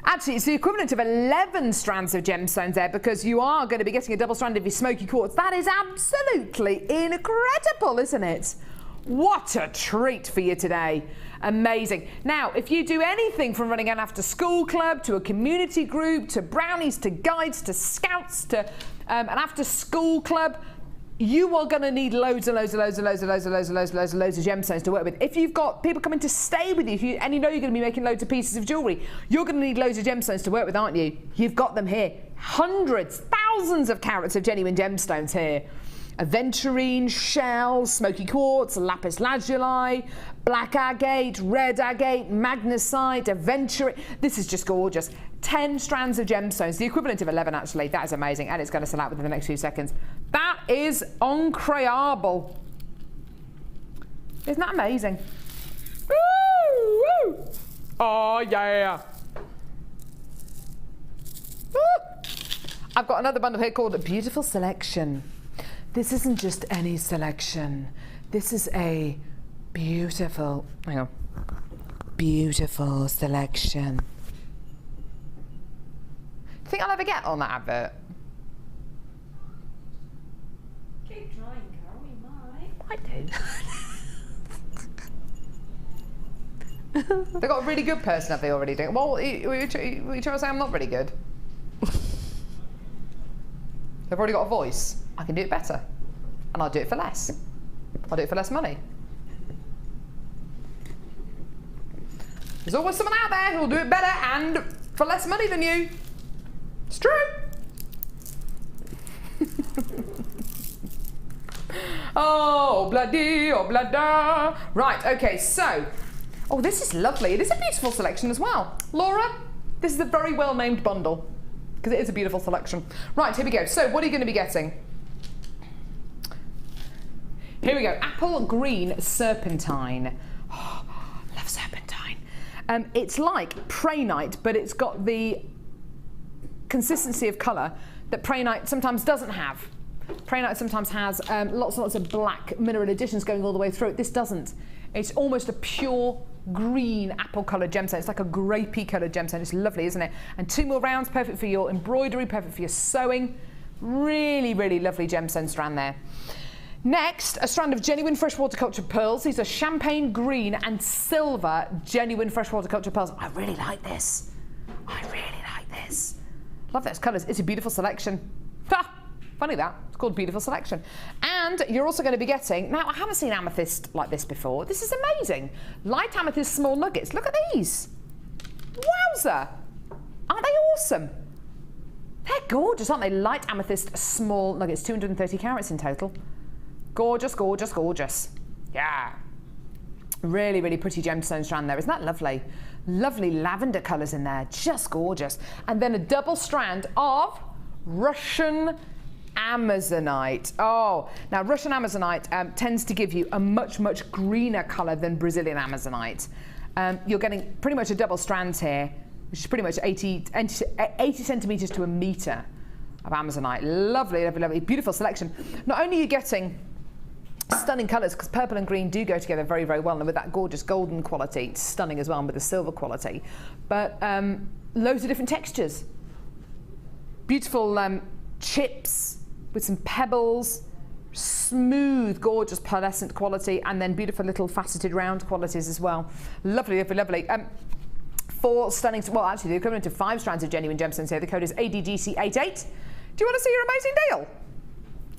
Actually, it's the equivalent of 11 strands of gemstones there, because you are going to be getting a double strand of your smoky quartz. That is absolutely incredible, isn't it? What a treat for you today. Amazing. Now, if you do anything from running an after school club to a community group to brownies to guides to scouts to an after school club, you are going to need loads and loads and loads and loads and loads and loads and loads and loads and loads of gemstones to work with. If you've got people coming to stay with you, and you know you're going to be making loads of pieces of jewellery, you're going to need loads of gemstones to work with, aren't you? You've got them here. Hundreds, thousands of carats of genuine gemstones here. Aventurine, shell, smoky quartz, lapis lazuli, black agate, red agate, magnesite, aventurine. This is just gorgeous. 10 strands of gemstones, the equivalent of 11 actually. That is amazing, and it's going to sell out within the next few seconds. That is incredible. Isn't that amazing? Woo, woo. Oh yeah. Woo. I've got another bundle here called Beautiful Selection. This isn't just any selection. This is a beautiful, hang on, beautiful selection. Do you think I'll ever get on that advert? Keep trying, Carol, we might. I do. They've got a really good person, have they already? Well, you trying to say I'm not really good? They've already got a voice. I can do it better. And I'll do it for less. I'll do it for less money. There's always someone out there who'll do it better and for less money than you. It's true. Oh, bloody, oh, blada. Right, okay, so. Oh, this is lovely. It is a beautiful selection as well. Laura, this is a very well-named bundle, because it is a beautiful selection. Right, here we go. So, what are you going to be getting? Here we go. Apple green serpentine. Oh, love serpentine. It's like prehnite, but it's got the consistency of colour that prehnite sometimes doesn't have. Prehnite sometimes has lots and lots of black mineral additions going all the way through it. This doesn't. It's almost a pure green apple coloured gemstone. It's like a grapey coloured gemstone. It's lovely, isn't it? And 2 more rounds, perfect for your embroidery, perfect for your sewing. Really, really lovely gemstone strand there. Next, a strand of genuine freshwater cultured pearls. These are champagne green and silver genuine freshwater cultured pearls. I really like this. I really Yes. Love those colours. It's a beautiful selection. Ha! Funny that. It's called Beautiful Selection. And you're also going to be getting, now I haven't seen amethyst like this before. This is amazing. Light amethyst small nuggets. Look at these. Wowza. Aren't they awesome? They're gorgeous, aren't they? Light amethyst small nuggets, 230 carats in total. Gorgeous, gorgeous, gorgeous. Yeah. Really, really pretty gemstone strand there. Isn't that lovely? Lovely lavender colours in there. Just gorgeous. And then a double strand of Russian Amazonite. Oh, now Russian Amazonite tends to give you a much, much greener colour than Brazilian Amazonite. You're getting pretty much a double strand here, which is pretty much 80 centimetres to a metre of Amazonite. Lovely, lovely, lovely. Beautiful selection. Not only are you getting stunning colours, because purple and green do go together very, very well, and with that gorgeous golden quality, it's stunning as well, and with the silver quality, but loads of different textures. Beautiful chips with some pebbles, smooth, gorgeous pearlescent quality, and then beautiful little faceted round qualities as well. Lovely, lovely, lovely. 4 stunning, well actually the equivalent of 5 strands of genuine gemstones here. The code is ADGC88. Do you want to see your amazing deal?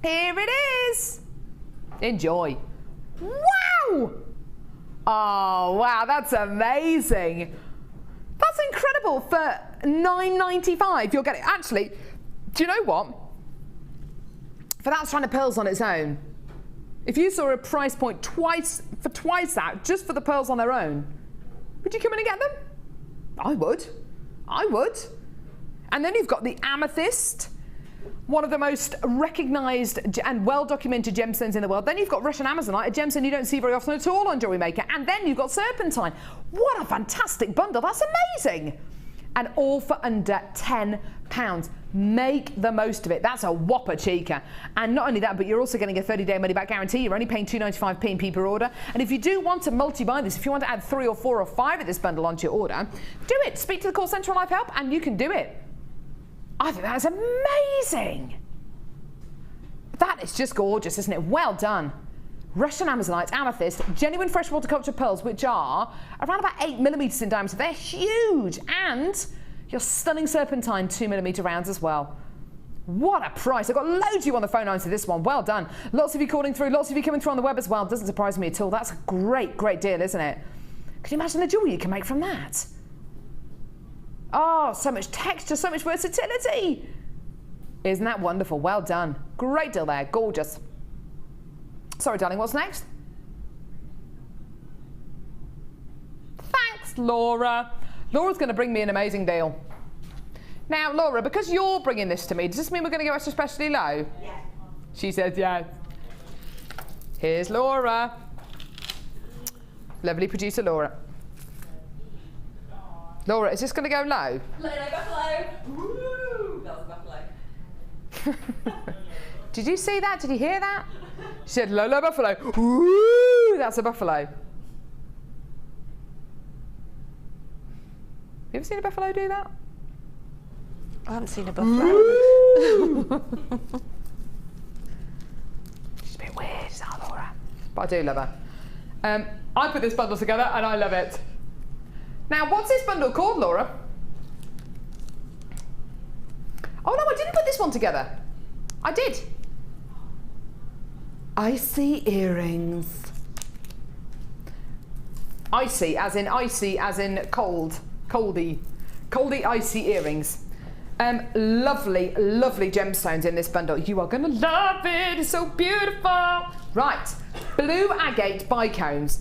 Here it is. Enjoy. Wow! Oh wow, that's amazing. That's incredible. For $9.95 you'll get it. Actually, do you know what? For that strand of pearls on its own, if you saw a price point twice that, just for the pearls on their own, would you come in and get them? I would. I would. And then you've got the amethyst, one of the most recognised and well-documented gemstones in the world. Then you've got Russian Amazonite, a gemstone you don't see very often at all on Jewellery Maker. And then you've got serpentine. What a fantastic bundle. That's amazing. And all for under £10. Make the most of it. That's a whopper cheeker. And not only that, but you're also getting a 30-day money-back guarantee. You're only paying £2.95 P&P per order. And if you do want to multi-buy this, if you want to add 3 or 4 or 5 of this bundle onto your order, do it. Speak to the call centre on Live Help and you can do it. I think that is amazing. That is just gorgeous, isn't it? Well done. Russian Amazonite, amethyst, genuine freshwater culture pearls, which are around about 8mm in diameter. They're huge. And your stunning serpentine 2mm rounds as well. What a price. I've got loads of you on the phone lines for this one. Well done. Lots of you calling through, lots of you coming through on the web as well. Doesn't surprise me at all. That's a great, great deal, isn't it? Can you imagine the jewellery you can make from that? Oh, so much texture, so much versatility. Isn't that wonderful? Well done. Great deal there. Gorgeous. Sorry, darling, what's next? Thanks, Laura. Laura's going to bring me an amazing deal. Now, Laura, because you're bringing this to me, does this mean we're going to go extra specially low? Yeah. She says yes. Here's Laura. Lovely producer Laura. Laura, is this going to go low? Low, buffalo. Woo! That was a buffalo. Did you see that? Did you hear that? She said, low, low, buffalo. Woo! That's a buffalo. You ever seen a buffalo do that? I haven't seen a buffalo. She's a bit weird, is that, Laura? But I do love her. I put this bundle together and I love it. Now, what's this bundle called, Laura? Oh no, I didn't put this one together. I did. Icy earrings. Icy as in cold. Coldy icy earrings. Lovely, lovely gemstones in this bundle. You are going to love it. It's so beautiful. Right, blue agate bicones.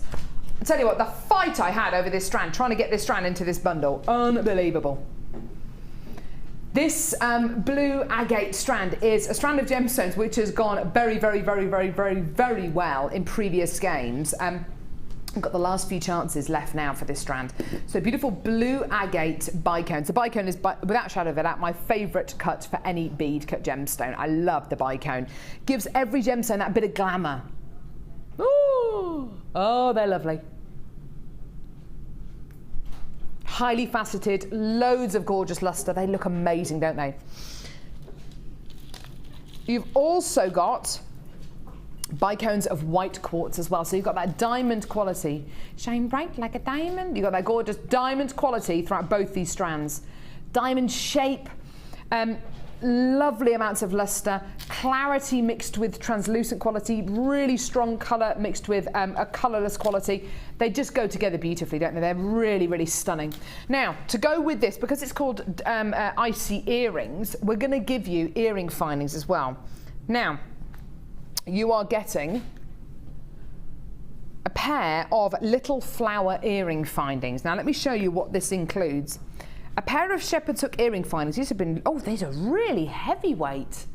I'll tell you what, the fight I had over this strand, trying to get this strand into this bundle, unbelievable. This blue agate strand is a strand of gemstones which has gone very, very, very, very, very, very well in previous games. I've got the last few chances left now for this strand. So beautiful blue agate bicone. So bicone is, without a shadow of a doubt, my favourite cut for any bead cut gemstone. I love the bicone. Gives every gemstone that bit of glamour. Ooh. Oh, they're lovely. Highly faceted, loads of gorgeous lustre. They look amazing, don't they? You've also got bicones of white quartz as well. So you've got that diamond quality. Shine bright like a diamond. You've got that gorgeous diamond quality throughout both these strands. diamond shape, lovely amounts of luster, clarity mixed with translucent quality, really strong colour mixed with a colourless quality. They just go together beautifully, don't they? They're really, really stunning. Now, to go with this, because it's called icy earrings, we're going to give you earring findings as well. Now, you are getting a pair of little flower earring findings. Now, let me show you what this includes. A pair of shepherd's hook earring findings. These have been, oh, these are really heavyweight.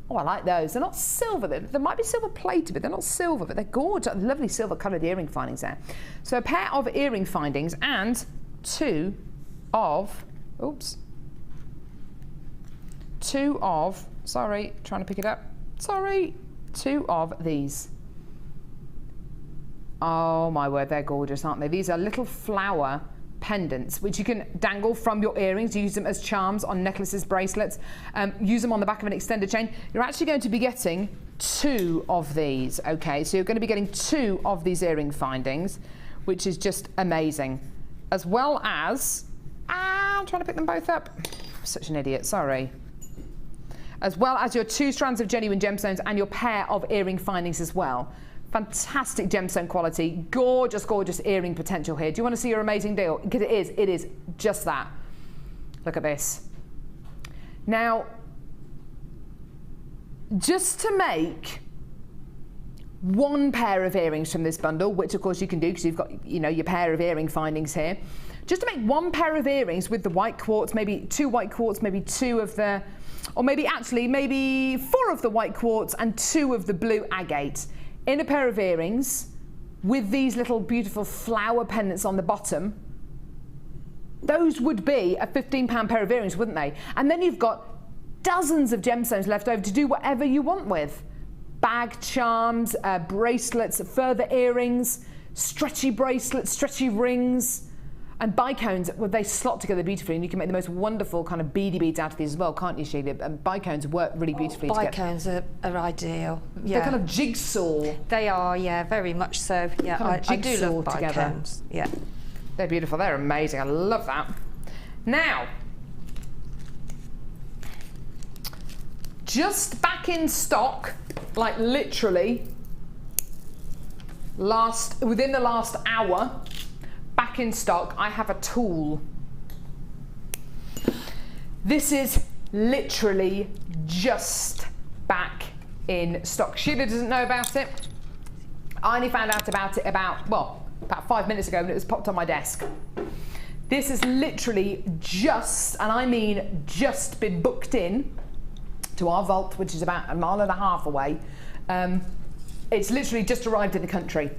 Oh, I like those. They're not silver. They might be silver plated, but they're not silver, but they're gorgeous. Lovely silver coloured earring findings there. So a pair of earring findings and two of, sorry, trying to pick it up. Sorry, two of these. Oh my word, they're gorgeous, aren't they? These are little flower pendants which you can dangle from your earrings, use them as charms on necklaces, bracelets, use them on the back of an extended chain. You're actually going to be getting two of these, okay? So you're going to be getting two of these earring findings, which is just amazing. As well as, I'm trying to pick them both up. Such an idiot, sorry. As well as your 2 strands of genuine gemstones and your pair of earring findings as well. Fantastic gemstone quality, gorgeous, gorgeous earring potential here. Do you want to see your amazing deal? Because it is just that. Look at this. Now, just to make one pair of earrings from this bundle, which of course you can do because you've got, you know, your pair of earring findings here. Just to make one pair of earrings with the white quartz, maybe 2 white quartz, maybe 2 of the, or maybe 4 of the white quartz and 2 of the blue agate. In a pair of earrings with these little beautiful flower pendants on the bottom, those would be a £15 pair of earrings, wouldn't they? And then you've got dozens of gemstones left over to do whatever you want with. Bag charms, bracelets, further earrings, stretchy bracelets, stretchy rings, and bicones. Well, they slot together beautifully, and you can make the most wonderful kind of beady beads out of these as well, can't you, Sheila? And bicones work really beautifully together. Bicones are ideal. Yeah. They're kind of jigsaw. They are, yeah, very much so. Yeah, I do love bicones. Yeah. They're beautiful. They're amazing. I love that. Now, just back in stock, like literally within the last hour, back in stock, I have a tool. This is literally just back in stock. Sheila doesn't know about it. I only found out about it about 5 minutes ago when it was popped on my desk. This is literally just, and I mean just, been booked in to our vault, which is about 1.5 miles away. It's literally just arrived in the country,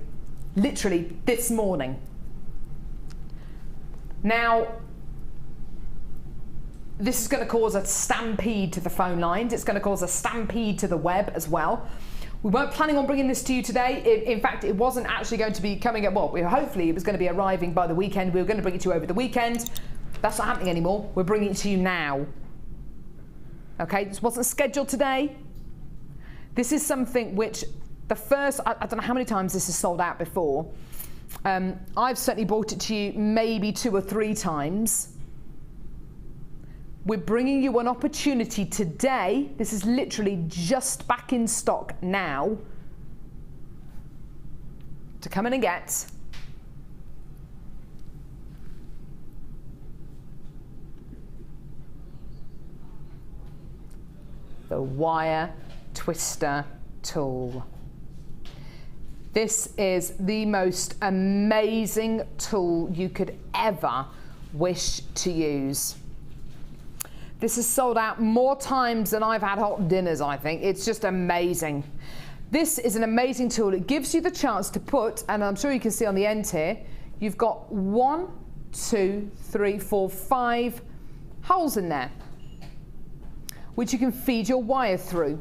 literally this morning. Now, this is going to cause a stampede to the phone lines. It's going to cause a stampede to the web as well. We weren't planning on bringing this to you today. In fact, it wasn't actually going to be coming up. Well, hopefully it was going to be arriving by the weekend. We were going to bring it to you over the weekend. That's not happening anymore. We're bringing it to you now. Okay, this wasn't scheduled today. This is something which the first, I don't know how many times this has sold out before. I've certainly brought it to you maybe 2 or 3 times. We're bringing you an opportunity today. This is literally just back in stock now to come in and get the wire twister tool. This is the most amazing tool you could ever wish to use. This has sold out more times than I've had hot dinners, I think. It's just amazing. This is an amazing tool. It gives you the chance to put, and I'm sure you can see on the end here, you've got 1, 2, 3, 4, 5 holes in there, which you can feed your wire through.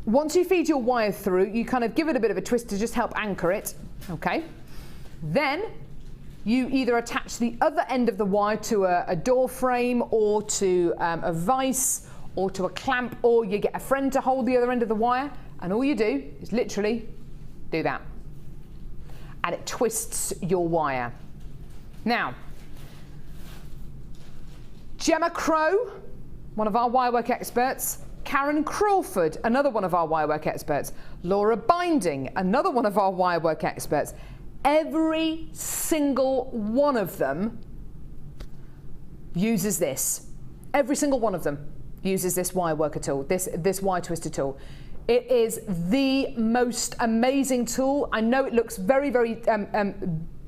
Once you feed your wire through, you kind of give it a bit of a twist to just help anchor it, okay? Then you either attach the other end of the wire to a door frame or to a vise or to a clamp, or you get a friend to hold the other end of the wire, and all you do is literally do that. And it twists your wire. Now, Gemma Crow, one of our wirework experts. Karen Crawford, another one of our wirework experts. Laura Binding, another one of our wirework experts. Every single one of them uses this. Every single one of them uses this wire worker tool, this wire twister tool. It is the most amazing tool. I know it looks very, very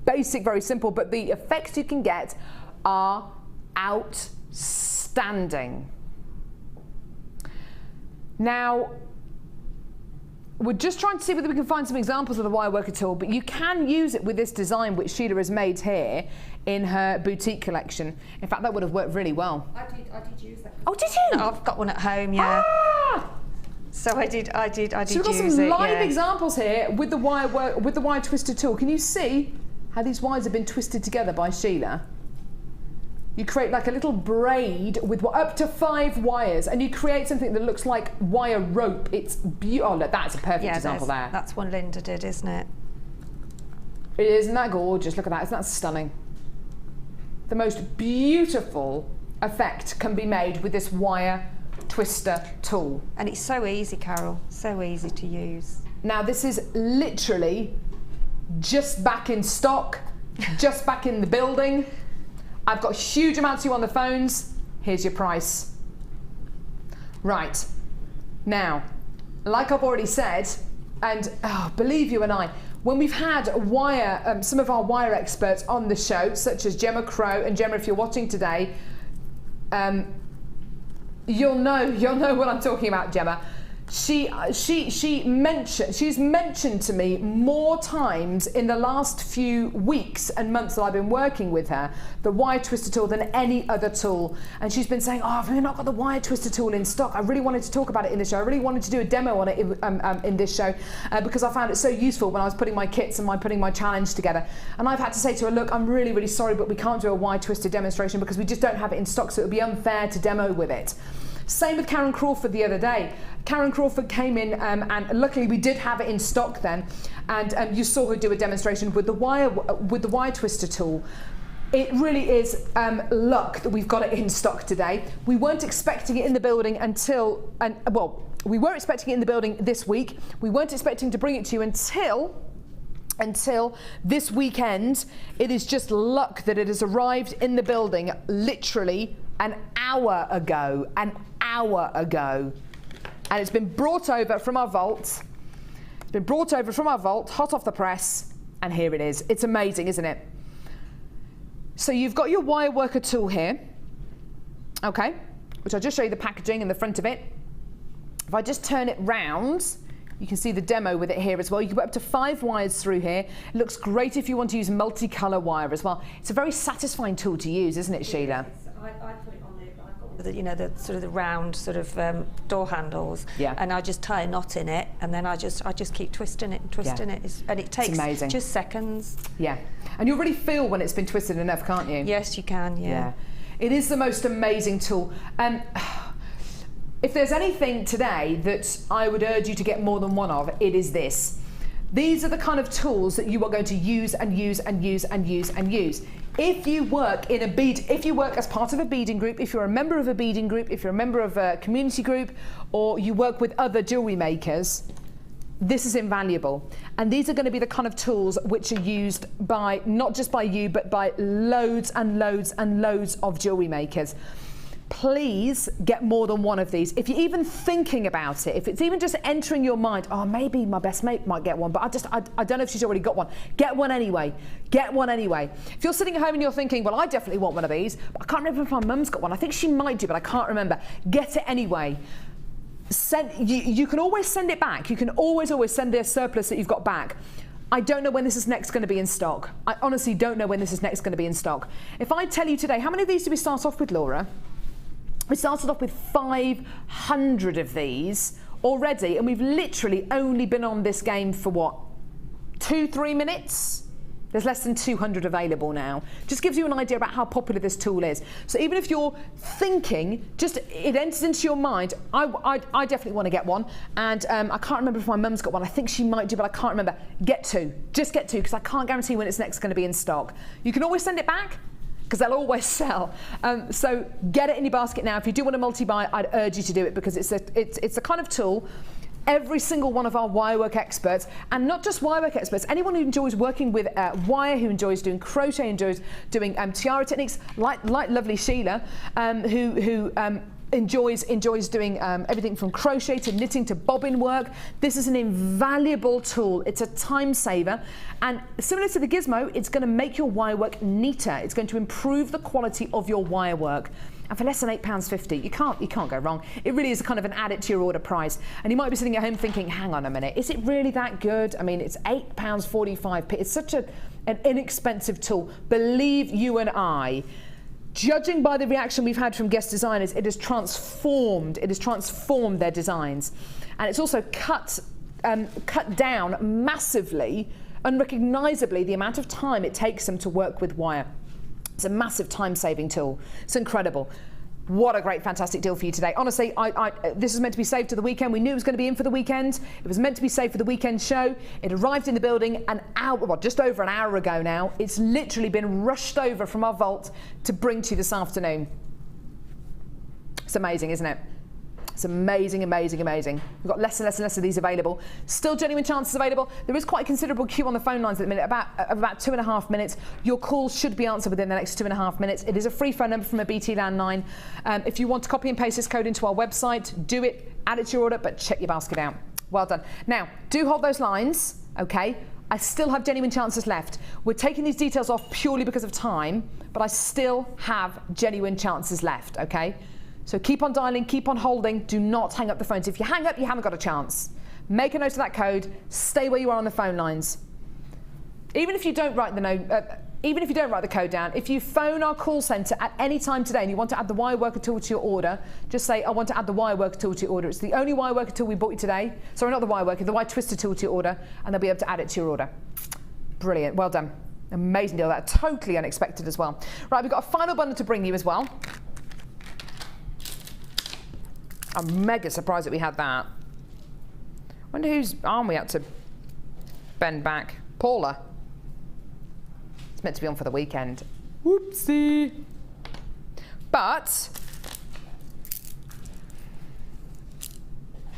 basic, very simple, but the effects you can get are outstanding. Now, we're just trying to see whether we can find some examples of the wire worker tool, but you can use it with this design which Sheila has made here in her boutique collection. In fact, that would have worked really well. I did use that. Oh, did you? I've got one at home, yeah. Ah! So I did So we've got use some it, live yeah. examples here with the wire twister tool. Can you see how these wires have been twisted together by Sheila? You create like a little braid with up to 5 wires, and you create something that looks like wire rope. It's beautiful. Oh, look, that's a perfect example there. That's one Linda did, isn't it? Isn't that gorgeous? Look at that. Isn't that stunning? The most beautiful effect can be made with this wire twister tool. And it's so easy, Carol. So easy to use. Now, this is literally just back in stock, just back in the building. I've got huge amounts of you on the phones. Here's your price. Right. Now, like I've already said, and believe you and I, when we've had some of our wire experts on the show, such as Gemma Crow, and Gemma, if you're watching today, you'll know what I'm talking about, Gemma. She's mentioned to me more times in the last few weeks and months that I've been working with her the wire twister tool than any other tool, and she's been saying, I've really not got the wire twister tool in stock. I really wanted to talk about it in the show. I really wanted to do a demo on it in this show because I found it so useful when I was putting my kits and putting my challenge together. And I've had to say to her, look, I'm really, really sorry, but we can't do a wire twister demonstration because we just don't have it in stock, so it would be unfair to demo with it. Same with Karen Crawford the other day. Karen Crawford came in and luckily we did have it in stock then, and you saw her do a demonstration with the wire twister tool. It really is luck that we've got it in stock today. We weren't expecting it in the building we were expecting it in the building this week. We weren't expecting to bring it to you until this weekend. It is just luck that it has arrived in the building literally an hour ago. And it's been brought over from our vault. It's been brought over from our vault, hot off the press, and here it is. It's amazing, isn't it? So you've got your wire worker tool here, okay, which I'll just show you the packaging in the front of it. If I just turn it round, you can see the demo with it here as well. You can put up to 5 wires through here. It looks great if you want to use multicolour wire as well. It's a very satisfying tool to use, isn't it, Sheila? I put it on the sort of the round sort of door handles, and I just tie a knot in it, and then I just keep twisting it and twisting it, and it takes just seconds. Yeah, and you'll really feel when it's been twisted enough, can't you? Yes, you can. Yeah. It is the most amazing tool. If there's anything today that I would urge you to get more than one of, it is this. These are the kind of tools that you are going to use and use and use and use and use. If you work as part of a beading group, if you're a member of a beading group, if you're a member of a community group, or you work with other jewellery makers, this is invaluable. And these are going to be the kind of tools which are used by, not just by you, but by loads and loads and loads of jewellery makers. Please get more than one of these. If you're even thinking about it, if it's even just entering your mind, oh, maybe my best mate might get one, but I don't know if she's already got one. Get one anyway. Get one anyway. If you're sitting at home and you're thinking, well, I definitely want one of these, but I can't remember if my mum's got one. I think she might do, but I can't remember. Get it anyway. You can always send it back. You can always send a surplus that you've got back. I don't know when this is next going to be in stock. I honestly don't know when this is next going to be in stock. If I tell you today, how many of these did we start off with, Laura? We started off with 500 of these already, and we've literally only been on this game for what, 2-3 minutes? There's less than 200 available now. Just gives you an idea about how popular this tool is. So even if you're thinking, just it enters into your mind, I definitely want to get one, and I can't remember if my mum's got one. I think she might do, but I can't remember. Get two, just get two, because I can't guarantee when it's next going to be in stock. You can always send it back. because they'll always sell. So get it in your basket now. If you do want to multi-buy, I'd urge you to do it, because it's a kind of tool. Every single one of our wirework experts, and not just wirework experts, anyone who enjoys working with wire, who enjoys doing crochet, enjoys doing tiara techniques, like lovely Sheila, who enjoys doing everything from crochet to knitting to bobbin work. This is an invaluable tool. It's a time saver, and similar to the gizmo, it's going to make your wire work neater. It's going to improve the quality of your wire work. And for less than £8.50, you can't go wrong. It really is kind of an add it to your order price. And you might be sitting at home thinking, hang on a minute, is it really that good? I mean, it's £8.45. It's such an inexpensive tool. Believe you and I, judging by the reaction we've had from guest designers, it has transformed their designs. And it's also cut down massively, unrecognisably, the amount of time it takes them to work with wire. It's a massive time-saving tool. It's incredible. What a great, fantastic deal for you today. Honestly, this is meant to be saved to the weekend. We knew it was going to be in for the weekend. It was meant to be saved for the weekend show. It arrived in the building just over an hour ago now. It's literally been rushed over from our vault to bring to you this afternoon. It's amazing, isn't it? It's amazing, amazing, amazing. We've got less and less and less of these available. Still genuine chances available. There is quite a considerable queue on the phone lines at the minute, about 2.5 minutes. Your calls should be answered within the next 2.5 minutes. It is a free phone number from a BT landline. If you want to copy and paste this code into our website, do it, add it to your order, but check your basket out. Well done. Now, do hold those lines, okay? I still have genuine chances left. We're taking these details off purely because of time, but I still have genuine chances left, okay? So keep on dialing, keep on holding, do not hang up the phones. If you hang up, you haven't got a chance. Make a note of that code, stay where you are on the phone lines. Even if you don't write the code down, if you phone our call centre at any time today and you want to add the wire worker tool to your order, just say, I want to add the wire worker tool to your order. It's the only wire worker tool we bought you today. Sorry, not the wire worker, the wire twister tool to your order, and they'll be able to add it to your order. Brilliant, well done. Amazing deal, that totally unexpected as well. Right, we've got a final bundle to bring you as well. I'm mega surprised that we had that. Wonder whose arm we had to bend back. Paula. It's meant to be on for the weekend. Whoopsie. But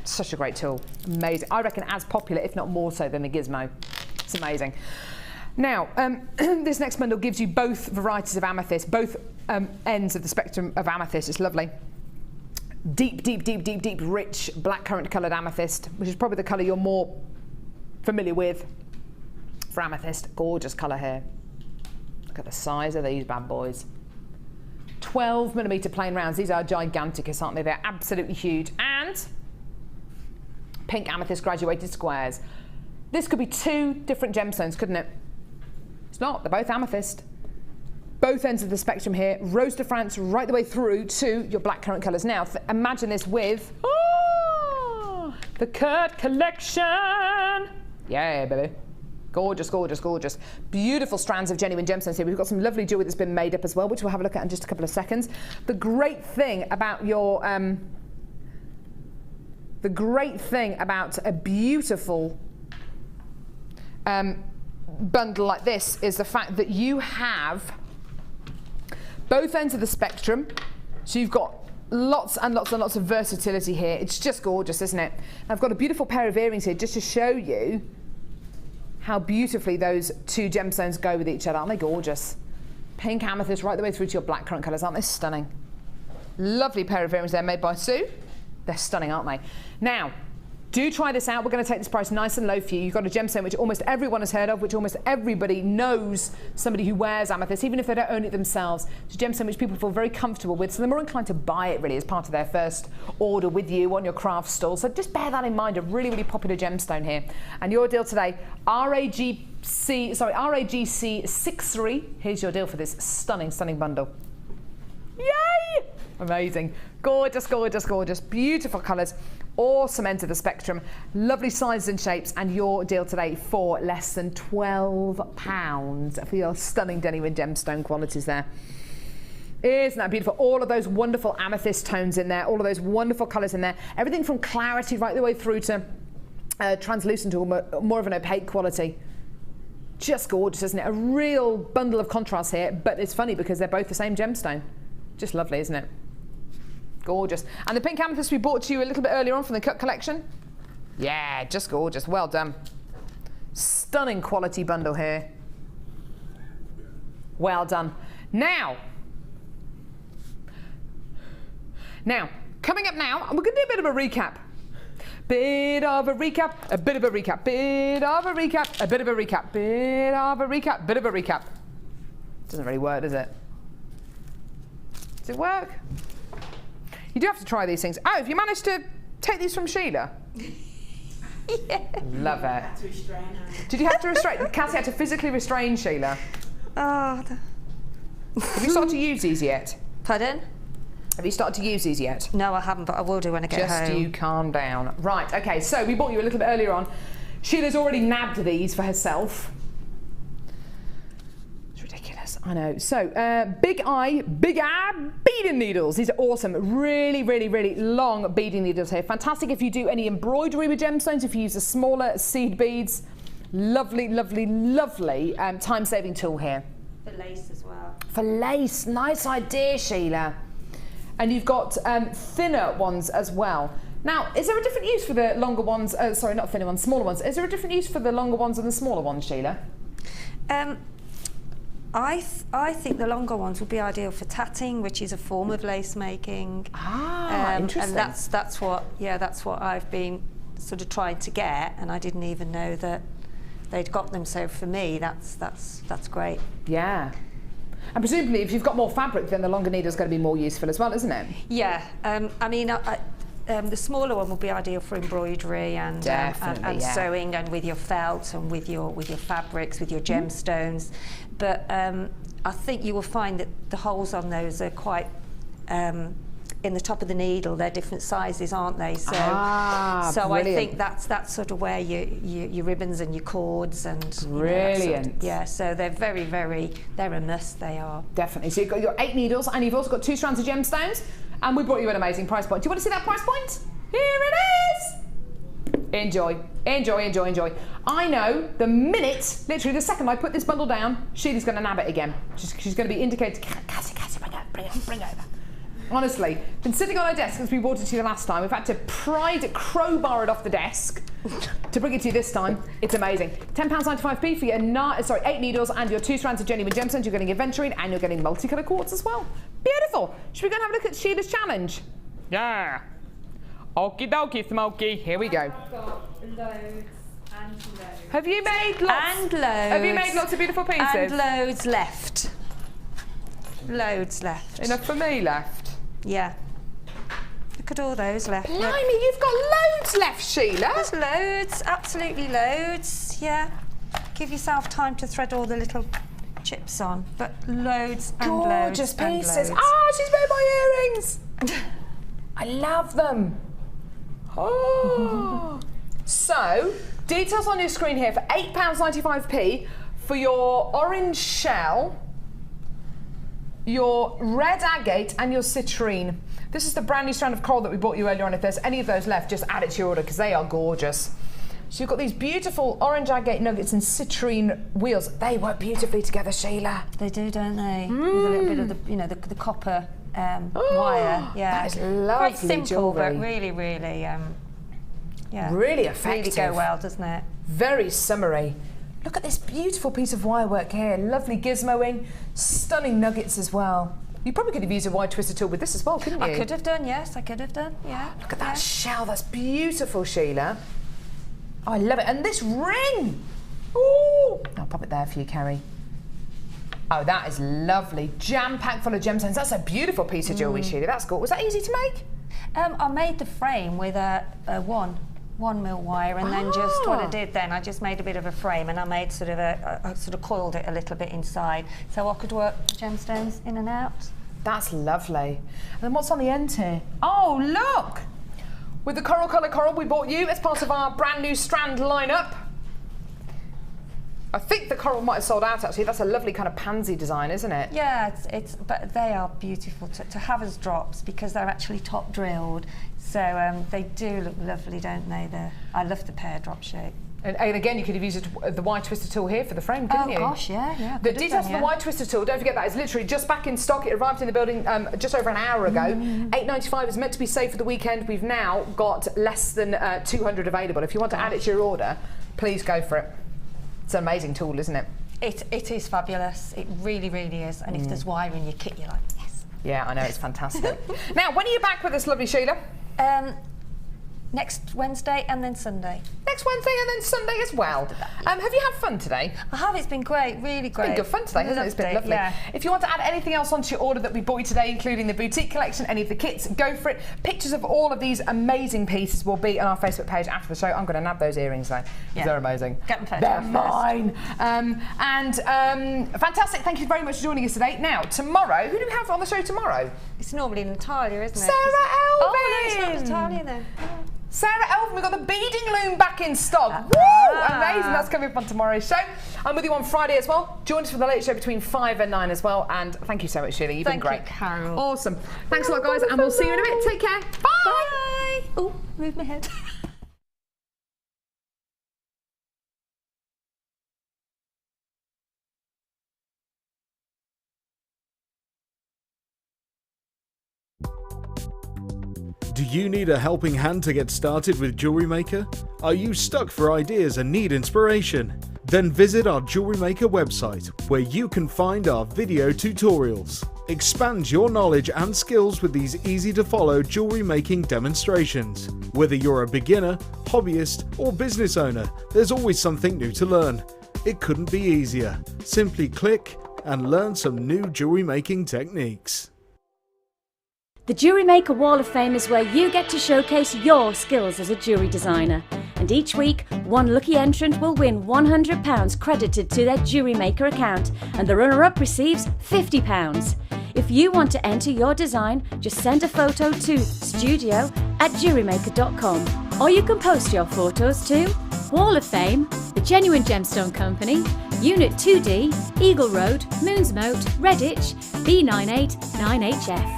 such a great tool. Amazing. I reckon as popular, if not more so, than the gizmo. It's amazing. Now, this next bundle gives you both varieties of amethyst, both ends of the spectrum of amethyst. It's lovely. Deep, rich blackcurrant coloured amethyst, which is probably the colour you're more familiar with for amethyst. Gorgeous colour here. Look at the size of these bad boys. 12mm plain rounds. These are giganticus, aren't they? They're absolutely huge. And pink amethyst graduated squares. This could be two different gemstones, couldn't it? It's not. They're both amethyst. Both ends of the spectrum here, Rose de France right the way through to your blackcurrant colours. Now, imagine this with the Kurt collection. Yeah, baby. Gorgeous, gorgeous, gorgeous. Beautiful strands of genuine gemstones here. We've got some lovely jewellery that's been made up as well, which we'll have a look at in just a couple of seconds. The great thing about your a beautiful bundle like this is the fact that you have both ends of the spectrum, so you've got lots and lots and lots of versatility here. It's just gorgeous, isn't it? And I've got a beautiful pair of earrings here just to show you how beautifully those two gemstones go with each other. Aren't they gorgeous? Pink amethyst right the way through to your blackcurrant colours. Aren't they stunning? Lovely pair of earrings there made by Sue. They're stunning, aren't they? Now, do try this out. We're going to take this price nice and low for you. You've got a gemstone which almost everyone has heard of, which almost everybody knows somebody who wears amethyst, even if they don't own it themselves. It's a gemstone which people feel very comfortable with, so they're more inclined to buy it really as part of their first order with you on your craft stall. So just bear that in mind, a really, really popular gemstone here. And your deal today, RAGC 63. Here's your deal for this stunning, stunning bundle. Yay! Amazing. Gorgeous, gorgeous, gorgeous. Beautiful colours. Awesome ends of the spectrum, lovely sizes and shapes, and your deal today for less than £12 for your stunning genuine gemstone qualities there. Isn't that beautiful? All of those wonderful amethyst tones in there, all of those wonderful colours in there, everything from clarity right the way through to translucent or more of an opaque quality. Just gorgeous, isn't it? A real bundle of contrast here, but it's funny because they're both the same gemstone. Just lovely, isn't it? Gorgeous. And the pink amethyst we brought to you a little bit earlier on from the cut collection. Yeah, just gorgeous. Well done. Stunning quality bundle here. Well done. Now, coming up now, and we're going to do a bit of a recap. Bit of a recap, a bit of a recap, bit of a recap, a bit of a recap, bit of a recap, bit of a recap. Doesn't really work, does it? Does it work? You do have to try these things. Oh, have you managed to take these from Sheila? Yeah. Love it. I had to restrain her. Did you have to restrain? Cassie had to physically restrain Sheila. Oh. Have you started to use these yet? Pardon? Have you started to use these yet? No, I haven't, but I will do when I get home. Just you calm down. Right, okay, so we bought you a little bit earlier on. Sheila's already nabbed these for herself. It's ridiculous, I know. So, Big Eye beading needles. These are awesome. Really, really, really long beading needles here. Fantastic if you do any embroidery with gemstones, if you use the smaller seed beads. Lovely, lovely, lovely time-saving tool here. For lace as well. For lace, nice idea, Sheila. And you've got thinner ones as well. Now, is there a different use for the longer ones? Sorry, not thinner ones, smaller ones. Is there a different use for the longer ones and the smaller ones, Sheila? I think the longer ones would be ideal for tatting, which is a form of lace making. Interesting. And that's what I've been sort of trying to get, and I didn't even know that they'd got them. So for me, that's great. Yeah. And presumably, if you've got more fabric, then the longer needle is going to be more useful as well, isn't it? Yeah. I mean, the smaller one will be ideal for embroidery and sewing, and with your felt and with your fabrics, with your gemstones. But I think you will find that the holes on those are quite in the top of the needle. They're different sizes, aren't they? So, I think that's sort of where your ribbons and your cords and brilliant. So they're very, very, they're a must. They are definitely. So you've got your 8 needles, and you've also got 2 strands of gemstones, and we brought you an amazing price point. Do you want to see that price point? Here it is. Enjoy, enjoy, enjoy, enjoy. I know the minute, literally the second I put this bundle down, Sheila's going to nab it again. She's going to be indicating, Cassie, bring it over. Honestly, been sitting on our desk since we brought it to you the last time. We've had to crowbar it off the desk to bring it to you this time. It's amazing. £10.95p for your 8 needles and your 2 strands of genuine gemstones. You're getting aventurine and you're getting multicolour quartz as well. Beautiful. Should we go and have a look at Sheila's challenge? Yeah. Okie dokie, Smokey. Here we go. I've got loads and loads. Have you made lots? And loads. Have you made lots of beautiful pieces? And loads left. Loads left. Enough for me left. Yeah. Look at all those left. Blimey, you've got loads left, Sheila. There's loads, absolutely loads. Yeah. Give yourself time to thread all the little chips on, but loads and gorgeous loads pieces. and loads. Oh, she's made my earrings. I love them. Oh. So, details on your screen here for £8.95p for your orange shell, your red agate and your citrine. This is the brand new strand of coral that we bought you earlier on. If there's any of those left, just add it to your order because they are gorgeous. So you've got these beautiful orange agate nuggets and citrine wheels. They work beautifully together, Sheila. They do, don't they? With a little bit of the, the copper wire. Yeah. That is lovely. Quite simple, jewellery. but really, really, really effective. Really go well, doesn't it? Very summery. Look at this beautiful piece of wire work here. Lovely gizmoing, stunning nuggets as well. You probably could have used a wide twister tool with this as well, couldn't you? I could have done, yes, I could have done, yeah. Look at that shell, that's beautiful, Sheila. Oh, I love it. And this ring! Ooh! I'll pop it there for you, Kerry. Oh, that is lovely. Jam-packed full of gemstones. That's a beautiful piece of jewellery, Sheila. That's good. Was that easy to make? I made the frame with a 1 mil wire, and then just what I did then, I just made a bit of a frame, and I made sort of I sort of coiled it a little bit inside, so I could work the gemstones in and out. That's lovely. And then what's on the end here? Oh, look! With the coral colour coral we bought you as part of our brand new strand lineup. I think the coral might have sold out actually. That's a lovely kind of pansy design, isn't it? Yeah, but they are beautiful to have as drops because they're actually top drilled. So they do look lovely, don't they? I love the pear drop shape. And again, you could have used the wire twister tool here for the frame, couldn't you? Oh gosh, yeah. The details for the wire twister tool, don't forget that is literally just back in stock. It arrived in the building just over an hour ago. $8.95 is meant to be saved for the weekend. We've now got less than 200 available. If you want to add it to your order, please go for it. It's an amazing tool, isn't it? It is fabulous. It really, really is. And if there's wire in your kit, you're like, yes. Yeah, I know, it's fantastic. Now, when are you back with us, lovely Sheila? Next Wednesday and then Sunday. Next Wednesday and then Sunday as well. Have you had fun today? I have. It's been great, really great. It's been good fun today, hasn't it? It's been lovely. Yeah. If you want to add anything else onto your order that we bought you today, including the boutique collection, any of the kits, go for it. Pictures of all of these amazing pieces will be on our Facebook page after the show. I'm going to nab those earrings though, because they're amazing. Get them They're mine. Fantastic. Thank you very much for joining us today. Now, tomorrow, who do we have on the show tomorrow? It's normally Natalia, isn't it? Sarah Elvin! Oh, no, it's not Natalia then. Sarah Elvin, we've got the beading loom back in stock. Woo! Amazing, that's coming up on tomorrow's show. I'm with you on Friday as well. Join us for the late show between 5 and 9 as well. And thank you so much, Sheila. You've been great. Thank you, Carol. Awesome. Thanks a lot, guys, and we'll see you in a bit. Take care. Bye. Bye. Oh, move my head. Do you need a helping hand to get started with Jewellery Maker? Are you stuck for ideas and need inspiration? Then visit our Jewellery Maker website, where you can find our video tutorials. Expand your knowledge and skills with these easy-to-follow jewellery making demonstrations. Whether you're a beginner, hobbyist, or business owner, there's always something new to learn. It couldn't be easier. Simply click and learn some new jewellery making techniques. The Jewellery Maker Wall of Fame is where you get to showcase your skills as a jewellery designer. And each week, one lucky entrant will win £100 credited to their Jewellery Maker account, and the runner-up receives £50. If you want to enter your design, just send a photo to studio@jewellerymaker.com, or you can post your photos to Wall of Fame, The Genuine Gemstone Company, Unit 2D, Eagle Road, Moonsmote, Redditch, B989HF.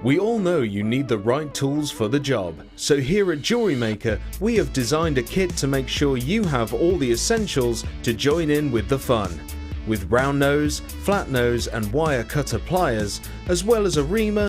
We all know you need the right tools for the job, so here at Jewellery Maker we have designed a kit to make sure you have all the essentials to join in with the fun. With round nose, flat nose and wire cutter pliers, as well as a reamer,